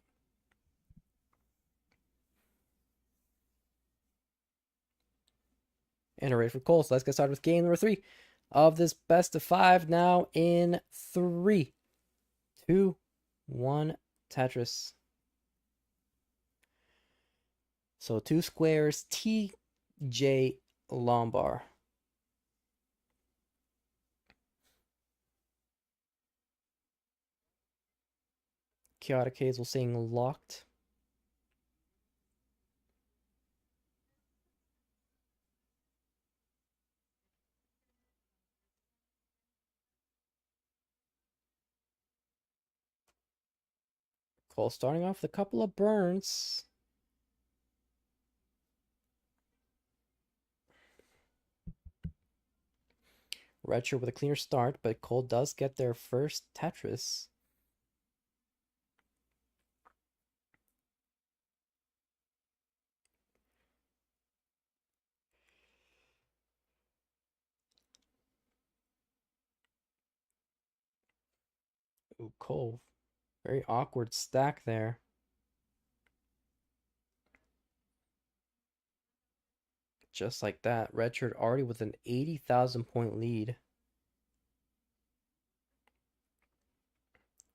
And a raid for Cole. So let's get started with game number 3 of this best of 5 now in 3, 2, 1, Tetris. So 2 squares, TJ Lombard. Chaotic Hazel saying locked. Cole starting off with a couple of burns. RedShurt with a cleaner start, but Cole does get their first Tetris. Ooh, Cole. Very awkward stack there. Just like that, RedShurt already with an 80,000 point lead.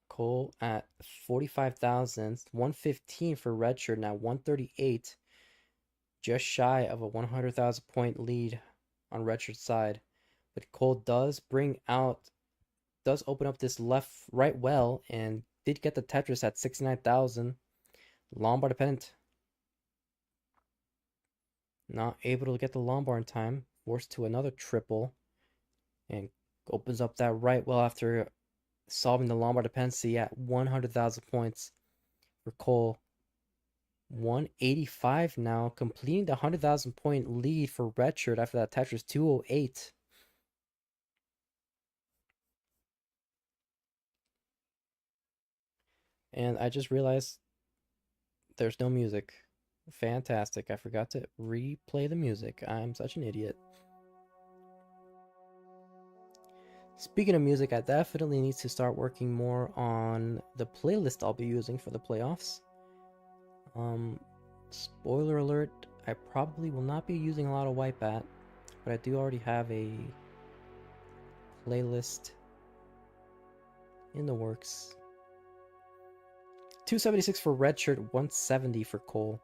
Cole at 45,000, 115 for RedShurt, now 138. Just shy of a 100,000 point lead on RedShirt's side. But Cole does open up this right well and did get the Tetris at 69,000. Lombard dependent. Not able to get the Lombard in time. Forced to another triple. And opens up that right well after solving the Lombard dependency at 100,000 points for Cole. 185 now, completing the 100,000 point lead for RedShurt after that Tetris 208. And I just realized there's no music. Fantastic. I forgot to replay the music. I'm such an idiot. Speaking of music, I definitely need to start working more on the playlist I'll be using for the playoffs. Spoiler alert, I probably will not be using a lot of Wipeout, but I do already have a playlist in the works. 276 for RedShurt, 170 for Cole.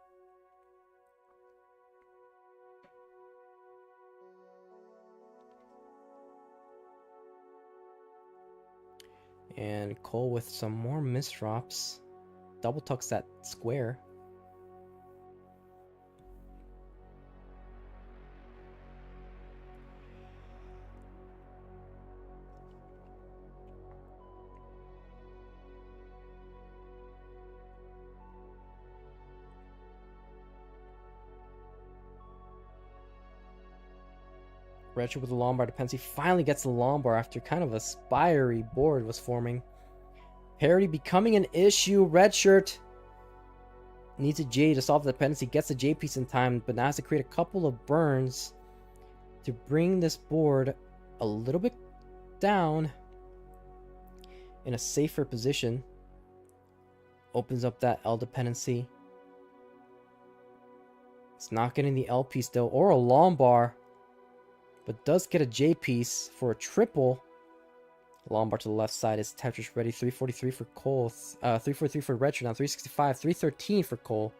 And Cole with some more misdrops. Double tucks that square. RedShurt with the Lombard dependency finally gets the Lombard after kind of a spiry board was forming. Parity becoming an issue. RedShurt needs a J to solve the dependency, gets the J piece in time, but now has to create a couple of burns to bring this board a little bit down in a safer position. Opens up that L dependency. It's not getting the L piece though, or a Lombard, but does get a J piece for a triple. Lombard to the left side is Tetris ready. 343 for Cole. 343 for RedShurt now. 365. 313 for Cole.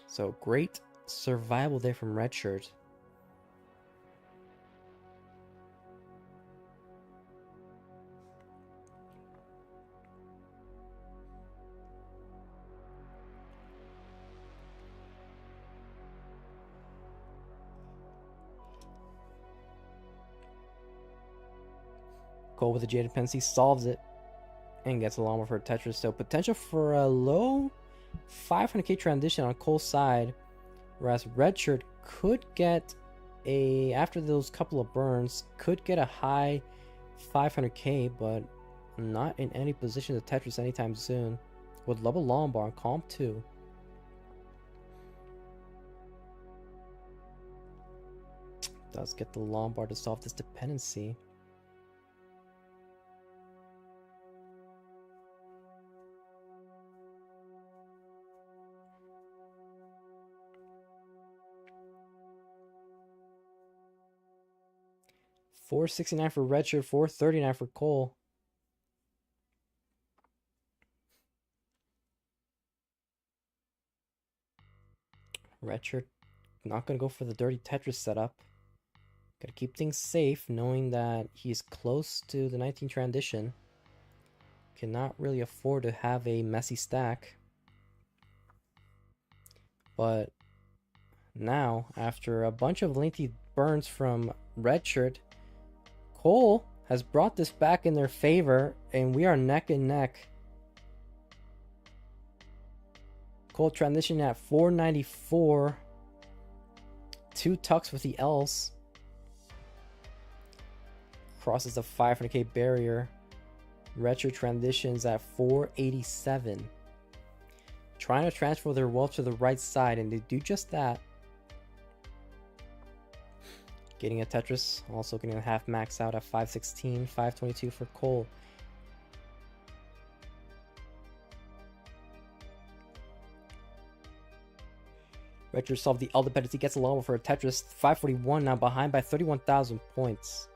So great survival there from RedShurt. Cole with the J dependency solves it and gets a Lombard for Tetris. So potential for a low 500k transition on Cole's side, whereas RedShurt could get after those couple of burns, could get a high 500k, but not in any position to Tetris anytime soon. Would love a Lombard on comp 2. Does get the Lombard to solve this dependency. 469 for RedShurt, 439 for Cole. RedShurt not going to go for the dirty Tetris setup. Got to keep things safe, knowing that he's close to the 19 transition. Cannot really afford to have a messy stack. But now, after a bunch of lengthy burns from RedShurt, Cole has brought this back in their favor, and we are neck and neck. Cole transition at 494. 2 tucks with the L's. Crosses the 500k barrier. RedShurt transitions at 487. Trying to transfer their wealth to the right side, and they do just that. Getting a Tetris, also getting a half max out at 516, 522 for Cole. RedShurt solved the L dependency, gets a low for a Tetris. 541 now behind by 31,000 points.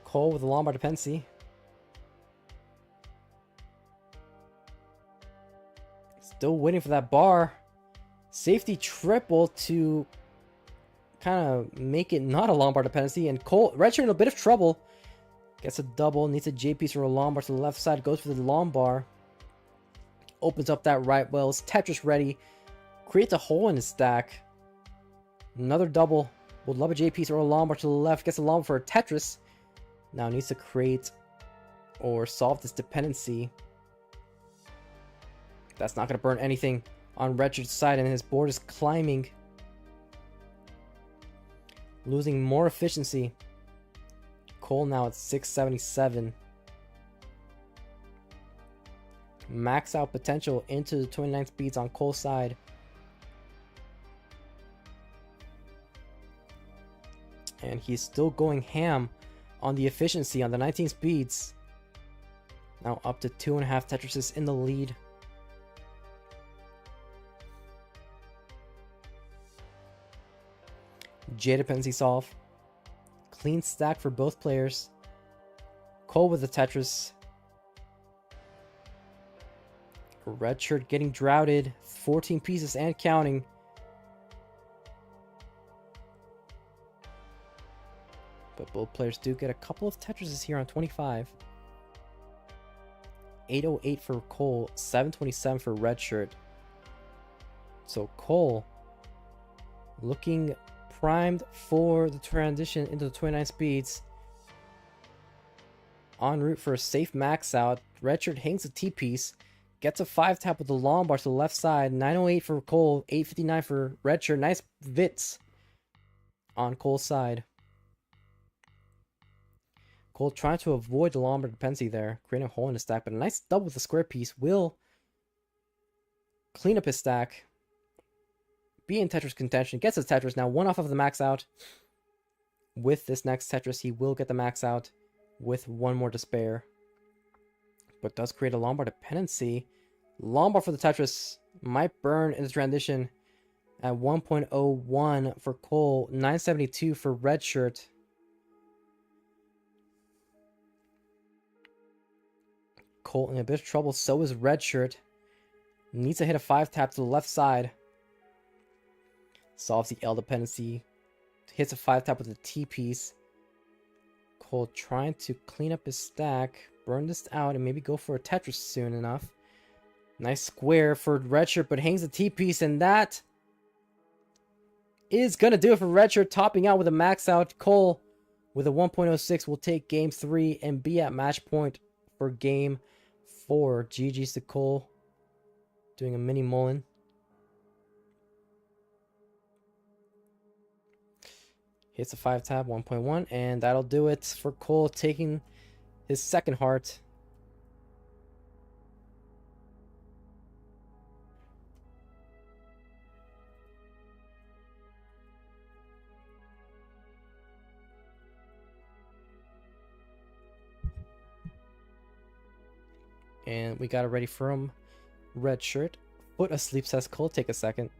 Cole with a Lombard dependency. Still waiting for that bar. Safety triple to kind of make it not a Lombard dependency. And Cole, RedShurt in a bit of trouble. Gets a double, needs a J piece or a Lombard to the left side. Goes for the Lombard. Opens up that right well. Is Tetris ready. Creates a hole in his stack. Another double. Would love a J piece or a Lombard to the left. Gets a Lombard for a Tetris. Now needs to create or solve this dependency. That's not going to burn anything on RedShirt's side, and his board is climbing. Losing more efficiency. Cole now at 677. Max out potential into the 29 speeds on Cole's side. And he's still going ham on the efficiency on the 19 speeds. Now up to 2.5 Tetrises in the lead. J dependency solve. Clean stack for both players. Cole with the Tetris. RedShurt getting droughted. 14 pieces and counting. But both players do get a couple of Tetrises here on 25. 808 for Cole, 727 for RedShurt. So Cole looking primed for the transition into the 29 speeds. En route for a safe max out. RedShurt hangs a T-piece. Gets a 5-tap with the Lombard to the left side. 908 for Cole, 859 for RedShurt. Nice Vits on Cole's side. Cole trying to avoid the Lombard dependency there, creating a hole in the stack, but a nice double with the square piece will clean up his stack. Be in Tetris contention, gets his Tetris now, 1 off of the max out. With this next Tetris, he will get the max out with 1 more to spare. But does create a Lombard dependency. Lombard for the Tetris might burn in the transition at 1.01 for Cole, 972 for RedShurt. Cole in a bit of trouble, so is RedShurt. Needs to hit a 5-tap to the left side. Solves the L dependency. Hits a 5-tap with a T-piece. Cole trying to clean up his stack. Burn this out and maybe go for a Tetris soon enough. Nice square for RedShurt, but hangs the T-piece, and that is going to do it for RedShurt, topping out with a max out. Cole with a 1.06 will take game 3 and be at match point for game 4. GG's to Cole. Doing a mini Mullen. Hits a 5-tap, 1.1, and that'll do it for Cole, taking his second heart. And we got it ready from RedShurt. Foot asleep, says Cole. Take a second.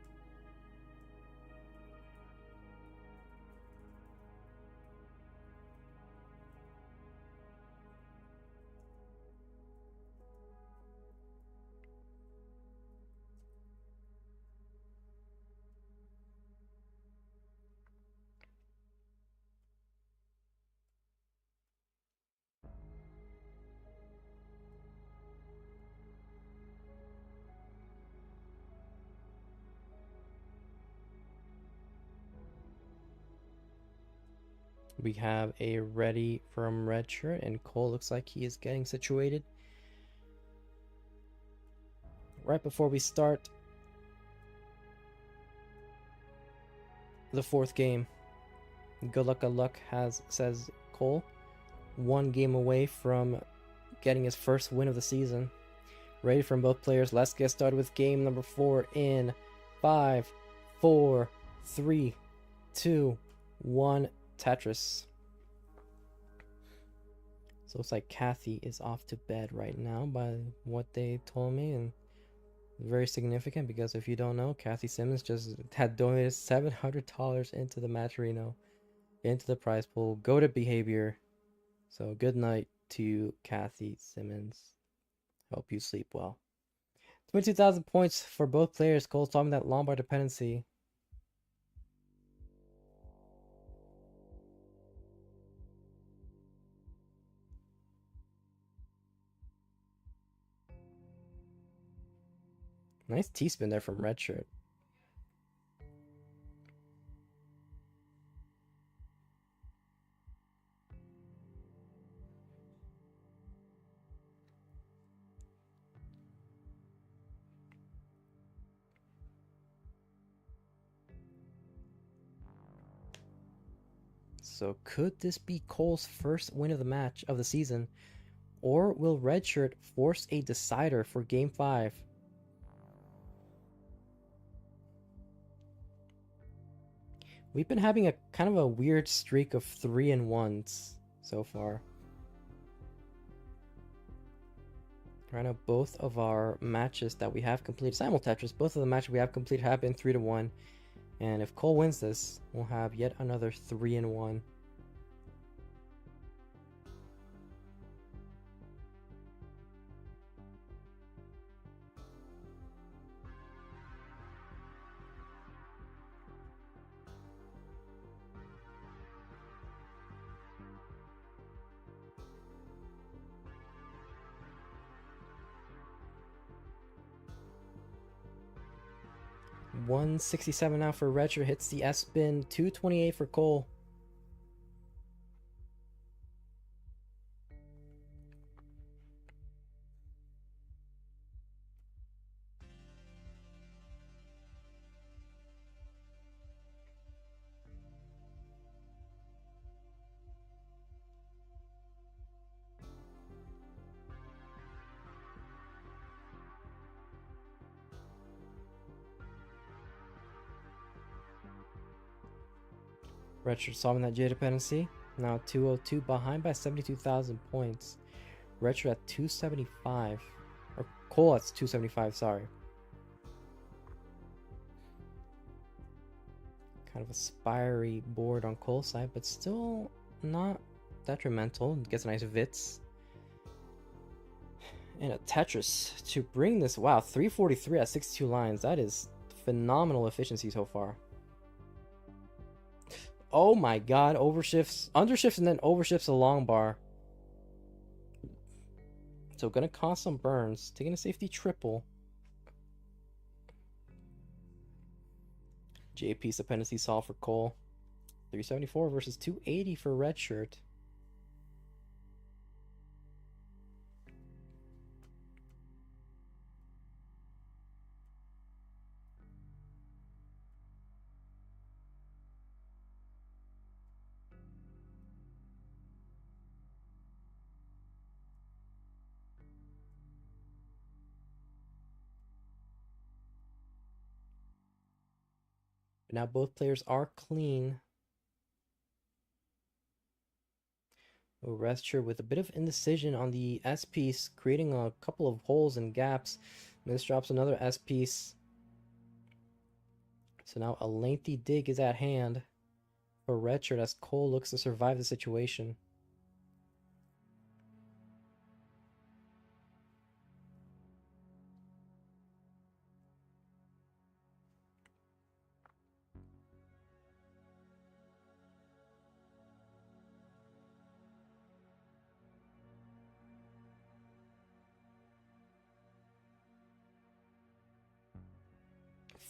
We have a ready from RedShurt, and Cole looks like he is getting situated. Right before we start the fourth game. Good luck says Cole. One game away from getting his first win of the season. Ready from both players. Let's get started with game number 4 in 5, 4, 3, 2, 1. Tetris. So it looks like Kathy is off to bed right now by what they told me, and very significant because if you don't know, Kathy Simmons just had donated $700 into the matcherino, into the prize pool. Go to behavior. So good night to Kathy Simmons. Hope you sleep well. 22,000 points for both players. Cole solving that Lombard dependency. Nice T-spin there from RedShurt. So could this be Cole's first win of the match of the season? Or will RedShurt force a decider for Game 5? We've been having a kind of a weird streak of 3-1s so far. Right now, both of our matches that we have completed, Simul Tetris, both of the matches we have completed have been 3-1. And if Cole wins this, we'll have yet another 3-1. $167 now for RedShurt, hits the S-spin, $228 for Cole. RedShurt solving that J dependency. Now 202 behind by 72,000 points. RedShurt at 275. Or Cole at 275, sorry. Kind of a spiry board on Cole's side, but still not detrimental. Gets nice Vits. And a Tetris to bring this. Wow, 343 at 62 lines. That is phenomenal efficiency so far. Oh my god, overshifts, undershifts, and then overshifts a long bar. So gonna cause some burns. Taking a safety triple. JP's dependency solved for Cole. 374 versus 280 for RedShurt. Now both players are clean. RedShurt with a bit of indecision on the S piece, creating a couple of holes and gaps. This drops another S piece. So now a lengthy dig is at hand for RedShurt as Cole looks to survive the situation.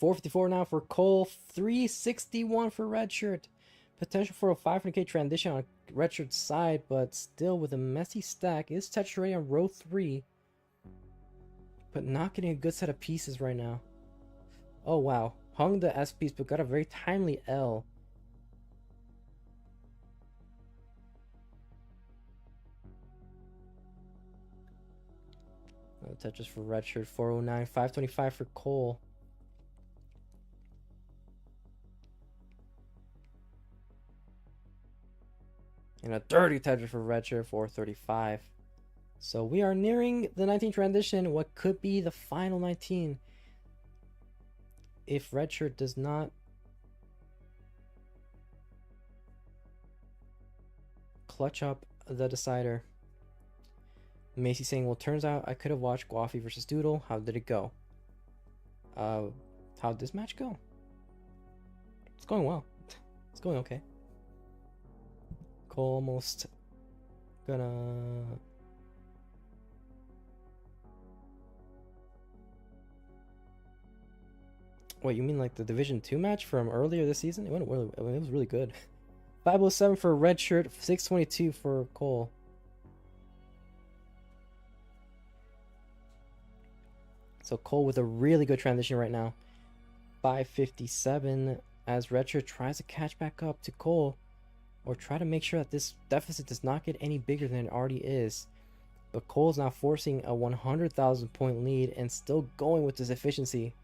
$454 now for Cole, $361 for RedShurt. Potential for a 500k transition on RedShirt's side, but still with a messy stack. Is TetrisTime on row 3, but not getting a good set of pieces right now. Oh wow, hung the S piece, but got a very timely L. Tetris for RedShurt, 409, 525 for Cole. And a 30 Tetris for RedShurt, 435. So we are nearing the 19 transition, what could be the final 19 if RedShurt does not clutch up the decider. Maisie saying, well, turns out I could have watched Guafi versus Doodle. How did it go? How'd this match go? It's going well. It's going okay. Cole almost gonna... Wait, you mean like the Division 2 match from earlier this season? It was really good. 507 for RedShurt, 622 for Cole. So Cole with a really good transition right now. 557 as RedShurt tries to catch back up to Cole, or try to make sure that this deficit does not get any bigger than it already is. But Cole's now forcing a 100,000 point lead and still going with this efficiency.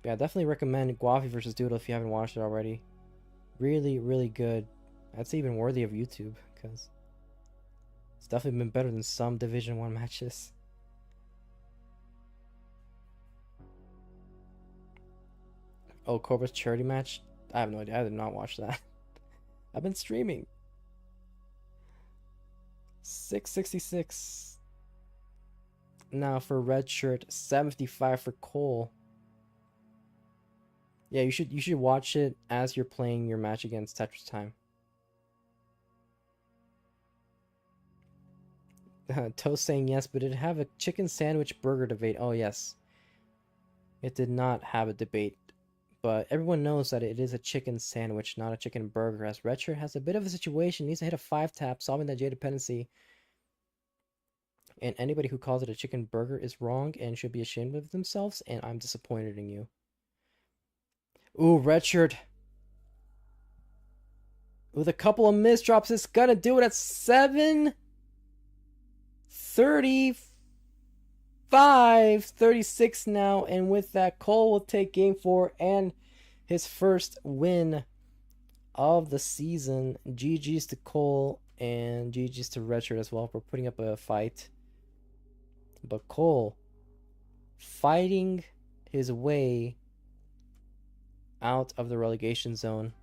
Yeah, I definitely recommend Guafi versus Doodle if you haven't watched it already. Really, really good. That's even worthy of YouTube, because it's definitely been better than some Division 1 matches. Oh, Cobra's charity match? I have no idea. I did not watch that. I've been streaming. 666. Now for RedShurt, 75 for Cole. Yeah, you should watch it as you're playing your match against TetrisTime. Toast saying yes, but did it have a chicken sandwich burger debate? Oh yes. It did not have a debate. But everyone knows that it is a chicken sandwich, not a chicken burger, as RedShurt has a bit of a situation. Needs to hit a 5-tap, solving that J dependency. And anybody who calls it a chicken burger is wrong and should be ashamed of themselves, and I'm disappointed in you. Ooh, RedShurt. With a couple of misdrops, it's gonna do it at 7:35, 36 now, and with that, Cole will take game 4 and his first win of the season. GG's to Cole and GG's to RedShurt as well for putting up a fight. But Cole fighting his way out of the relegation zone.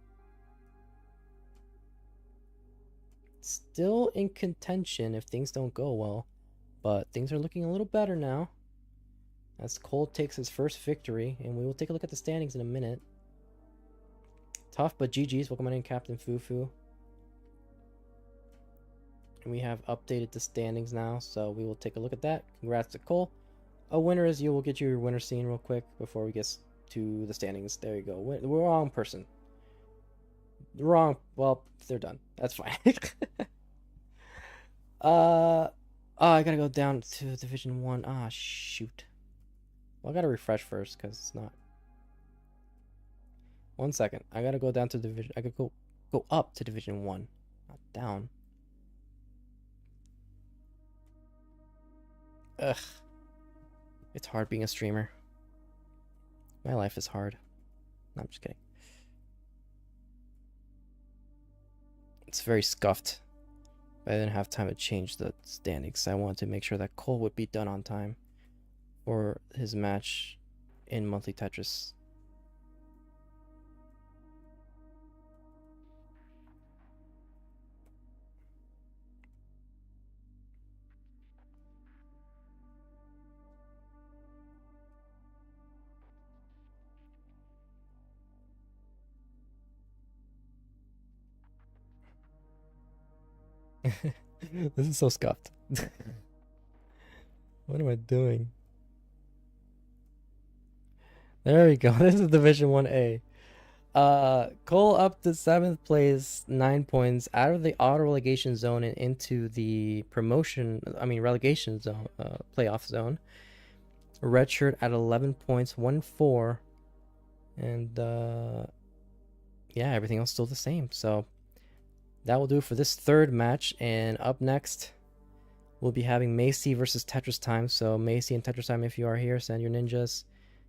Still in contention if things don't go well, but things are looking a little better now as Cole takes his first victory, and we will take a look at the standings in a minute. Tough, but GG's. Welcome on in, Captain Fufu. And we have updated the standings now, so we will take a look at that. Congrats to Cole. A winner is you. We'll get you your winner scene real quick before we get to the standings. There you go. We're wrong person. Wrong. Well, they're done. That's fine. Oh, I gotta go down to Division 1. Ah, shoot. Well, I gotta refresh first because it's not. 1 second. I gotta go down to Division. I could go up to Division 1, not down. Ugh. It's hard being a streamer. My life is hard. No, I'm just kidding. It's very scuffed. I didn't have time to change the standings. I wanted to make sure that Cole would be done on time for his match in Monthly Tetris. This is so scuffed. What am I doing? There we go. This is Division 1A. Cole up to 7th place, 9 points out of the auto relegation zone and into the relegation zone, playoff zone. RedShurt at 11 points, 1-4, and yeah, everything else still the same. So that will do it for this third match. And up next, we'll be having Maisie versus TetrisTime. So Maisie and TetrisTime, if you are here, send your ninjas.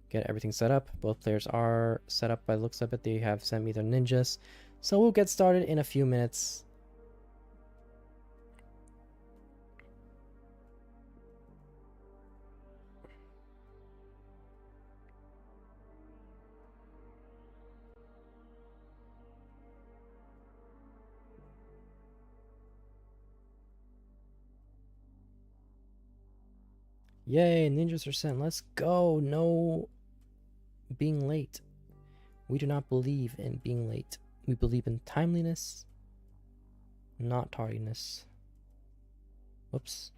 Get everything set up. Both players are set up by the looks of it. They have sent me their ninjas. So we'll get started in a few minutes. Yay, ninjas are sent. Let's go. No being late. We do not believe in being late. We believe in timeliness, not tardiness. Whoops.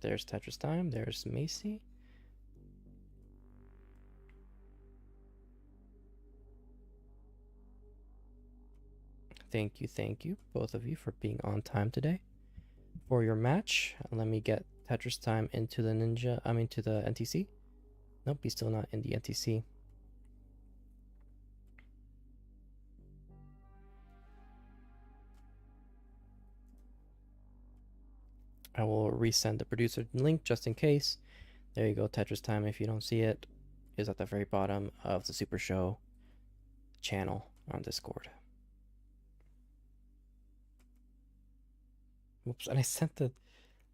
There's TetrisTime. There's Maisie. Thank you, both of you, for being on time today for your match. Let me get TetrisTime into the to the NTC. Nope, he's still not in the NTC. I will resend the producer link just in case. There you go, TetrisTime, if you don't see it, is at the very bottom of the Super Show channel on Discord. Whoops, and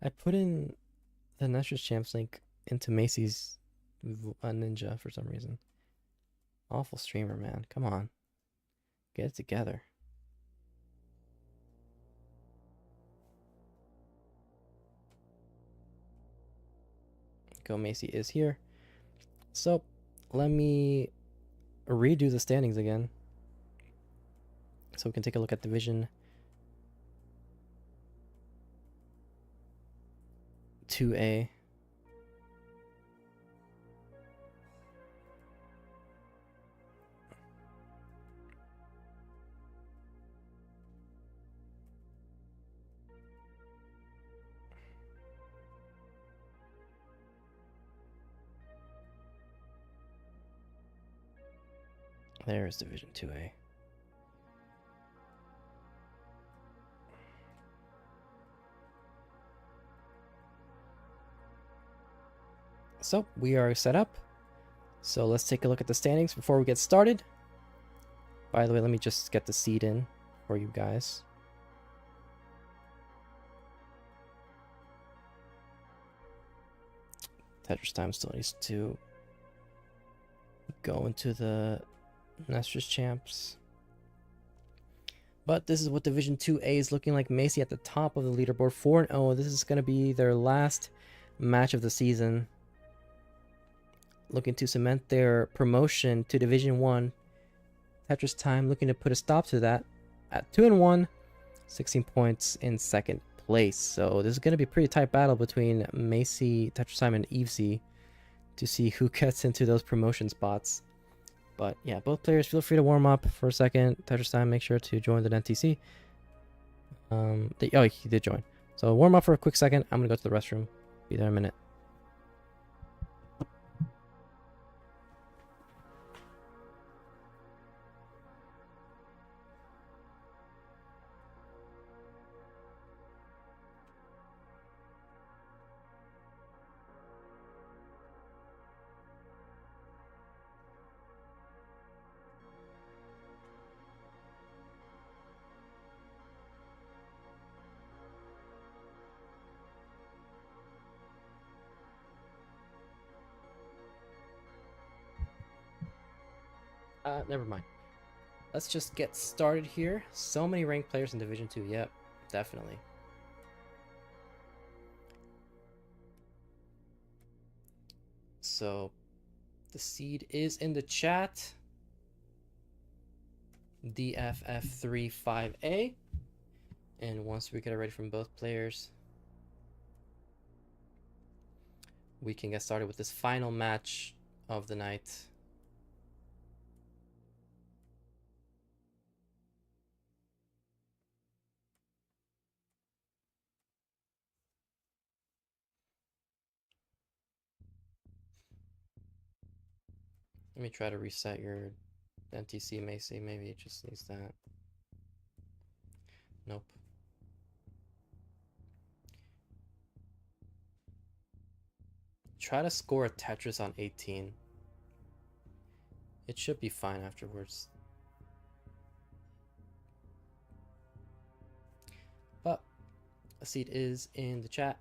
I put in the Nesters Champs link into Maisie's ninja for some reason. Awful streamer, man. Come on. Get it together. Go, Maisie is here. So, let me redo the standings again. So we can take a look at Division 2A. There's Division 2A. So we are set up. So let's take a look at the standings before we get started. By the way, let me just get the seed in for you guys. TetrisTime still needs to go into the Nesters Champs. But this is what Division 2A is looking like. Maisie at the top of the leaderboard, 4-0. This is going to be their last match of the season, looking to cement their promotion to Division 1. TetrisTime looking to put a stop to that at 2-1, 16 points in second place. So this is going to be a pretty tight battle between Maisie, TetrisTime, and Evesy to see who gets into those promotion spots. But yeah, both players feel free to warm up for a second. TetrisTime, make sure to join the NTC. Oh, he did join. So warm up for a quick second. I'm going to go to the restroom. Be there in a minute. Never mind. Let's just get started here. So many ranked players in Division 2. Yep, definitely. So, the seed is in the chat. DFF35A. And once we get it ready from both players, we can get started with this final match of the night. Let me try to reset your NTC Maisie. Maybe it just needs that. Nope. Try to score a Tetris on 18. It should be fine afterwards. But a seat is in the chat.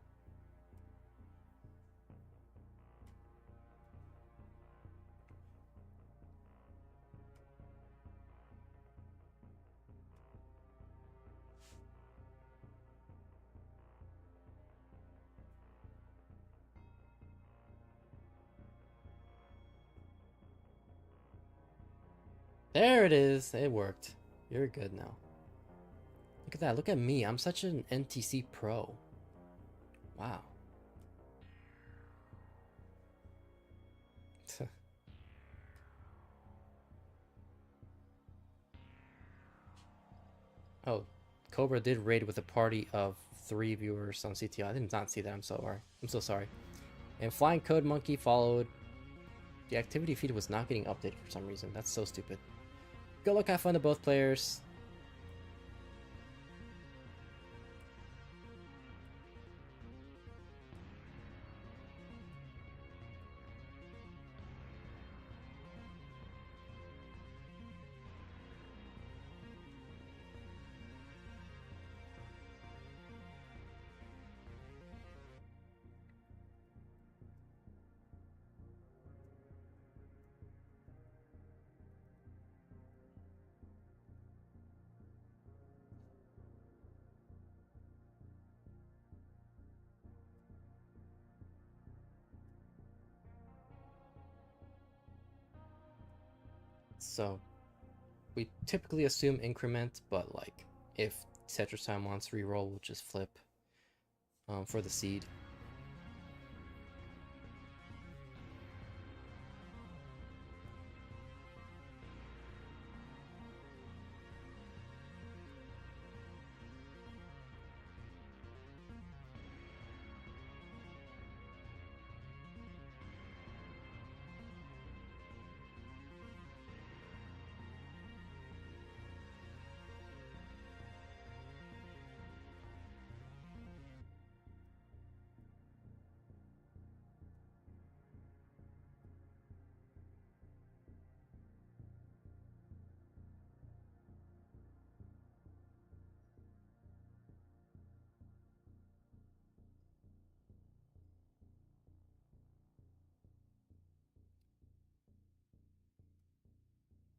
There it is. It worked. You're good now. Look at that. Look at me. I'm such an NTC pro. Wow. Oh, Cobra did raid with a party of 3 viewers on CTL. I did not see that. I'm so sorry. And Flying Code Monkey followed. The activity feed was not getting updated for some reason. That's so stupid. Good luck, have fun to both players. So, we typically assume increment, but like, if TetrisTime wants to reroll, we'll just flip for the seed.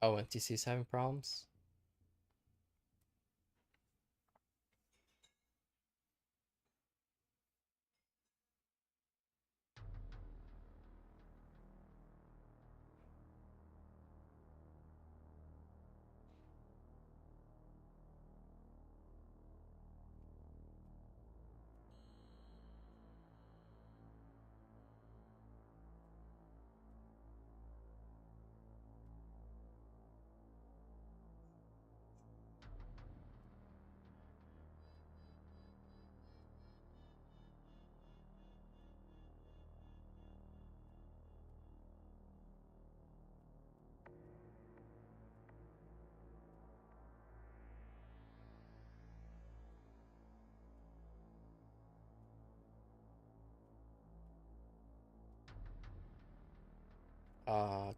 Oh, NTC's having problems?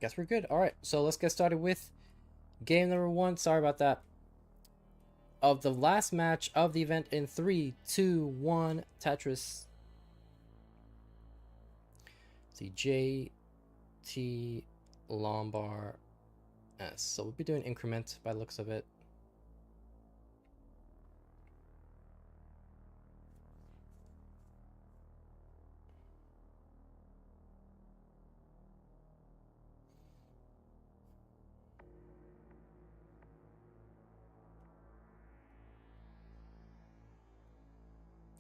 Guess we're good. Alright, so let's get started with game number 1. Sorry about that. Of the last match of the event in 3, 2, 1, Tetris. See, JT Lombard S. So we'll be doing increment by the looks of it.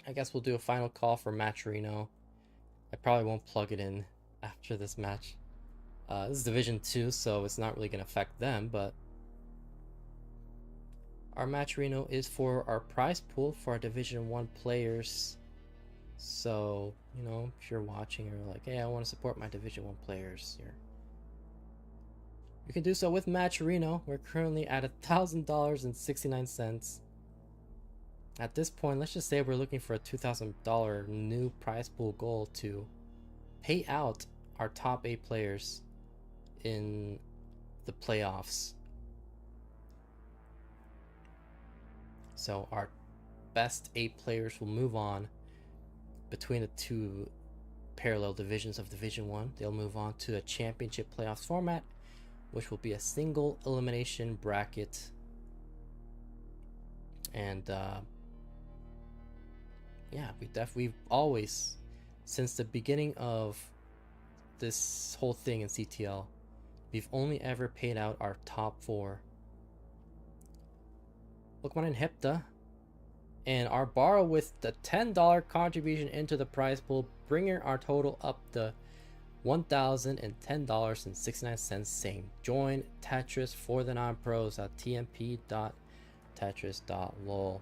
I guess we'll do a final call for Matcherino. I probably won't plug it in after this match. This is Division 2, so it's not really going to affect them, but our matcherino is for our prize pool for our Division 1 players. So, you know, if you're watching or like, hey, I want to support my Division 1 players here, you can do so with matcherino. We're currently at $1,000.69. At this point, let's just say we're looking for a $2,000 new prize pool goal to pay out our top 8 players in the playoffs. So our best 8 players will move on between the 2 parallel divisions of Division 1. They'll move on to a championship playoffs format, which will be a single elimination bracket. And yeah, we've always, since the beginning of this whole thing in CTL, we've only ever paid out our top 4. Lookman and Hepta and our borrow with the $10 contribution into the prize pool, bringing our total up to $1,010.69, saying join Tetris for the non-pros at tmp.tetris.lol.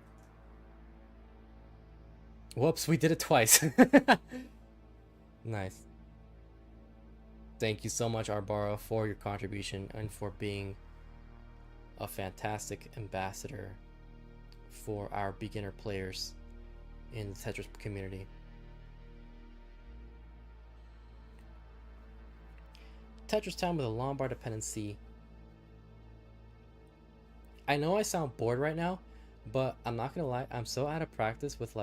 Whoops, we did it twice. Nice. Thank you so much, Arbaro, for your contribution and for being a fantastic ambassador for our beginner players in the Tetris community. Tetris time with a Lombard dependency. I know I sound bored right now, but I'm not gonna lie, I'm so out of practice with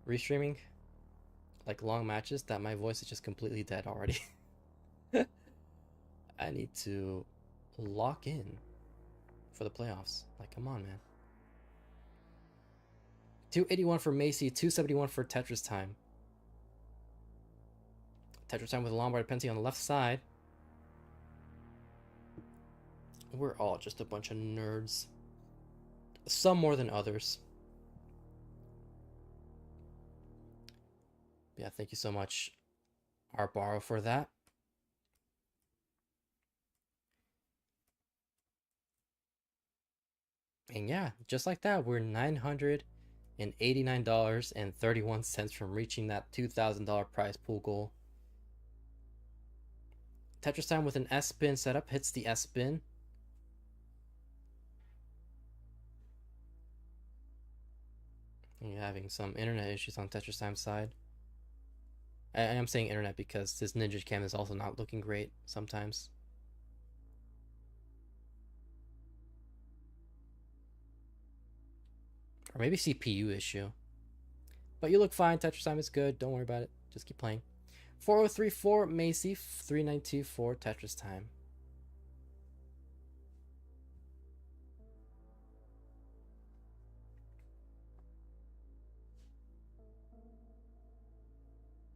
restreaming like long matches that my voice is just completely dead already. I need to lock in for the playoffs. Like, come on, man. 281 for Maisie, 271 for Tetris time. Tetris time with a Lombard dependency on the left side. We're all just a bunch of nerds. Some more than others. Yeah, thank you so much, Arbaro, for that. And yeah, just like that, we're $989.31 from reaching that $2,000 prize pool goal. Tetris time with an S-spin setup hits the S-spin. You're having some internet issues on Tetris Time's side. I am saying internet because this Ninja Cam is also not looking great sometimes. Or maybe CPU issue. But you look fine. Tetris Time is good. Don't worry about it. Just keep playing. 4034 Maisie, 392 for Tetris Time.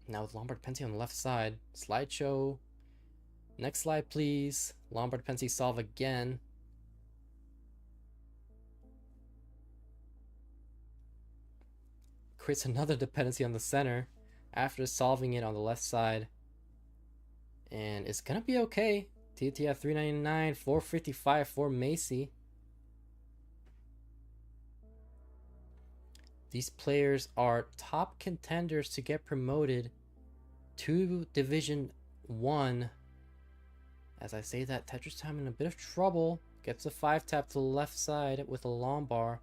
Now with Lombard dependency on the left side. Slideshow. Next slide, please. Lombard dependency solve again. Creates another dependency on the center after solving it on the left side. And it's gonna be okay. TTF 399, 455 for Maisie. These players are top contenders to get promoted to Division 1. As I say that, Tetris Time in a bit of trouble. Gets a 5-tap to the left side with a Lombard.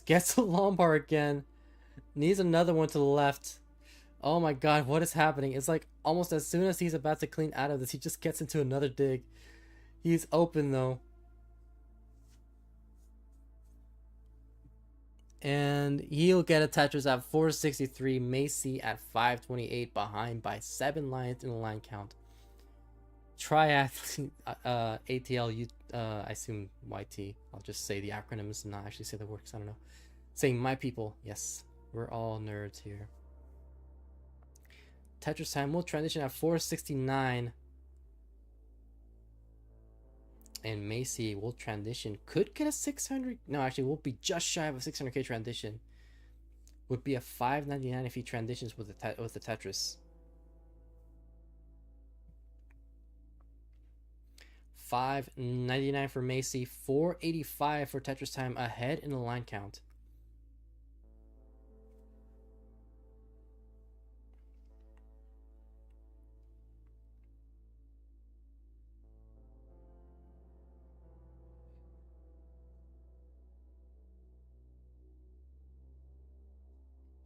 Gets a Lombard again. Needs another one to the left. Oh my god, what is happening? It's like almost as soon as he's about to clean out of this, he just gets into another dig. He's open though. And he'll get a Tetris at 463. Maisie at 528, behind by 7 lines in the line count. Triathlete, ATL, I assume YT. I'll just say the acronyms and not actually say the words. I don't know. Saying my people. Yes, we're all nerds here. Tetris Time will transition at 469. And Maisie will transition. Could get a 600. No, actually, we'll be just shy of a 600k transition. would be a $5.99 if he transitions with the Tetris. $5.99 for Maisie, $4.85 for TetrisTime, ahead in the line count.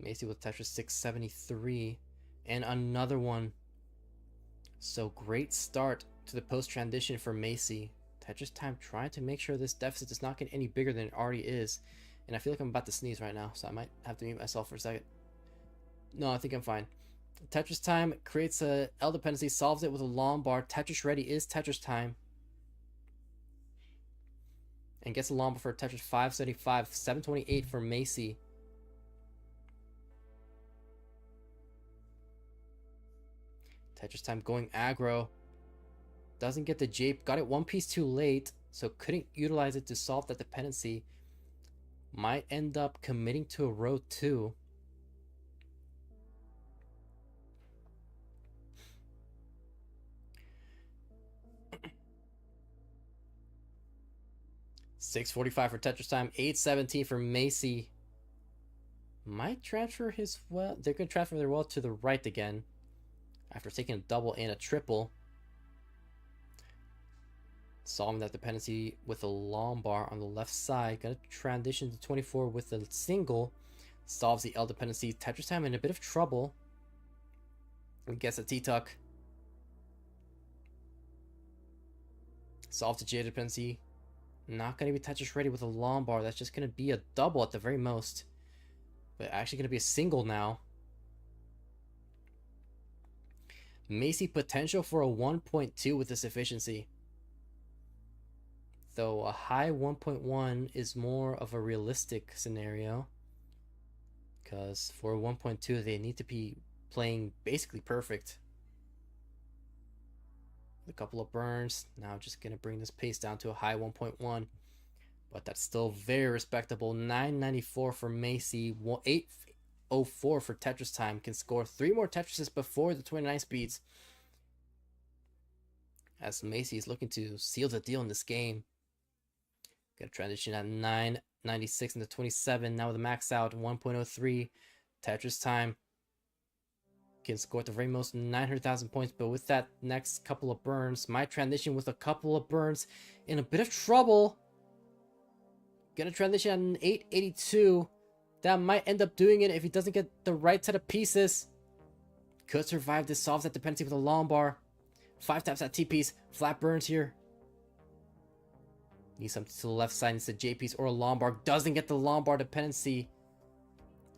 Maisie with Tetris 673, and another one. So great start to the post transition for Maisie. TetrisTime trying to make sure this deficit does not get any bigger than it already is. And I feel like I'm about to sneeze right now, so I might have to mute myself for a second. No, I think I'm fine. TetrisTime creates a L dependency, solves it with a long bar. Tetris ready is TetrisTime. And gets a long bar for Tetris 575, 728 for Maisie. TetrisTime going aggro. Doesn't get the jape. Got it one piece too late, so couldn't utilize it to solve that dependency. Might end up committing to a row 2. $6.45 for TetrisTime. $8.17 for Maisie. Might transfer his well. They're going to transfer their well to the right again, after taking a double and a triple. Solving that dependency with a long bar on the left side. Gonna transition to 24 with a single. Solves the L dependency. TetrisTime in a bit of trouble. And gets a T-tuck. Solves the J dependency. Not gonna be Tetris ready with a long bar. That's just gonna be a double at the very most. But actually gonna be a single now. Maisie potential for a 1.2 with this efficiency. Though a high 1.1 is more of a realistic scenario. Because for 1.2 they need to be playing basically perfect. With a couple of burns. Now just going to bring this pace down to a high 1.1. But that's still very respectable. 994 for Maisie. 804 for TetrisTime. Can score 3 more Tetrises before the 29 speeds. As Maisie is looking to seal the deal in this game. Gonna transition at 996 into 27. Now with a max out 1.03. TetrisTime can score at the very most 900,000 points, but with that next couple of burns, might transition with a couple of burns in a bit of trouble. Gonna transition at an 882. That might end up doing it if he doesn't get the right set of pieces. Could survive this, solves that dependency with a long bar. 5 taps at T piece, flat burns here. Needs something to the left side, needs a J piece or a long bar. Doesn't get the long bar dependency.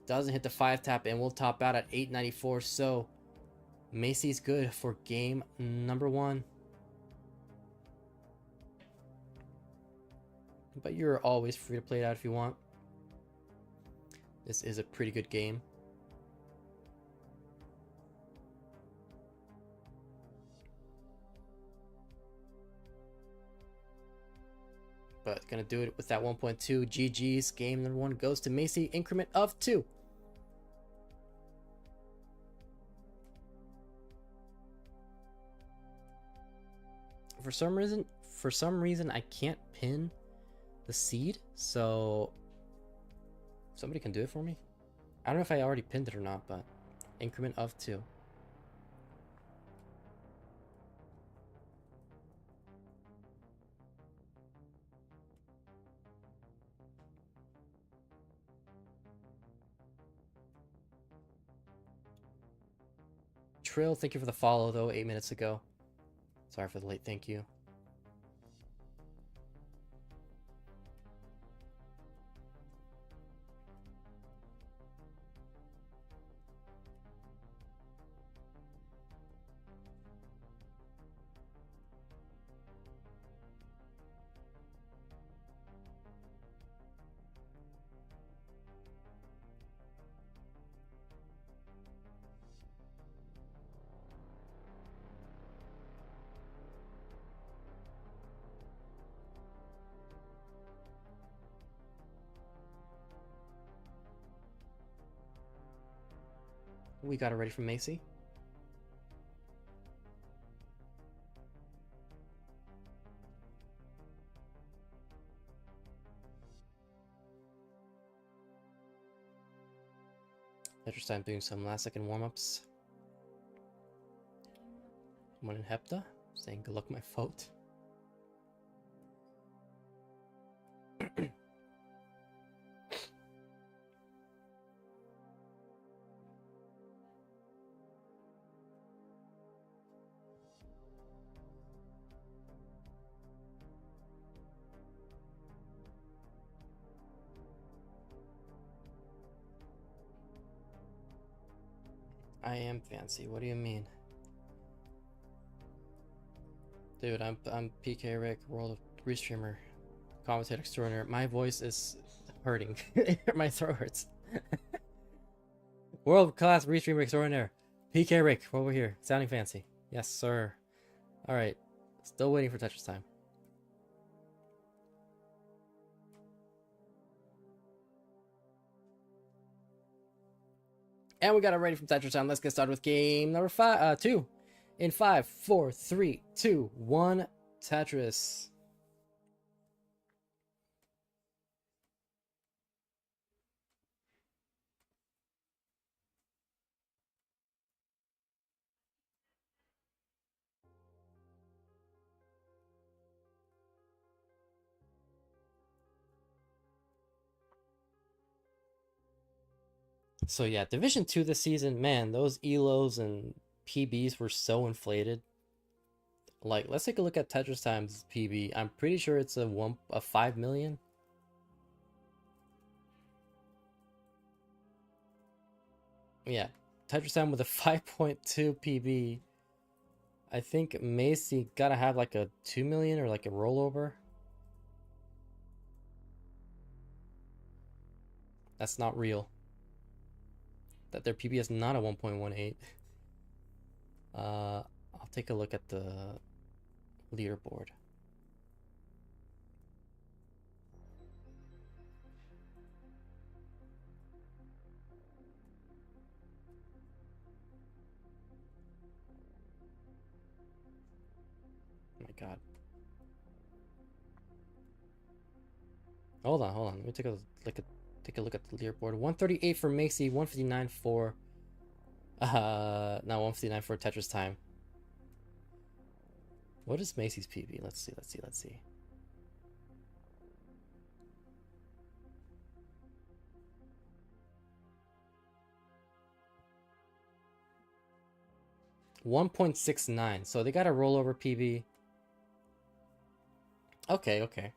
Doesn't hit the 5 tap, and we'll top out at 894. So Maisie's good for game number 1. But you're always free to play it out if you want. This is a pretty good game. But gonna do it with that 1.2. GG's. Game number 1 goes to Maisie. Increment of 2. For some reason, I can't pin the seed. So somebody can do it for me. I don't know if I already pinned it or not, but increment of 2. Trill, thank you for the follow, though, 8 minutes ago. Sorry for the late thank you. We got it ready from Maisie. TetrisTime doing some last second warm-ups. One in Hepta saying good luck my vote. I am fancy. What do you mean? Dude, I'm Peekayric, World of Restreamer, commentator extraordinaire. My voice is hurting. My throat hurts. World class Restreamer extraordinaire. Peekayric, over here. Sounding fancy. Yes, sir. Alright. Still waiting for TetrisTime. And we got it ready from TetrisTime. Let's get started with game number 2. In 5, 4, 3, 2, 1, Tetris. So yeah, Division 2 this season, man, those ELOs and PBs were so inflated. Like, let's take a look at TetrisTime's PB. I'm pretty sure it's a 5 million. Yeah, TetrisTime with a 5.2 PB. I think Maisie gotta have like a 2 million or like a rollover. That's not real. That their PB is not a 1.18. I'll take a look at the leaderboard. Oh my god. Hold on. Let me take a look at the leaderboard. 138 for Maisie, 159 for now 159 for TetrisTime. What is Maisie's PB? Let's see. $1.69. So they got a rollover PB. Okay.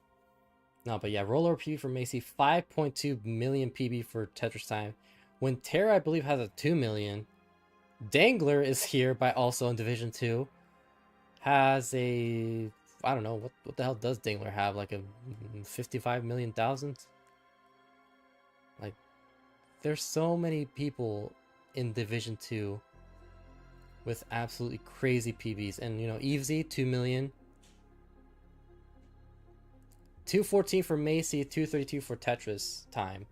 No, but yeah, rollover PB for Maisie, 5.2 million PB for TetrisTime. When Terra, I believe, has a 2 million. Dangler is here by also in Division 2. Has a, I don't know, what the hell does Dangler have? Like a 55 million thousand? Like, there's so many people in Division 2 with absolutely crazy PBs. And, you know, Evesy, 2 million. 214 for Maisie, 232 for TetrisTime.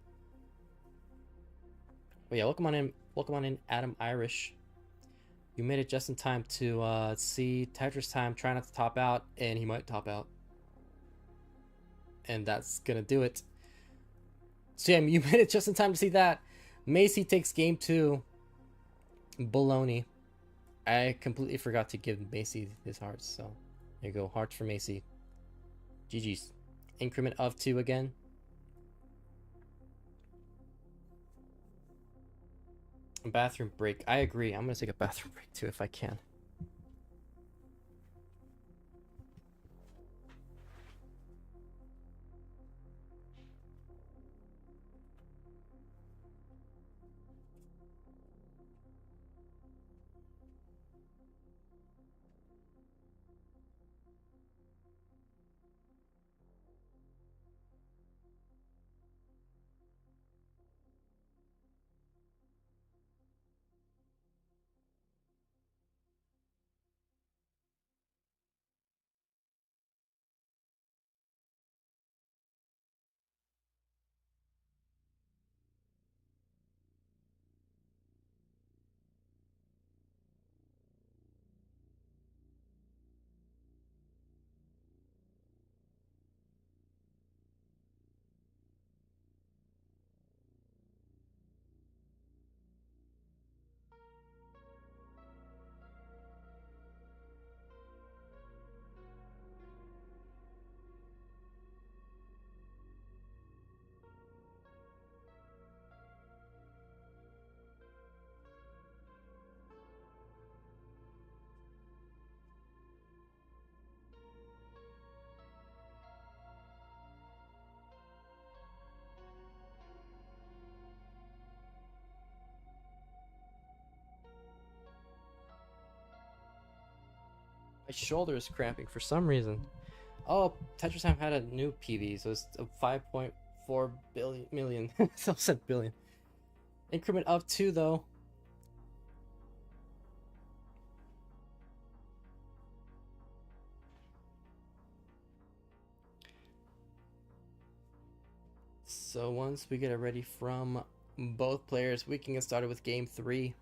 But yeah, welcome on in, Adam Irish. You made it just in time to see TetrisTime try not to top out, and he might top out. And that's gonna do it. So yeah, you made it just in time to see that. Maisie takes game 2. Baloney. I completely forgot to give Maisie his hearts, so there you go. Hearts for Maisie. GG's. Increment of 2 again. Bathroom break. I agree. I'm gonna take a bathroom break too if I can. My shoulder is cramping for some reason. Oh, TetrisTime had a new PB, so it's a 5.4 million. So I said billion. Increment up 2 though. So once we get it ready from both players, we can get started with game 3.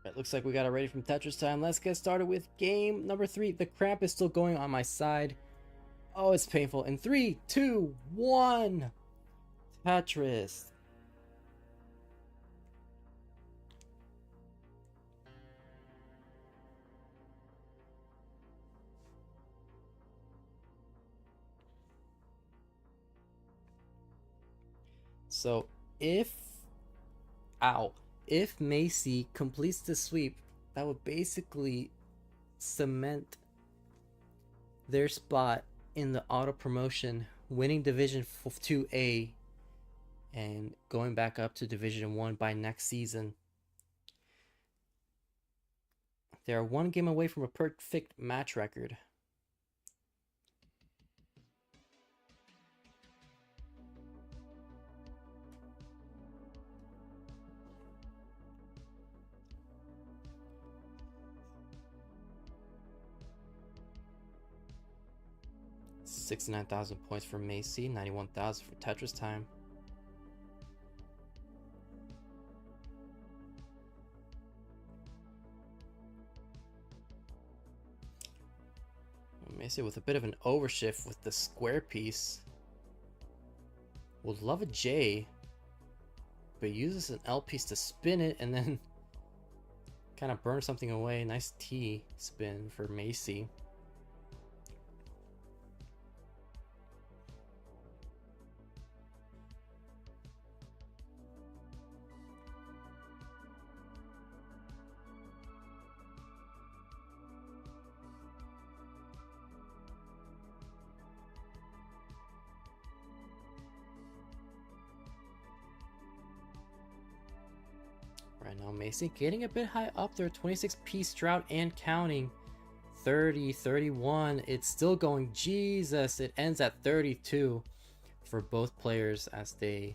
It looks like we got it ready from TetrisTime. Let's get started with game number 3. The cramp is still going on my side. Oh, it's painful. In 3, 2, 1. Tetris. So if Maisie completes the sweep, that would basically cement their spot in the auto promotion, winning Division 2A and going back up to Division 1 by next season. They are 1 game away from a perfect match record. $69,000 points for Maisie, 91,000 for TetrisTime. Maisie with a bit of an overshift with the square piece. Would love a J, but uses an L piece to spin it and then kind of burn something away. Nice T spin for Maisie. Right now, Maisie getting a bit high up there. 26 piece drought and counting. 30, 31. It's still going. Jesus, it ends at 32 for both players as they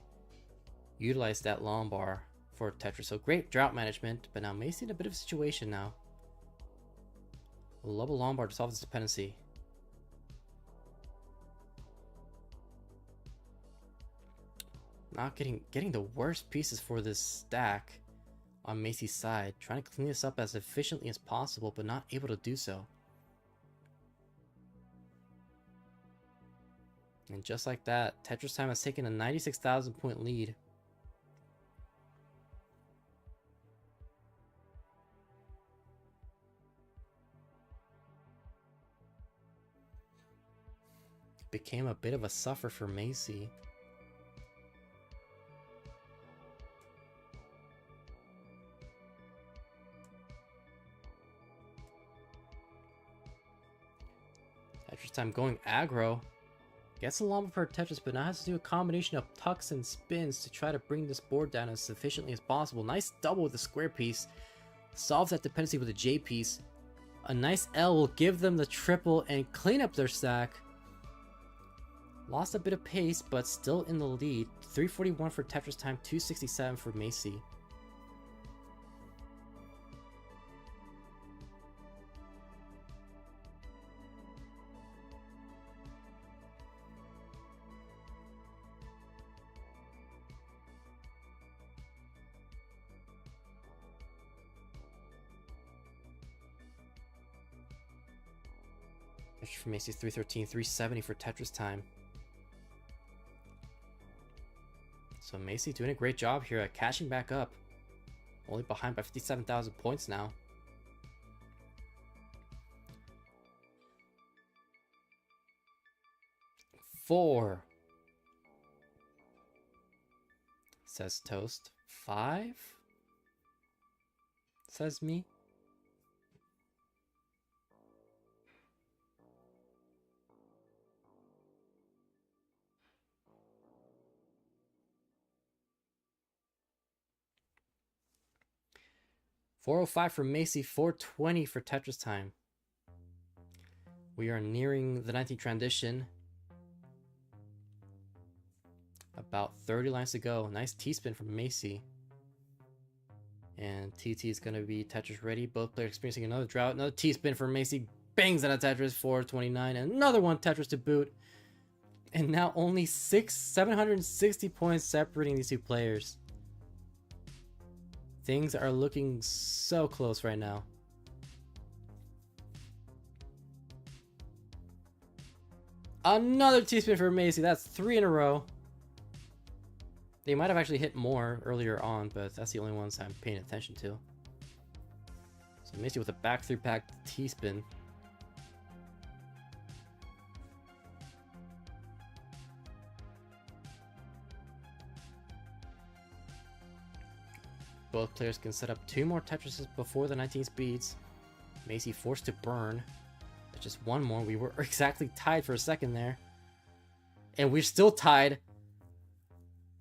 utilize that long bar for Tetris. So great drought management, but now Maisie in a bit of a situation now. Love a long bar to solve this dependency. Not getting the worst pieces for this stack on Maisie's side, trying to clean this up as efficiently as possible, but not able to do so. And just like that, TetrisTime has taken a 96,000 point lead. Became a bit of a suffer for Maisie. TetrisTime going aggro. Gets a long for Tetris, but now has to do a combination of tucks and spins to try to bring this board down as efficiently as possible. Nice double with the square piece. Solves that dependency with a J piece. A nice L will give them the triple and clean up their stack. Lost a bit of pace, but still in the lead. 341 for TetrisTime, 267 for Maisie. Which for Maisie 313, 370 for TetrisTime. So Maisie doing a great job here at catching back up. Only behind by 57,000 points now. Four. Says Toast. 5? Says me. $405 for Maisie, $420 for TetrisTime. We are nearing the 19th transition. About 30 lines to go. Nice T-spin from Maisie. And TT is going to be Tetris ready. Both players experiencing another drought. Another T-spin for Maisie. Bangs out of Tetris, 429. And another one Tetris to boot. And now only 760 points separating these two players. Things are looking so close right now. Another T-spin for Maisie. That's 3 in a row. They might have actually hit more earlier on, but that's the only ones I'm paying attention to. So Maisie with a back 3-pack T-spin. Both players can set up 2 more Tetrises before the 19 speeds. Maisie forced to burn. But just one more. We were exactly tied for a second there. And we're still tied.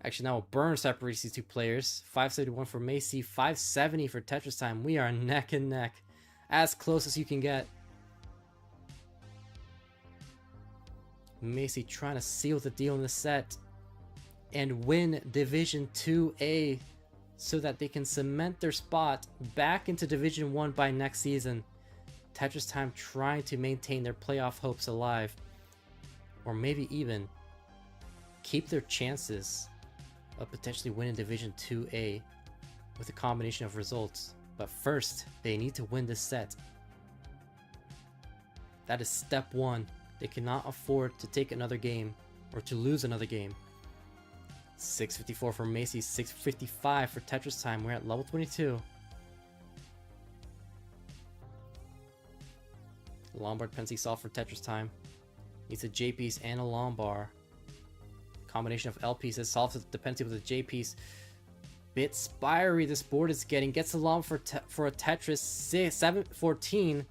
Actually, now a burn separates these two players. 571 for Maisie, 570 for TetrisTime. We are neck and neck. As close as you can get. Maisie trying to seal the deal in the set. And win Division 2A. So that they can cement their spot back into Division 1 by next season. TetrisTime trying to maintain their playoff hopes alive. Or maybe even keep their chances of potentially winning Division 2A with a combination of results. But first, they need to win this set. That is step 1. They cannot afford to take another game or to lose another game. 654 for Maisie, 655 for TetrisTime. We're at level 22. Lombard Pensy solve for TetrisTime. Needs a J piece and a Lombard. Combination of L pieces solves the dependency with a J piece. Bit spiry this board is getting. Gets along for a Tetris 714.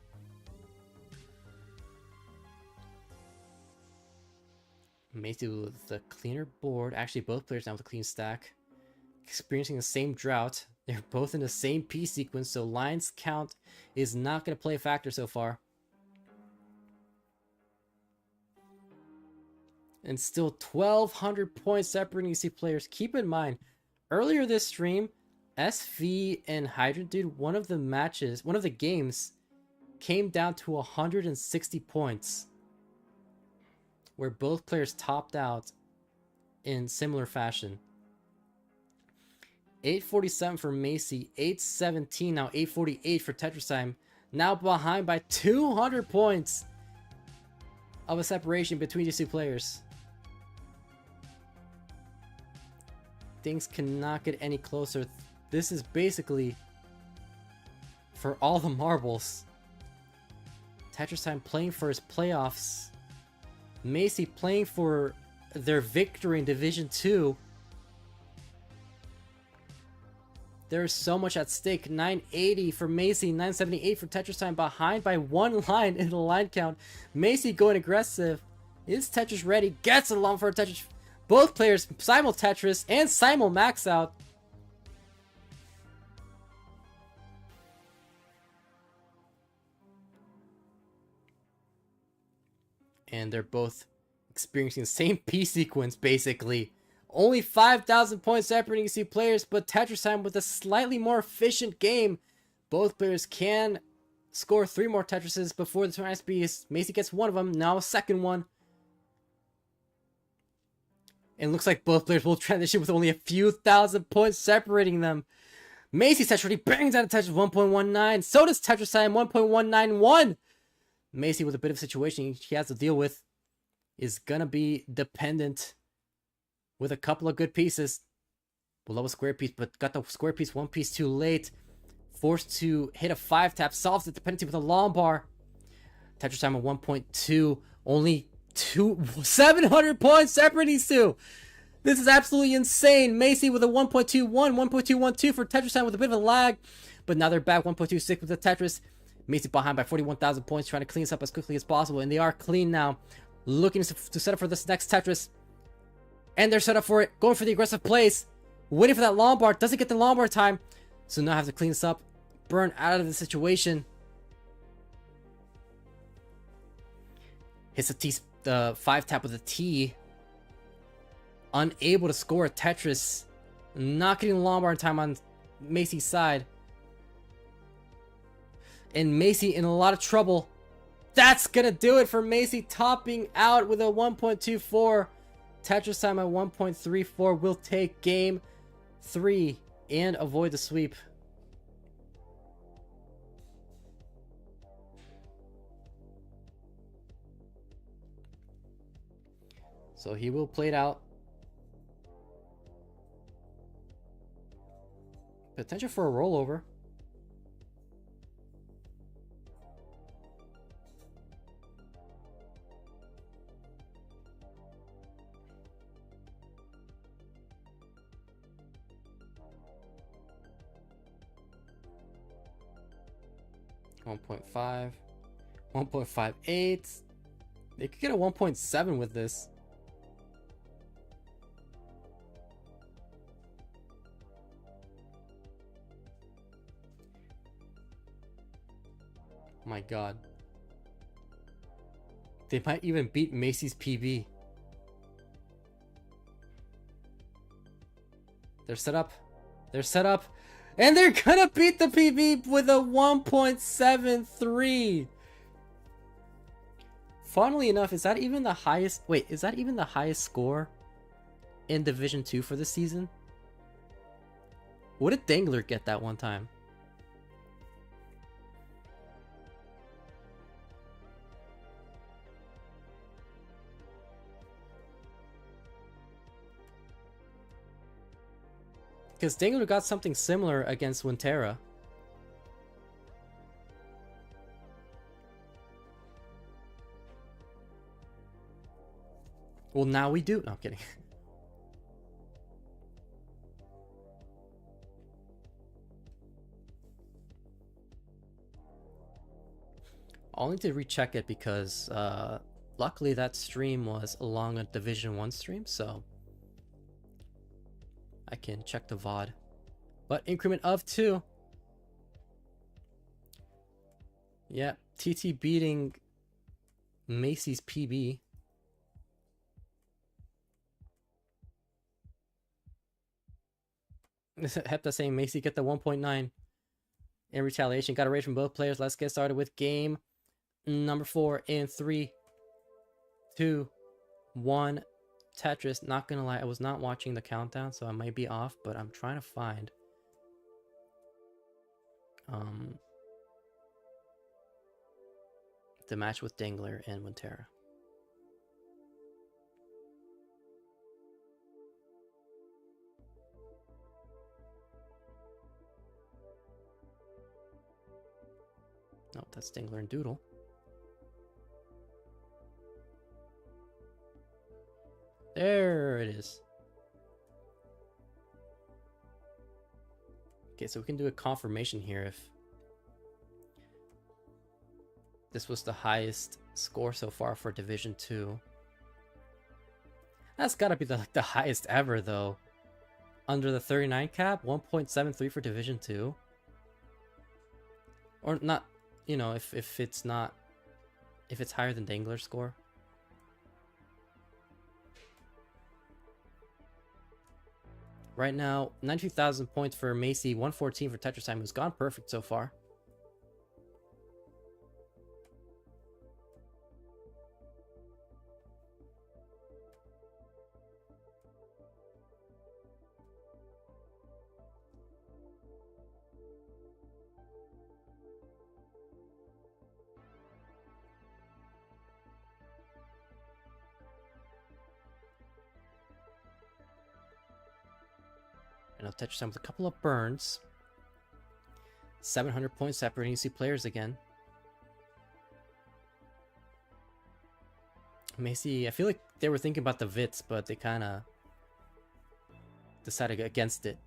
Maisie with the cleaner board. Actually, both players now with a clean stack. Experiencing the same drought. They're both in the same piece sequence, so lines count is not going to play a factor so far. And still 1,200 points separating these two players. Keep in mind, earlier this stream, SV and Hydrant, dude, one of the games came down to 160 points. Where both players topped out in similar fashion. 847 for Maisie, 817, now 848 for TetrisTime. Now behind by 200 points of a separation between these two players. Things cannot get any closer. This is basically for all the marbles. TetrisTime playing for his playoffs. Maisie playing for their victory in Division 2. There's so much at stake. 980 for Maisie, 978 for TetrisTime, behind by 1 line in the line count. Maisie going aggressive. Is Tetris ready? Gets along for a Tetris. Both players simul Tetris and simul max out. And they're both experiencing the same piece sequence, basically. Only 5,000 points separating these two players, but TetrisTime with a slightly more efficient game. Both players can score 3 more Tetrises before the turn speed. Maisie gets one of them, now a second one. And looks like both players will transition with only a few thousand points separating them. Maisie's Tetris already bangs out of Tetris 1.19. So does TetrisTime 1.191. Maisie, with a bit of a situation he has to deal with, is gonna be dependent with a couple of good pieces. Below a square piece, but got the square piece one piece too late. Forced to hit a 5-tap, solves the dependency with a long bar. TetrisTime at 1.2, only 700 points separate these two. This is absolutely insane. Maisie with a 1.21, 1.212 for TetrisTime with a bit of a lag, but now they're back 1.26 with the Tetris. Maisie behind by 41,000 points, trying to clean this up as quickly as possible, and they are clean now. Looking to set up for this next Tetris, and they're set up for it, going for the aggressive plays, waiting for that long bar, doesn't get the long bar time, so now have to clean this up, burn out of the situation. Hits the 5-tap with a T, unable to score a Tetris, not getting the long bar in time on Maisie's side, and Maisie in a lot of trouble. That's gonna do it for Maisie, topping out with a 1.24. TetrisTime at 1.34 will take game 3 and avoid the sweep. So he will play it out. Potential for a rollover. .5, 1.58. They could get a 1.7 with this. Oh my god. They might even beat Maisie's PB. They're set up. They're set up. And they're gonna beat the PB with a 1.73. Funnily enough, is that even the highest? Wait, is that even the highest score in Division 2 for this season? What did Dangler get that one time? Because Dangler got something similar against Winterra. Well, now we do. No, I'm kidding. I'll need to recheck it because luckily that stream was along a Division 1 stream, so I can check the VOD. But increment of 2. Yeah, TT beating Maisie's PB. Hepta saying Maisie get the 1.9 in retaliation. Got a raid from both players. Let's get started with game number 4 in 3, 2, 1. Tetris. Not gonna lie, I was not watching the countdown, so I might be off, but I'm trying to find the match with Dangler and Winterra. No, that's Dangler and Doodle. There it is. Okay, so we can do a confirmation here if this was the highest score so far for Division 2. That's gotta be the highest ever though. Under the 39 cap, 1.73 for Division 2. Or not, you know, if it's not, if it's higher than Dangler's score. Right now, 92,000 points for Maisie, 114 for TetrisTime, who's gone perfect so far. And I'll Tetris Time with a couple of burns. 700 points separating you see players again. Maisie, I feel like they were thinking about the Vits, but they kind of decided against it.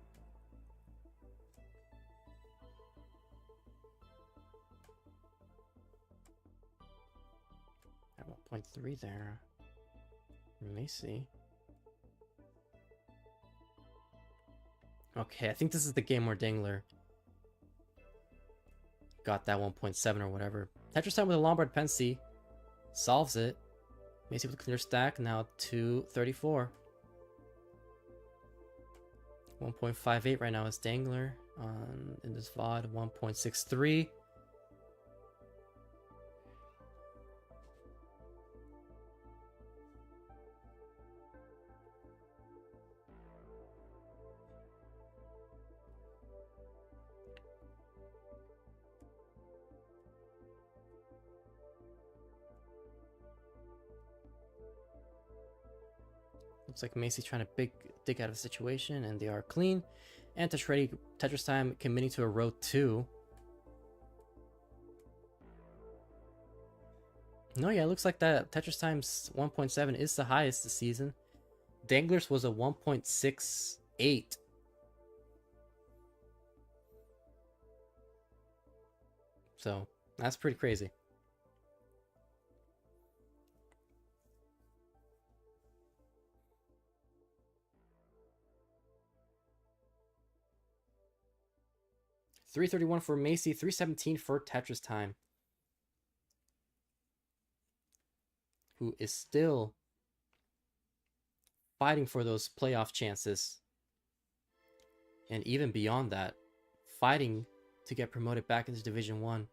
At 1.3 there. Maisie. Okay, I think this is the game where Dangler got that 1.7 or whatever. TetrisTime with a Lombard Pensy. Solves it. Maisie with a clear stack. Now 234. 1.58 right now is Dangler. In this VOD, 1.63. Looks like Maisie's trying to dig out of the situation, and they are clean. And TetrisTime committing to a row 2. No, yeah, it looks like that TetrisTime's 1.7 is the highest this season. Dangler's was a 1.68. So, that's pretty crazy. $331 for Maisie, $317 for TetrisTime, who is still fighting for those playoff chances. And even beyond that, fighting to get promoted back into Division 1.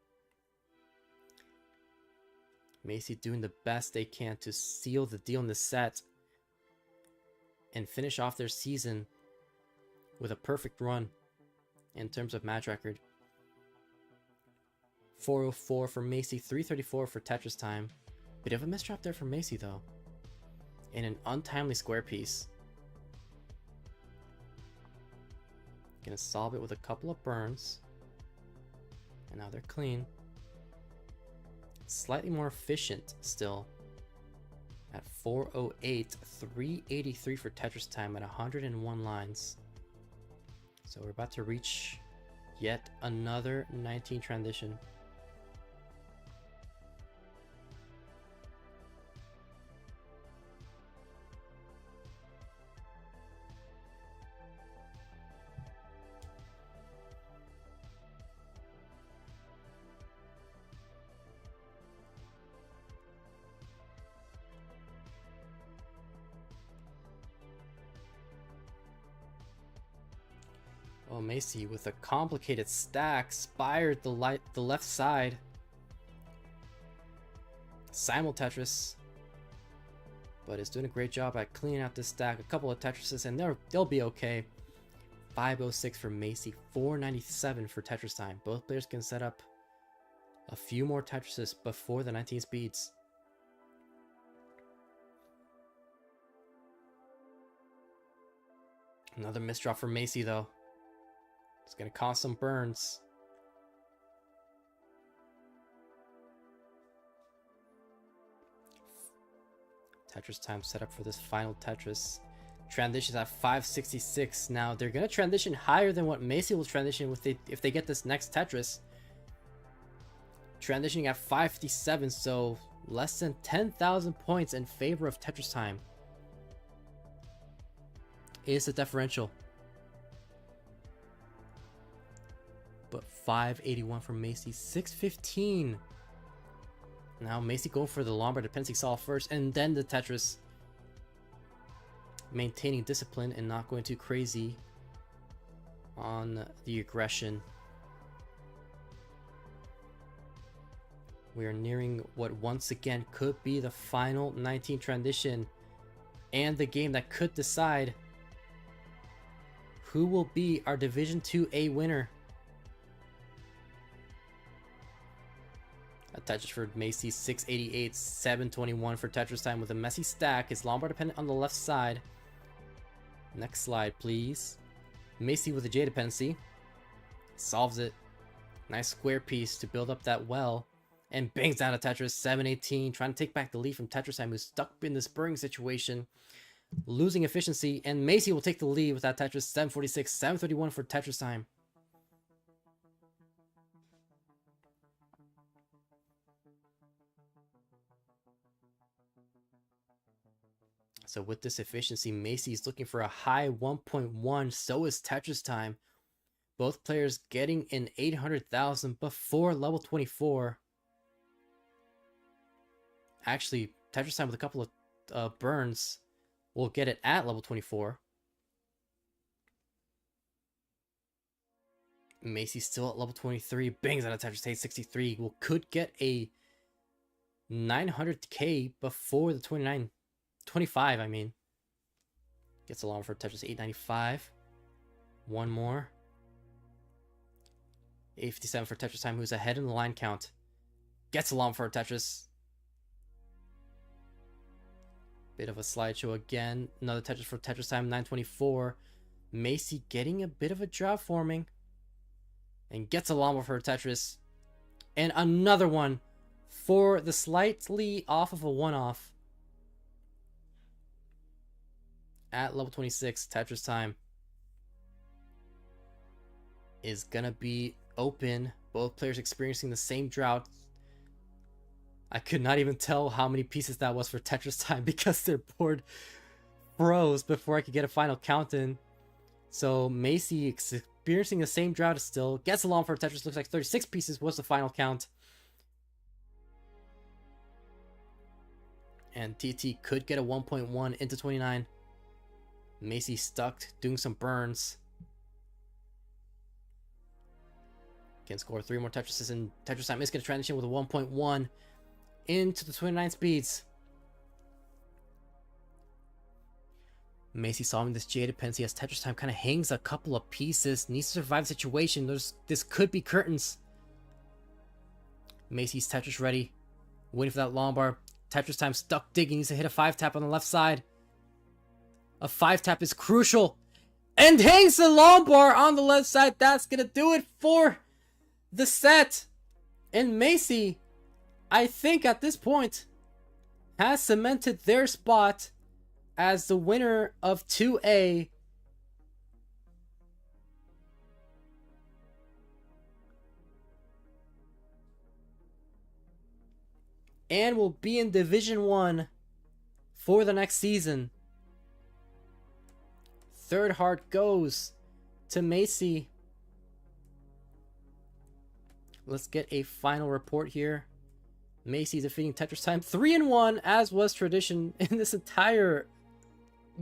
Maisie doing the best they can to seal the deal in the set and finish off their season with a perfect run in terms of match record. 404 for Maisie, 334 for TetrisTime. Bit of a misdrop there for Maisie though. In an untimely square piece. Gonna solve it with a couple of burns. And now they're clean. Slightly more efficient still. At 408, 383 for TetrisTime at 101 lines. So we're about to reach yet another 19 transition. Oh, Maisie with a complicated stack spired the left side. Simul Tetris, but is doing a great job at cleaning out this stack. A couple of Tetrises and they'll be okay. 506 for Maisie, 497 for TetrisTime. Both players can set up a few more Tetrises before the 19 speeds. Another misdrop for Maisie though. It's going to cause some burns. TetrisTime set up for this final Tetris. Transitions at 566. Now they're going to transition higher than what Maisie will transition with if they get this next Tetris. Transitioning at 557, so less than 10,000 points in favor of TetrisTime. Is the differential. But 581 for Maisie, 615. Now Maisie going for the Lombard Pensy solve first, and then the Tetris. Maintaining discipline and not going too crazy on the aggression. We are nearing what once again could be the final 19 transition and the game that could decide who will be our Division 2A winner. A Tetris for Maisie, 688, 721 for TetrisTime with a messy stack. Is Lombard dependent on the left side. Next slide, please. Maisie with a J dependency. Solves it. Nice square piece to build up that well. And bangs down a Tetris. 7-18. Trying to take back the lead from TetrisTime, who's stuck in this burning situation. Losing efficiency. And Maisie will take the lead with that Tetris. 7-46. 7-31 for TetrisTime. So with this efficiency, Maisie is looking for a high 1.1. So is TetrisTime. Both players getting in 800,000 before level 24. Actually, TetrisTime with a couple of burns will get it at level 24. Maisie still at level 23. Bangs on a Tetris 863. Could get a 900k before the 25, I mean. Gets along for Tetris 895. One more. 857 for TetrisTime, who's ahead in the line count. Gets along for Tetris. Bit of a slideshow again. Another Tetris for TetrisTime, 924. Maisie getting a bit of a drought forming. And gets along with her Tetris. And another one for the slightly off of a one-off. At level 26, TetrisTime is gonna be open. Both players experiencing the same drought. I could not even tell how many pieces that was for TetrisTime because their board froze before I could get a final count in. So Maisie experiencing the same drought still. Gets along for Tetris. Looks like 36 pieces was the final count. And TT could get a 1.1 into 29. Maisie stuck, doing some burns. Can score 3 more Tetrises, and TetrisTime is going to transition with a 1.1 into the 29 speeds. Maisie solving this J dependency as TetrisTime kind of hangs a couple of pieces. Needs to survive the situation. This could be curtains. Maisie's Tetris ready. Waiting for that long bar. TetrisTime stuck digging. Needs to hit a 5-tap on the left side. A 5-tap is crucial. And hangs the long bar on the left side. That's going to do it for the set. And Maisie, I think at this point, has cemented their spot as the winner of 2A. And will be in Division 1 for the next season. Third heart goes to Maisie. Let's get a final report here. Maisie defeating TetrisTime 3-1, as was tradition in this entire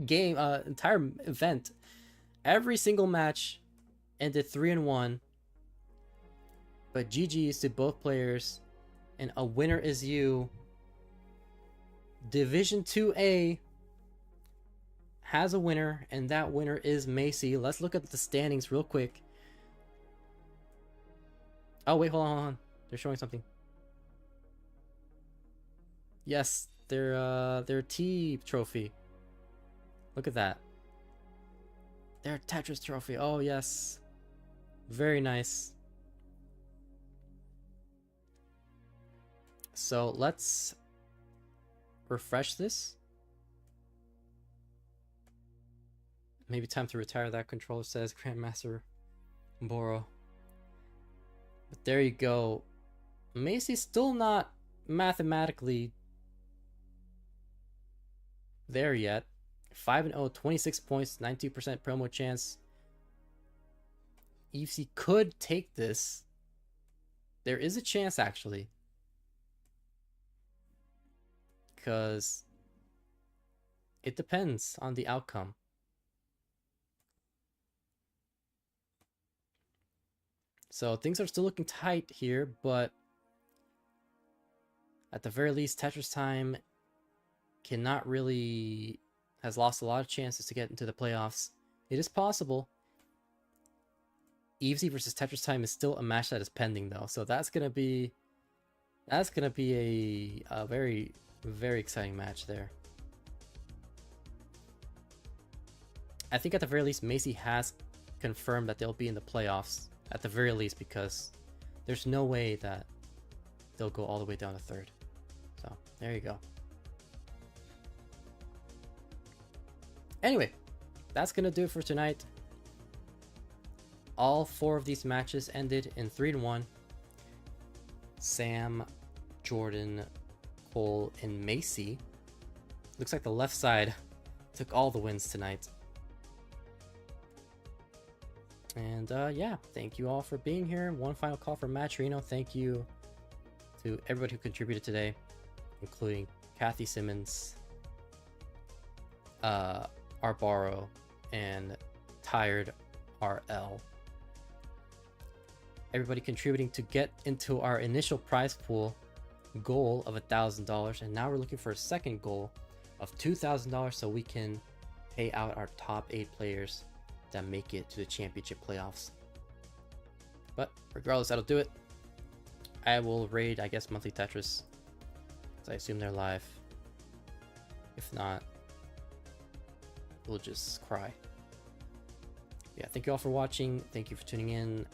game, entire event. Every single match ended 3-1. But GG's to both players, and a winner is you. Division 2A has a winner, and that winner is Maisie. Let's look at the standings real quick. Oh wait, hold on. They're showing something. Yes, their T trophy. Look at that. Their Tetris trophy. Oh yes, very nice. So let's refresh this. Maybe time to retire that controller, says Grandmaster Boro. But there you go. Maisie's still not mathematically there yet. 5-0, 26 points, 92% promo chance. EFC could take this. There is a chance, actually. Because it depends on the outcome. So things are still looking tight here, but at the very least, TetrisTime cannot really, has lost a lot of chances to get into the playoffs. It is possible. EFC versus TetrisTime is still a match that is pending though, so that's gonna be a very, very exciting match there. I think at the very least, Maisie has confirm that they'll be in the playoffs at the very least, because there's no way that they'll go all the way down to third. So there you go. Anyway, that's gonna do it for tonight. All 4 of these matches ended in 3-1. Sam, Jordan, Cole, and Maisie. Looks like the left side took all the wins tonight. And yeah, thank you all for being here. One final call from Matcherino. Thank you to everybody who contributed today, including Kathy Simmons, Arbaro, and Tired RL. Everybody contributing to get into our initial prize pool goal of $1,000, and now we're looking for a second goal of $2,000 so we can pay out our top 8 players that make it to the championship playoffs. But regardless, that'll do it. I will raid, I guess, monthly Tetris, because I assume they're live. If not, we'll just cry. Yeah, thank you all for watching. Thank you for tuning in.